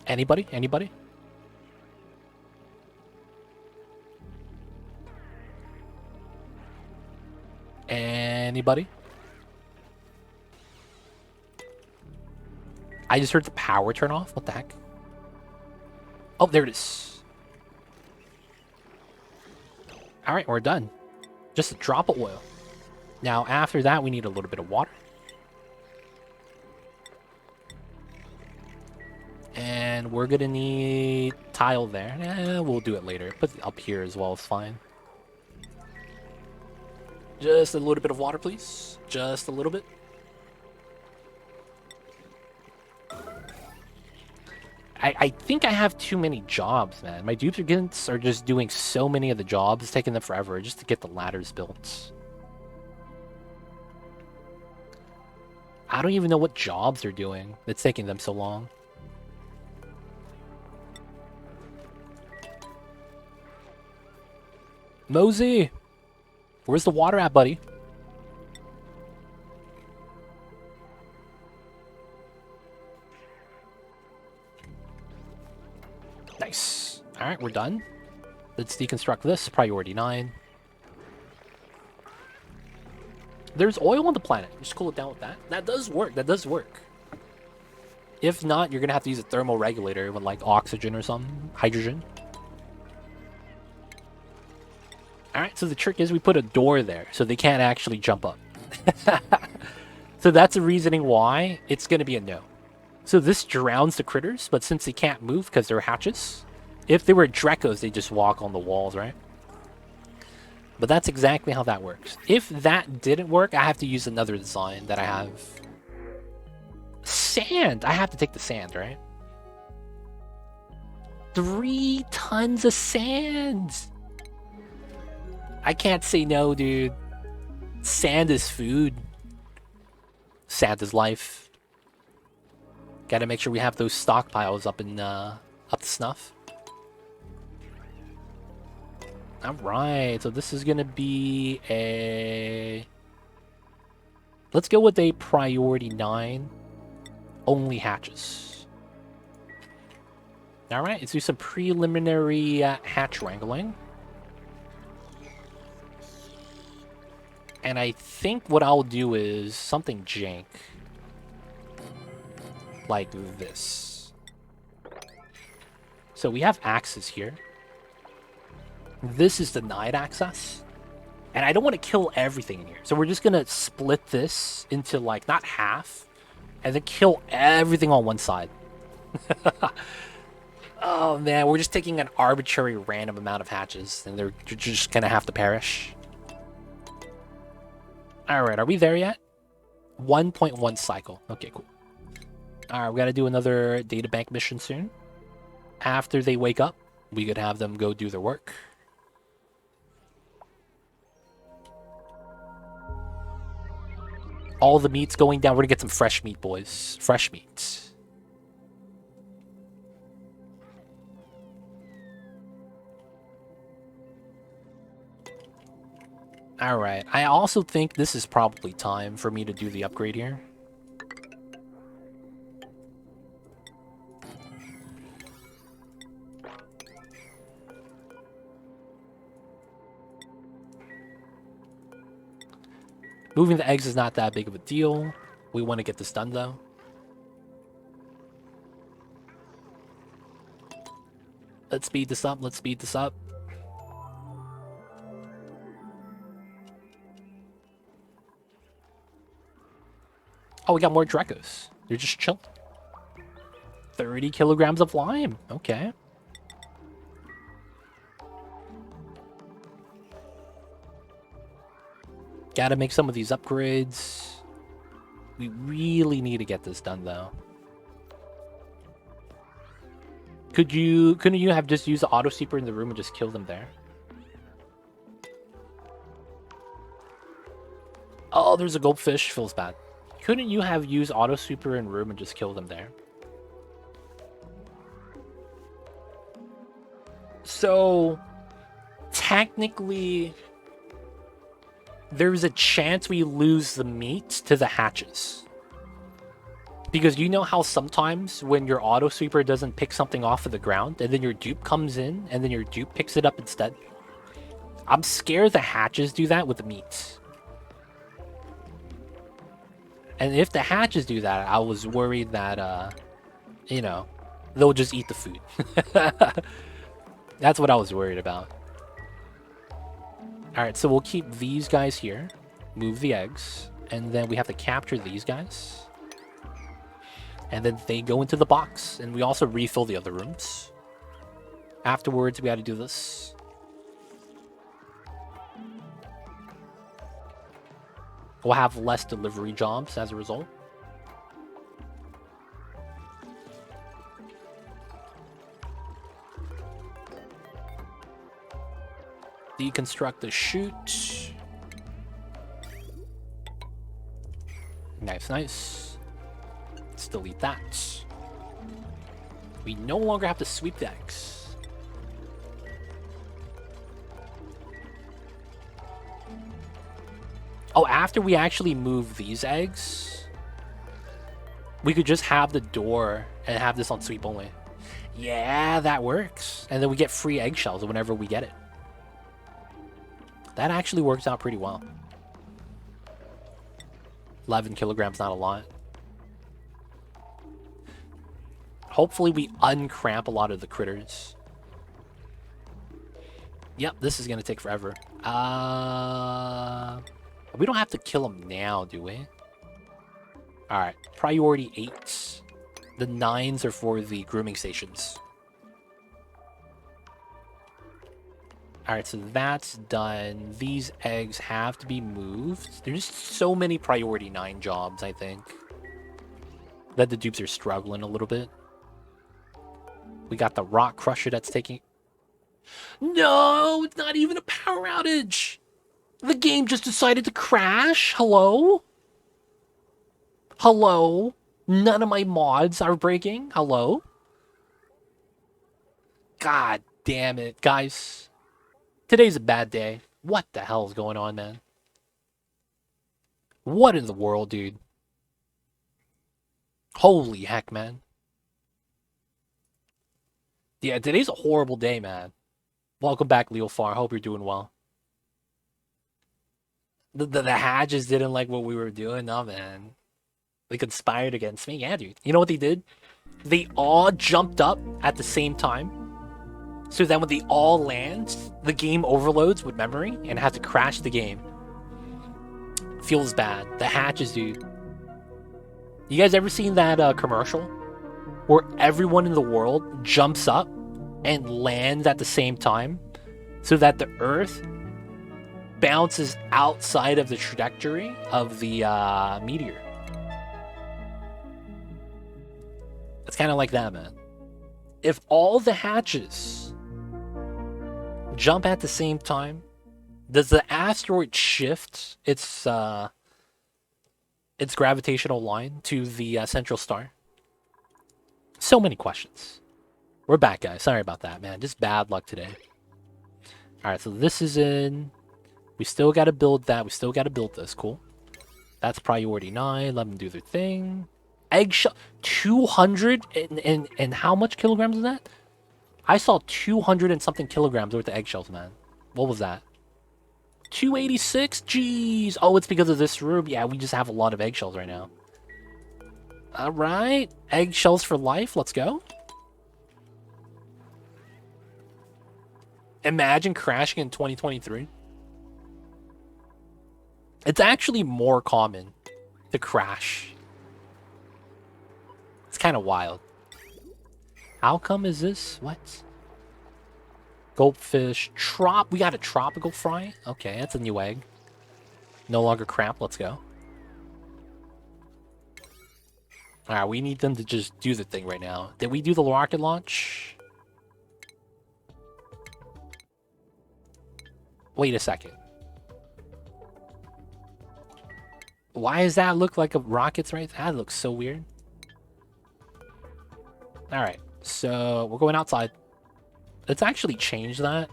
Anybody? Anybody? Anybody? I just heard the power turn off. What the heck? Oh, there it is. All right, we're done. Just a drop of oil. Now, after that, we need a little bit of water. And we're going to need tile there. We'll do it later. Put it up here as well. It's fine. Just a little bit of water, please. Just a little bit. I think I have too many jobs, man. My duplicates are just doing so many of the jobs. It's taking them forever just to get the ladders built. I don't even know what jobs they're doing. It's taking them so long. Mosey! Where's the water at, buddy? Nice. Alright, we're done. Let's deconstruct this. Priority 9. There's oil on the planet. Just cool it down with that. That does work. That does work. If not, you're going to have to use a thermal regulator with like oxygen or something. Hydrogen. Alright, so the trick is we put a door there so they can't actually jump up. So that's the reasoning why it's going to be a no. So this drowns the critters, but since they can't move because they're hatches, if they were Drekos, they just walk on the walls, right? But that's exactly how that works. If that didn't work, I have to use another design that I have. Sand! I have to take the sand, right? 3 tons of sand! I can't say no, dude. Sand is food. Sand is life. Gotta make sure we have those stockpiles up to snuff. Alright, so this is gonna be a... Let's go with a priority 9. Only hatches. Alright, let's do some preliminary hatch wrangling. And I think what I'll do is something jank. Like this. So we have axes here. This is denied access. And I don't want to kill everything in here. So we're just going to split this into like, not half. And then kill everything on one side. Oh man, we're just taking an arbitrary random amount of hatches. And they're just going to have to perish. Alright, are we there yet? 1.1 cycle. Okay, cool. Alright, we gotta do another databank mission soon. After they wake up, we could have them go do their work. All the meat's going down. We're gonna get some fresh meat, boys. Fresh meat. Alright, I also think this is probably time for me to do the upgrade here. Moving the eggs is not that big of a deal. We want to get this done, though. Let's speed this up. Let's speed this up. Oh, we got more Drekos. They're just chilling. 30 kilograms of lime. Okay. Gotta make some of these upgrades. We really need to get this done, though. Couldn't you have just used the auto sweeper in the room and just kill them there? Oh, there's a goldfish. Feels bad. Couldn't you have used auto sweeper in room and just kill them there? So, technically, there's a chance we lose the meat to the hatches. Because you know how sometimes when your auto sweeper doesn't pick something off of the ground, and then your dupe comes in, and then your dupe picks it up instead? I'm scared the hatches do that with the meat. And if the hatches do that, I was worried that, you know, they'll just eat the food. That's what I was worried about. Alright, so we'll keep these guys here. Move the eggs. And then we have to capture these guys. And then they go into the box. And we also refill the other rooms. Afterwards, we got to do this. We'll have less delivery jobs as a result. Deconstruct the chute. Nice, nice. Let's delete that. We no longer have to sweep the eggs. Oh, after we actually move these eggs, we could just have the door and have this on sweep only. Yeah, that works. And then we get free eggshells whenever we get it. That actually works out pretty well. 11 kilograms, not a lot. Hopefully we uncramp a lot of the critters. Yep, this is going to take forever. We don't have to kill them now, do we? Alright, priority 8. The 9s are for the grooming stations. Alright, so that's done. These eggs have to be moved. There's just so many priority 9 jobs, I think, that the dupes are struggling a little bit. We got the rock crusher that's taking... No, it's not even a power outage. The game just decided to crash. Hello? Hello? None of my mods are breaking. Hello? God damn it, guys. Today's a bad day. What the hell is going on, man? What in the world, dude? Holy heck, man. Yeah, today's a horrible day, man. Welcome back, Leo Far. Hope you're doing well. The Hadges didn't like what we were doing. No, man. They conspired against me. Yeah, dude. You know what they did? They all jumped up at the same time. So then when they all land, the game overloads with memory and has to crash the game. Feels bad. The Hatches, dude. You guys ever seen that commercial? Where everyone in the world jumps up and lands at the same time so that the Earth bounces outside of the trajectory of the meteor. It's kind of like that, man. If all the hatches jump at the same time, does the asteroid shift its gravitational line to the central star? So many questions. We're back, guys. Sorry about that, man. Just bad luck today. Alright, so this is in. We still got to build that. We still got to build this. Cool. That's priority 9. Let them do their thing. Eggshell. 200 and how much kilograms is that? I saw 200 and something kilograms worth of eggshells, man. What was that? 286? Jeez. Oh, it's because of this room. Yeah, we just have a lot of eggshells right now. Alright. Eggshells for life. Let's go. Imagine crashing in 2023. It's actually more common to crash. It's kind of wild. How come is this? What? Goldfish. We got a tropical fry? Okay, that's a new egg. No longer cramp. Let's go. Alright, we need them to just do the thing right now. Did we do the rocket launch? Wait a second. Why does that look like a rocket's right? That looks so weird. Alright, so we're going outside. Let's actually change that.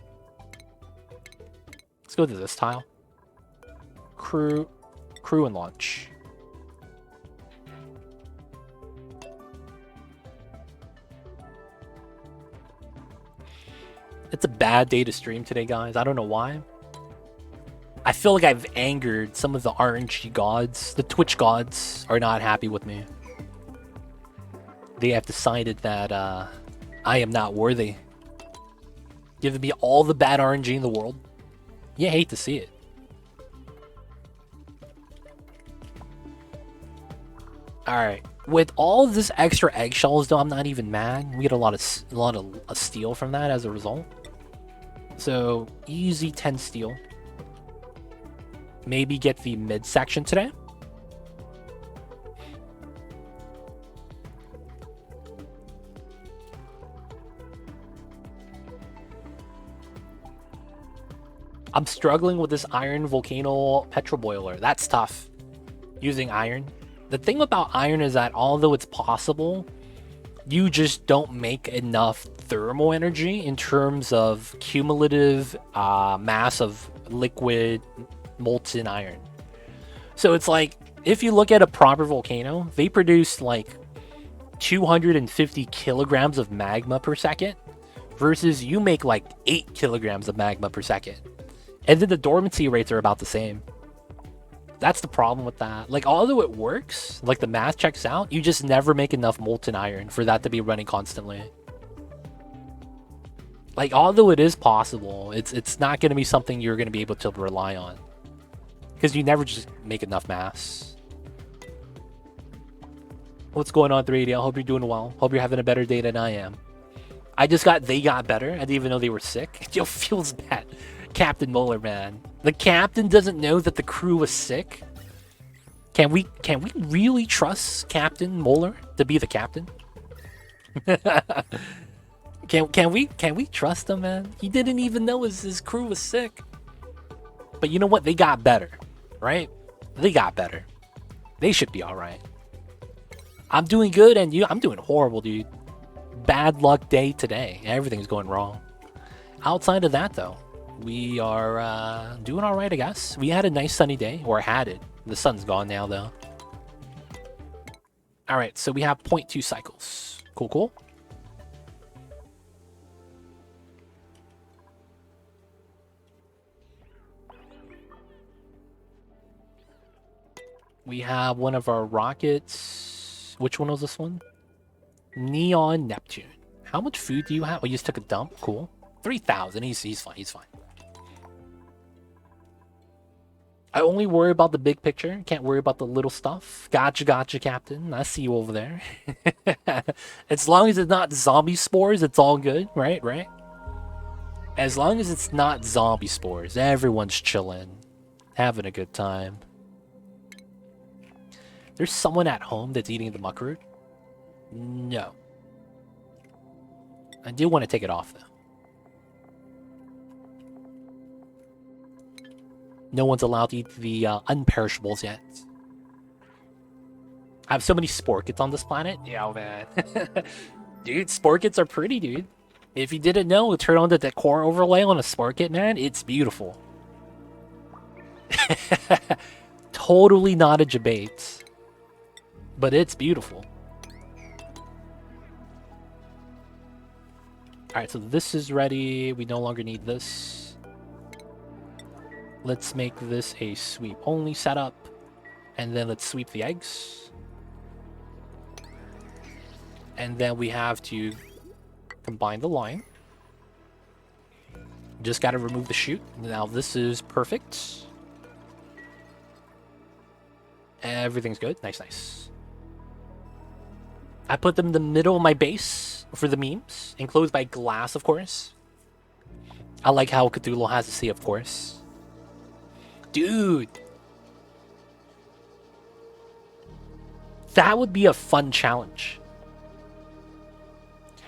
Let's go to this tile. Crew and launch. It's a bad day to stream today, guys. I don't know why. I feel like I've angered some of the RNG gods. The Twitch gods are not happy with me. They have decided that I am not worthy. Giving me all the bad RNG in the world. You hate to see it. Alright. With all this extra eggshells, though, I'm not even mad. We get a lot of steel from that as a result. So, easy 10 steel. Maybe get the midsection today. I'm struggling with this iron volcano petrol boiler. That's tough. Using iron. The thing about iron is that although it's possible, you just don't make enough thermal energy in terms of cumulative mass of liquid molten iron. So it's like, if you look at a proper volcano, they produce like 250 kilograms of magma per second, versus you make like 8 kilograms of magma per second. And then the dormancy rates are about the same. That's the problem with that. Like, although it works, like the math checks out, you just never make enough molten iron for that to be running constantly. Like, although it is possible, it's not going to be something you're going to be able to rely on. Because you never just make enough mass. What's going on, 380? I hope you're doing well. Hope you're having a better day than I am. They got better. I didn't even know they were sick. Yo, feels bad. Captain Muller, man. The captain doesn't know that the crew was sick. Can we really trust Captain Muller to be the captain? Can we trust him, man? He didn't even know his crew was sick. But you know what? They got better, right? They got better. They should be all right. I'm doing good, and I'm doing horrible, dude. Bad luck day today. Everything's going wrong. Outside of that, though, we are doing all right, I guess. We had a nice sunny day, or had it. The sun's gone now, though. All right, so we have 0.2 cycles. Cool, cool. We have one of our rockets. Which one was this one? Neon Neptune. How much food do you have? Oh, you just took a dump? Cool. 3,000. He's fine. He's fine. I only worry about the big picture. Can't worry about the little stuff. Gotcha, Captain. I see you over there. As long as it's not zombie spores, it's all good. Right? As long as it's not zombie spores, everyone's chilling. Having a good time. There's someone at home that's eating the muckroot? No. I do want to take it off, though. No one's allowed to eat the unperishables yet. I have so many sporkets on this planet. Yeah, man. Dude, sporkets are pretty, dude. If you didn't know, turn on the decor overlay on a sporket, man. It's beautiful. Totally not a debate. But it's beautiful. Alright, so this is ready. We no longer need this. Let's make this a sweep only setup. And then let's sweep the eggs. And then we have to combine the line. Just gotta remove the chute. Now this is perfect. Everything's good. Nice. I put them in the middle of my base for the memes, enclosed by glass, of course. I like how Cthulhu has to say, of course. Dude. That would be a fun challenge.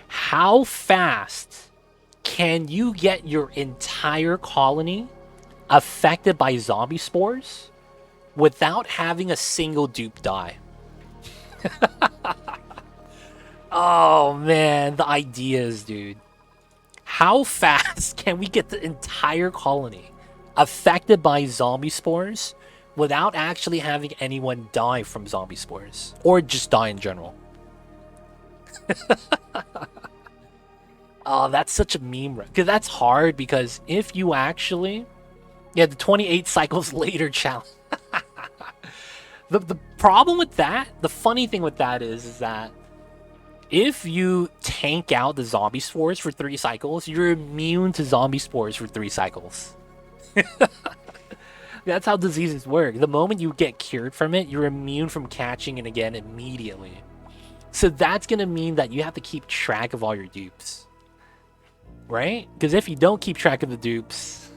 How fast can you get your entire colony affected by zombie spores without having a single dupe die? Oh man, the ideas, dude. How fast can we get the entire colony affected by zombie spores without actually having anyone die from zombie spores? Or just die in general? Oh, that's such a meme. Because that's hard, because if you actually... Yeah, the 28 cycles later challenge. The problem with that, the funny thing with that is that if you tank out the zombie spores for 3 cycles, you're immune to zombie spores for 3 cycles. That's how diseases work. The moment you get cured from it, you're immune from catching it again immediately. So that's going to mean that you have to keep track of all your dupes. Right? Because if you don't keep track of the dupes...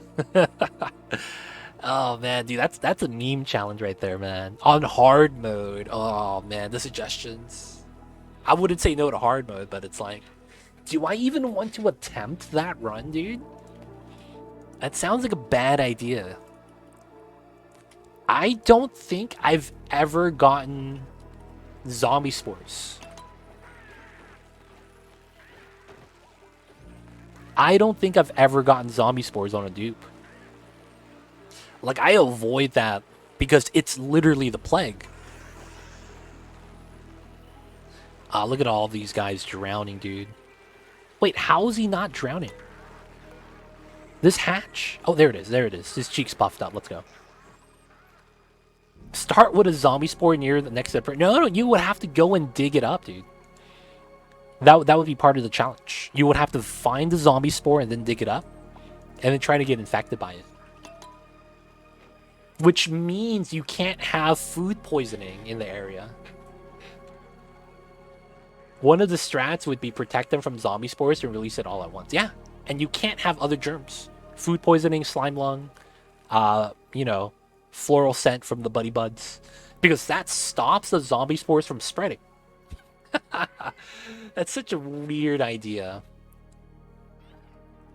Oh man, dude, that's a meme challenge right there, man. On hard mode. Oh man, the suggestions. I wouldn't say no to hard mode, but it's like, do I even want to attempt that run, dude? That sounds like a bad idea. I don't think I've ever gotten zombie spores. I don't think I've ever gotten zombie spores on a dupe. Like, I avoid that because it's literally the plague. Look at all these guys drowning, dude. Wait, how is he not drowning? This hatch? Oh, there it is. There it is. His cheeks puffed up. Let's go. Start with a zombie spore near the next step. No, you would have to go and dig it up, dude. That would be part of the challenge. You would have to find the zombie spore and then dig it up. And then try to get infected by it. Which means you can't have food poisoning in the area. One of the strats would be protect them from zombie spores and release it all at once. Yeah, and you can't have other germs. Food poisoning, slime lung, you know, floral scent from the buddy buds. Because that stops the zombie spores from spreading. That's such a weird idea.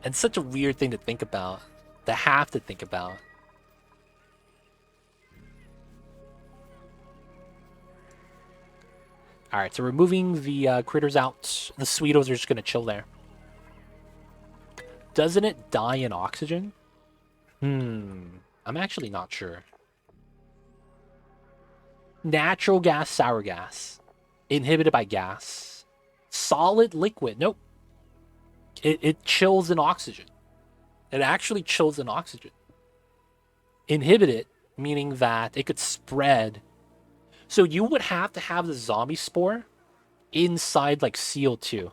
And such a weird thing to think about. To have to think about. Alright, so we're moving the critters out. The Sweetos are just going to chill there. Doesn't it die in oxygen? I'm actually not sure. Natural gas, sour gas. Inhibited by gas. Solid liquid. Nope. It chills in oxygen. It actually chills in oxygen. Inhibited, meaning that it could spread. So you would have to have the zombie spore inside like CO2.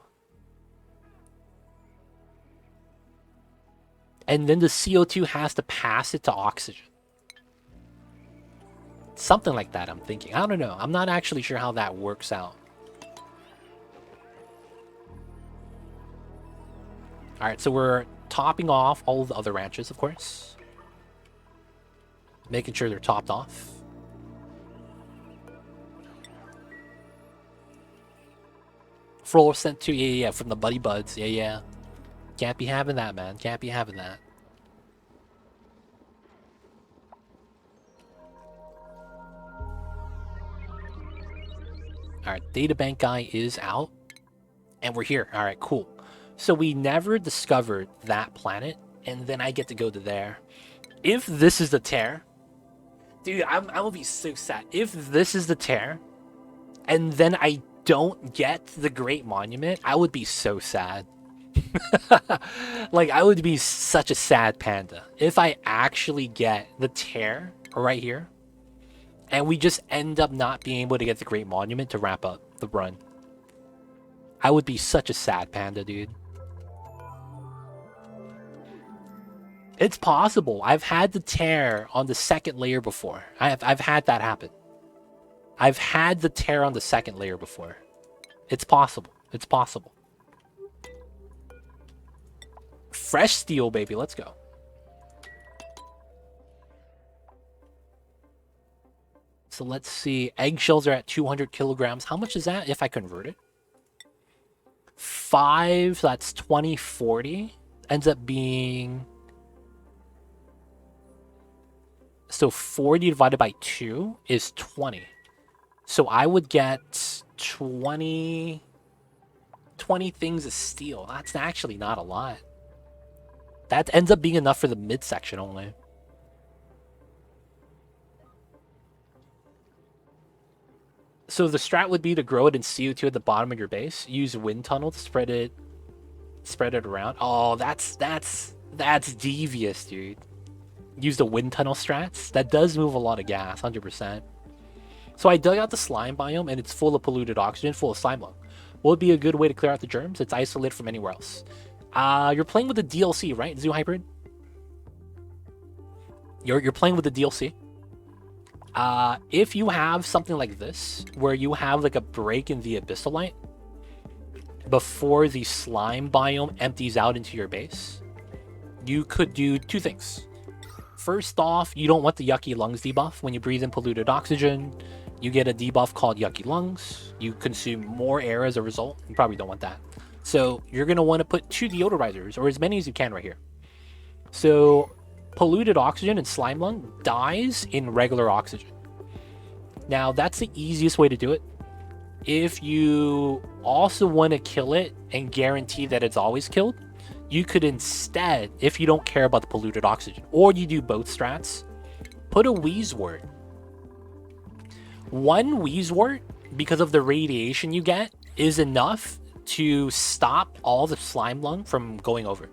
And then the CO2 has to pass it to oxygen. Something like that, I'm thinking. I don't know. I'm not actually sure how that works out. Alright, so we're topping off all of the other ranches, of course. Making sure they're topped off. Fluorescent too, yeah, from the buddy buds, yeah. Can't be having that, man. Can't be having that. Alright, databank guy is out. And we're here. Alright, cool. So we never discovered that planet, and then I get to go to there. If this is the tear, dude, I will be so sad. If this is the tear, and then I don't get the Great Monument, I would be so sad. Like, I would be such a sad panda if I actually get the tear right here, and we just end up not being able to get the Great Monument to wrap up the run. I would be such a sad panda, dude. It's possible. I've had the tear on the second layer before. I've had that happen. I've had the tear on the second layer before. It's possible. It's possible. Fresh steel, baby. Let's go. So let's see. Eggshells are at 200 kilograms. How much is that if I convert it? 5, that's 2040. Ends up being... So 40 divided by 2 is 20. So I would get 20 things of steel. That's actually not a lot. That ends up being enough for the midsection only. So the strat would be to grow it in CO2 at the bottom of your base. Use wind tunnel to spread it around. Oh, that's devious, dude. Use the wind tunnel strats. That does move a lot of gas, 100%. So I dug out the slime biome, and it's full of polluted oxygen, full of slime lung. What would be a good way to clear out the germs? It's isolated from anywhere else. You're playing with the DLC, right, Zoo Hybrid? You're playing with the DLC. If you have something like this, where you have like a break in the abyssalite before the slime biome empties out into your base, you could do two things. First off, you don't want the yucky lungs debuff. When you breathe in polluted oxygen, you get a debuff called yucky lungs. You consume more air as a result. You probably don't want that. So you're going to want to put 2 deodorizers, or as many as you can right here. So polluted oxygen and slime lung dies in regular oxygen. Now, that's the easiest way to do it. If you also want to kill it and guarantee that it's always killed, you could instead, if you don't care about the polluted oxygen, or you do both strats, put a wheeze word One Wheezewort, because of the radiation you get, is enough to stop all the slime lung from going over.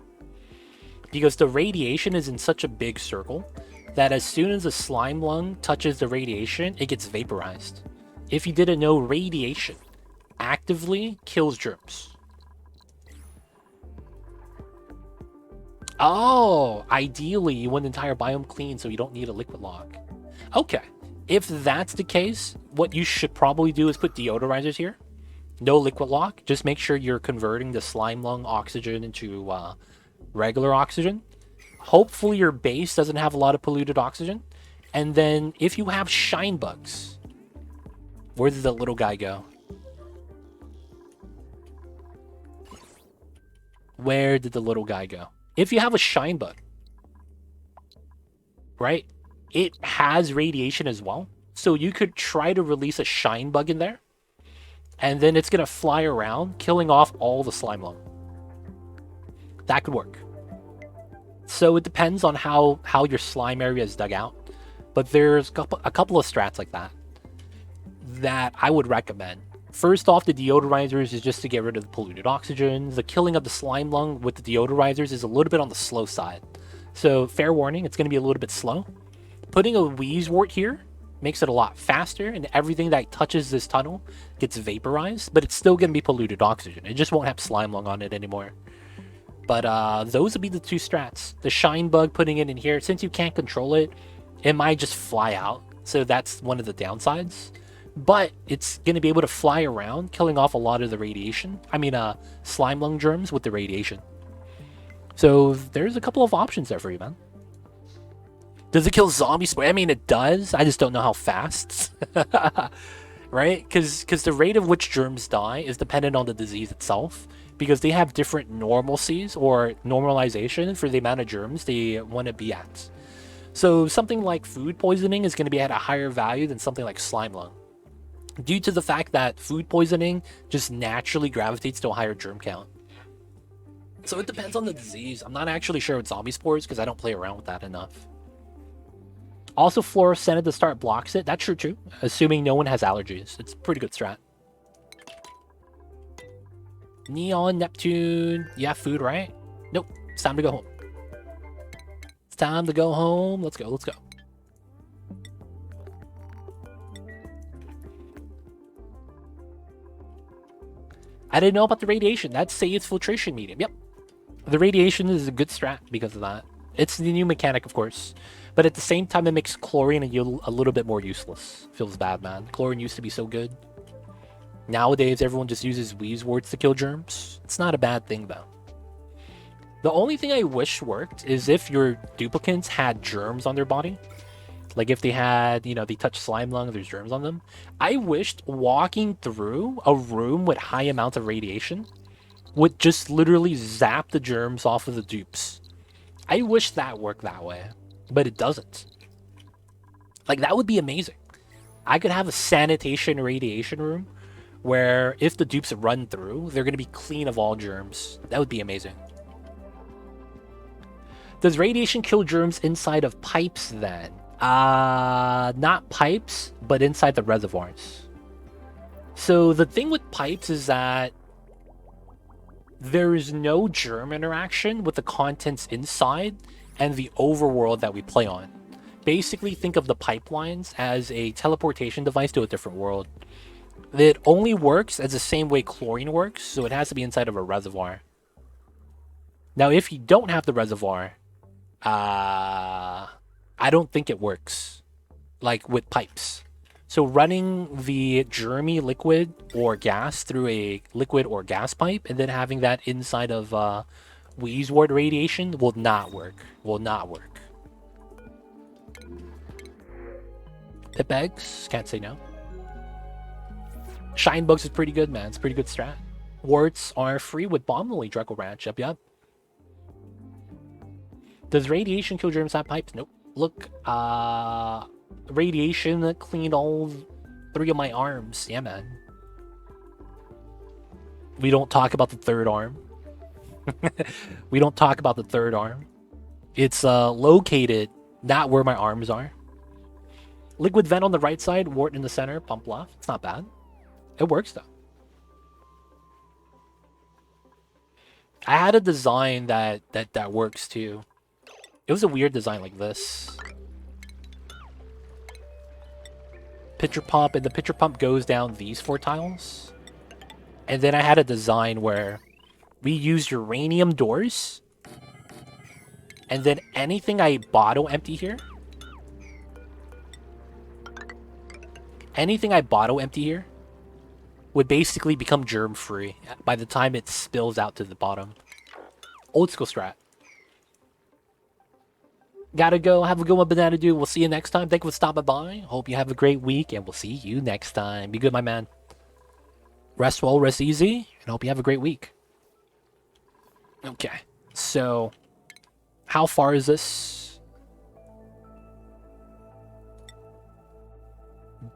Because the radiation is in such a big circle that as soon as the slime lung touches the radiation, it gets vaporized. If you didn't know, radiation actively kills germs. Oh, ideally you want the entire biome clean so you don't need a liquid lock. Okay, if that's the case, what you should probably do is put deodorizers here. No liquid lock, just make sure you're converting the slime lung oxygen into regular oxygen. Hopefully your base doesn't have a lot of polluted oxygen. And then if you have shine bugs, where did the little guy go? Where did the little guy go? If you have a shine bug, right, it has radiation as well. So you could try to release a shine bug in there, and then it's going to fly around, killing off all the slime lung. That could work. So it depends on how your slime area is dug out. But there's a couple of strats like that I would recommend. First off, the deodorizers is just to get rid of the polluted oxygen. The killing of the slime lung with the deodorizers is a little bit on the slow side. So fair warning, it's going to be a little bit slow. Putting a Wheezewort here makes it a lot faster, and everything that touches this tunnel gets vaporized, but it's still going to be polluted oxygen. It just won't have slime lung on it anymore. But those would be the two strats. The shine bug, putting it in here, since you can't control it, it might just fly out. So that's one of the downsides. But it's going to be able to fly around, killing off a lot of the radiation. I mean, slime lung germs with the radiation. So there's a couple of options there for you, man. Does it kill zombie spray? I mean, it does. I just don't know how fast. Right? Because the rate of which germs die is dependent on the disease itself. Because they have different normalcies or normalization for the amount of germs they want to be at. So something like food poisoning is going to be at a higher value than something like slime lung, due to the fact that food poisoning just naturally gravitates to a higher germ count. So it depends on the disease. I'm not actually sure with zombie spores because I don't play around with that enough. Also, fluorescent to start blocks it. That's true too, assuming no one has allergies. It's a pretty good strat. Neon, Neptune. Yeah, food, right? Nope. It's time to go home. It's time to go home. Let's go. Let's go. I didn't know about the radiation. That's Sayed's filtration medium. Yep. The radiation is a good strat because of that. It's the new mechanic, of course. But at the same time, it makes chlorine a little bit more useless. Feels bad, man. Chlorine used to be so good. Nowadays, everyone just uses Wheezeworts to kill germs. It's not a bad thing, though. The only thing I wish worked is if your duplicants had germs on their body. Like if they had, they touch slime lung, there's germs on them. I wished walking through a room with high amounts of radiation would just literally zap the germs off of the dupes. I wish that worked that way, but it doesn't. Like, that would be amazing. I could have a sanitation radiation room where if the dupes run through, they're going to be clean of all germs. That would be amazing. Does radiation kill germs inside of pipes then? Not pipes, but inside the reservoirs. So the thing with pipes is that there is no germ interaction with the contents inside and the overworld that we play on. Basically, think of the pipelines as a teleportation device to a different world. It only works as the same way chlorine works, so it has to be inside of a reservoir. Now, if you don't have the reservoir, I don't think it works, like with pipes. So running the germy liquid or gas through a liquid or gas pipe and then having that inside of Wheezewort radiation will not work. Will not work. Pip eggs, can't say no. Shine bugs is pretty good, man. It's a pretty good strat. Warts are free with Bottleneck Dreckle Ranch. Yep. Does radiation kill germs at pipes? Nope. Look, radiation cleaned all 3 of my arms. Yeah, man. We don't talk about the third arm. We don't talk about the third arm. It's located not where my arms are. Liquid vent on the right side, wart in the center, pump left. It's not bad. It works though. I had a design that works too. It was a weird design like this. Pitcher pump, and the pitcher pump goes down these 4 tiles. And then I had a design where we use uranium doors. And then anything I bottle empty here. Anything I bottle empty here would basically become germ-free by the time it spills out to the bottom. Old school strat. Gotta go. Have a good one, Banana Dude. We'll see you next time. Thank you for stopping by. Hope you have a great week, and we'll see you next time. Be good, my man. Rest well, rest easy, and hope you have a great week. Okay. So, how far is this?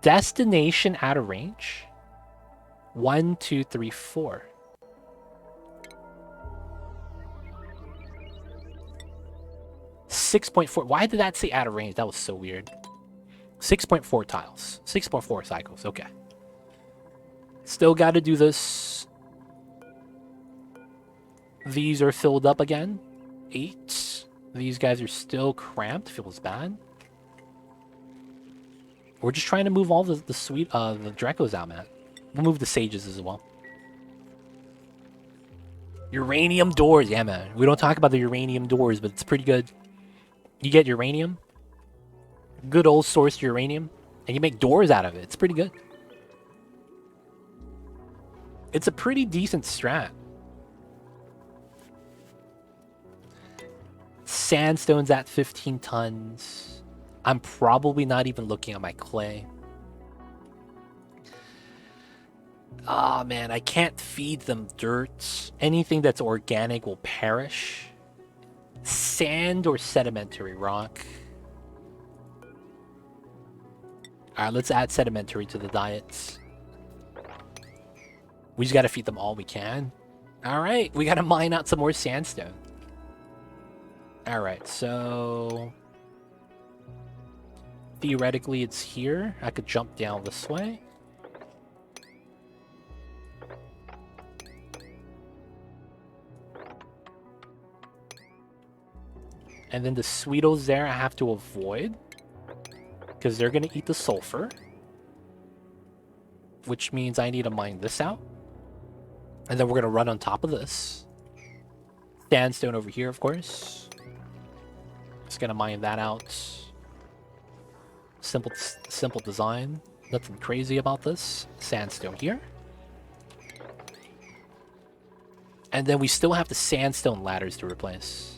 Destination out of range? 1, 2, 3, 4. 6.4. Why did that say out of range? That was so weird. 6.4 tiles. 6.4 cycles. Okay. Still got to do this. These are filled up again. 8. These guys are still cramped. Feels bad. We're just trying to move all the Drecos out, man. We'll move the Sages as well. Uranium doors. Yeah, man. We don't talk about the uranium doors, but it's pretty good. You get uranium. Good old sourced uranium. And you make doors out of it. It's pretty good. It's a pretty decent strat. Sandstone's at 15 tons. I'm probably not even looking at my clay. Ah, man, I can't feed them dirt. Anything that's organic will perish. Sand or sedimentary rock. Alright, let's add sedimentary to the diets. We just gotta feed them all we can. Alright, we gotta mine out some more sandstone. Alright, so... theoretically, it's here. I could jump down this way. And then the Sweetles there I have to avoid. Because they're going to eat the sulfur. Which means I need to mine this out. And then we're going to run on top of this. Sandstone over here, of course. Just going to mine that out. Simple design. Nothing crazy about this. Sandstone here. And then we still have the sandstone ladders to replace.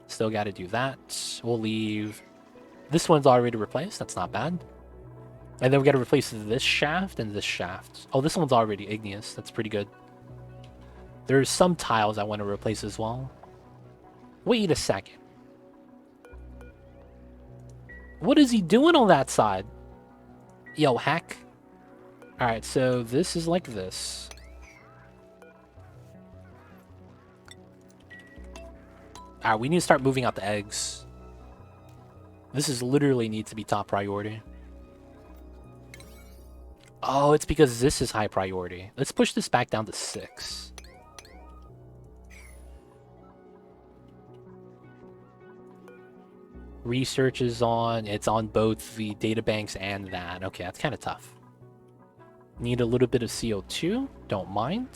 Still got to do that. We'll leave... this one's already replaced. That's not bad. And then we got to replace this shaft and this shaft. Oh, this one's already igneous. That's pretty good. There's some tiles I want to replace as well. Wait a second. What is he doing on that side? Yo, heck. Alright, so this is like this. Alright, we need to start moving out the eggs. This is literally needs to be top priority. Oh, it's because this is high priority. Let's push this back down to 6. Research is on. It's on both the databanks and that. Okay, that's kind of tough. Need a little bit of CO2. Don't mind.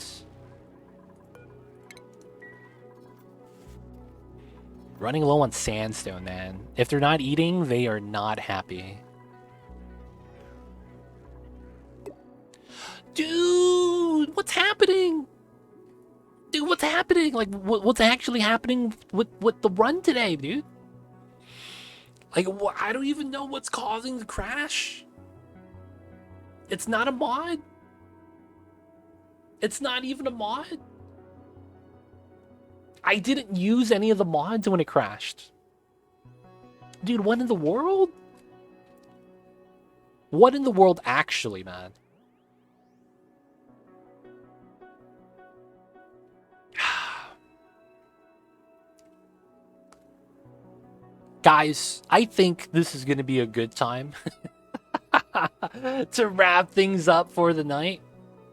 Running low on sandstone, man. If they're not eating, they are not happy. Dude, what's happening? Dude, what's happening? Like, what's actually happening with the run today, dude? Like, I don't even know what's causing the crash. It's not a mod. It's not even a mod. I didn't use any of the mods when it crashed. Dude, what in the world? What in the world actually, man? Guys, I think this is going to be a good time to wrap things up for the night.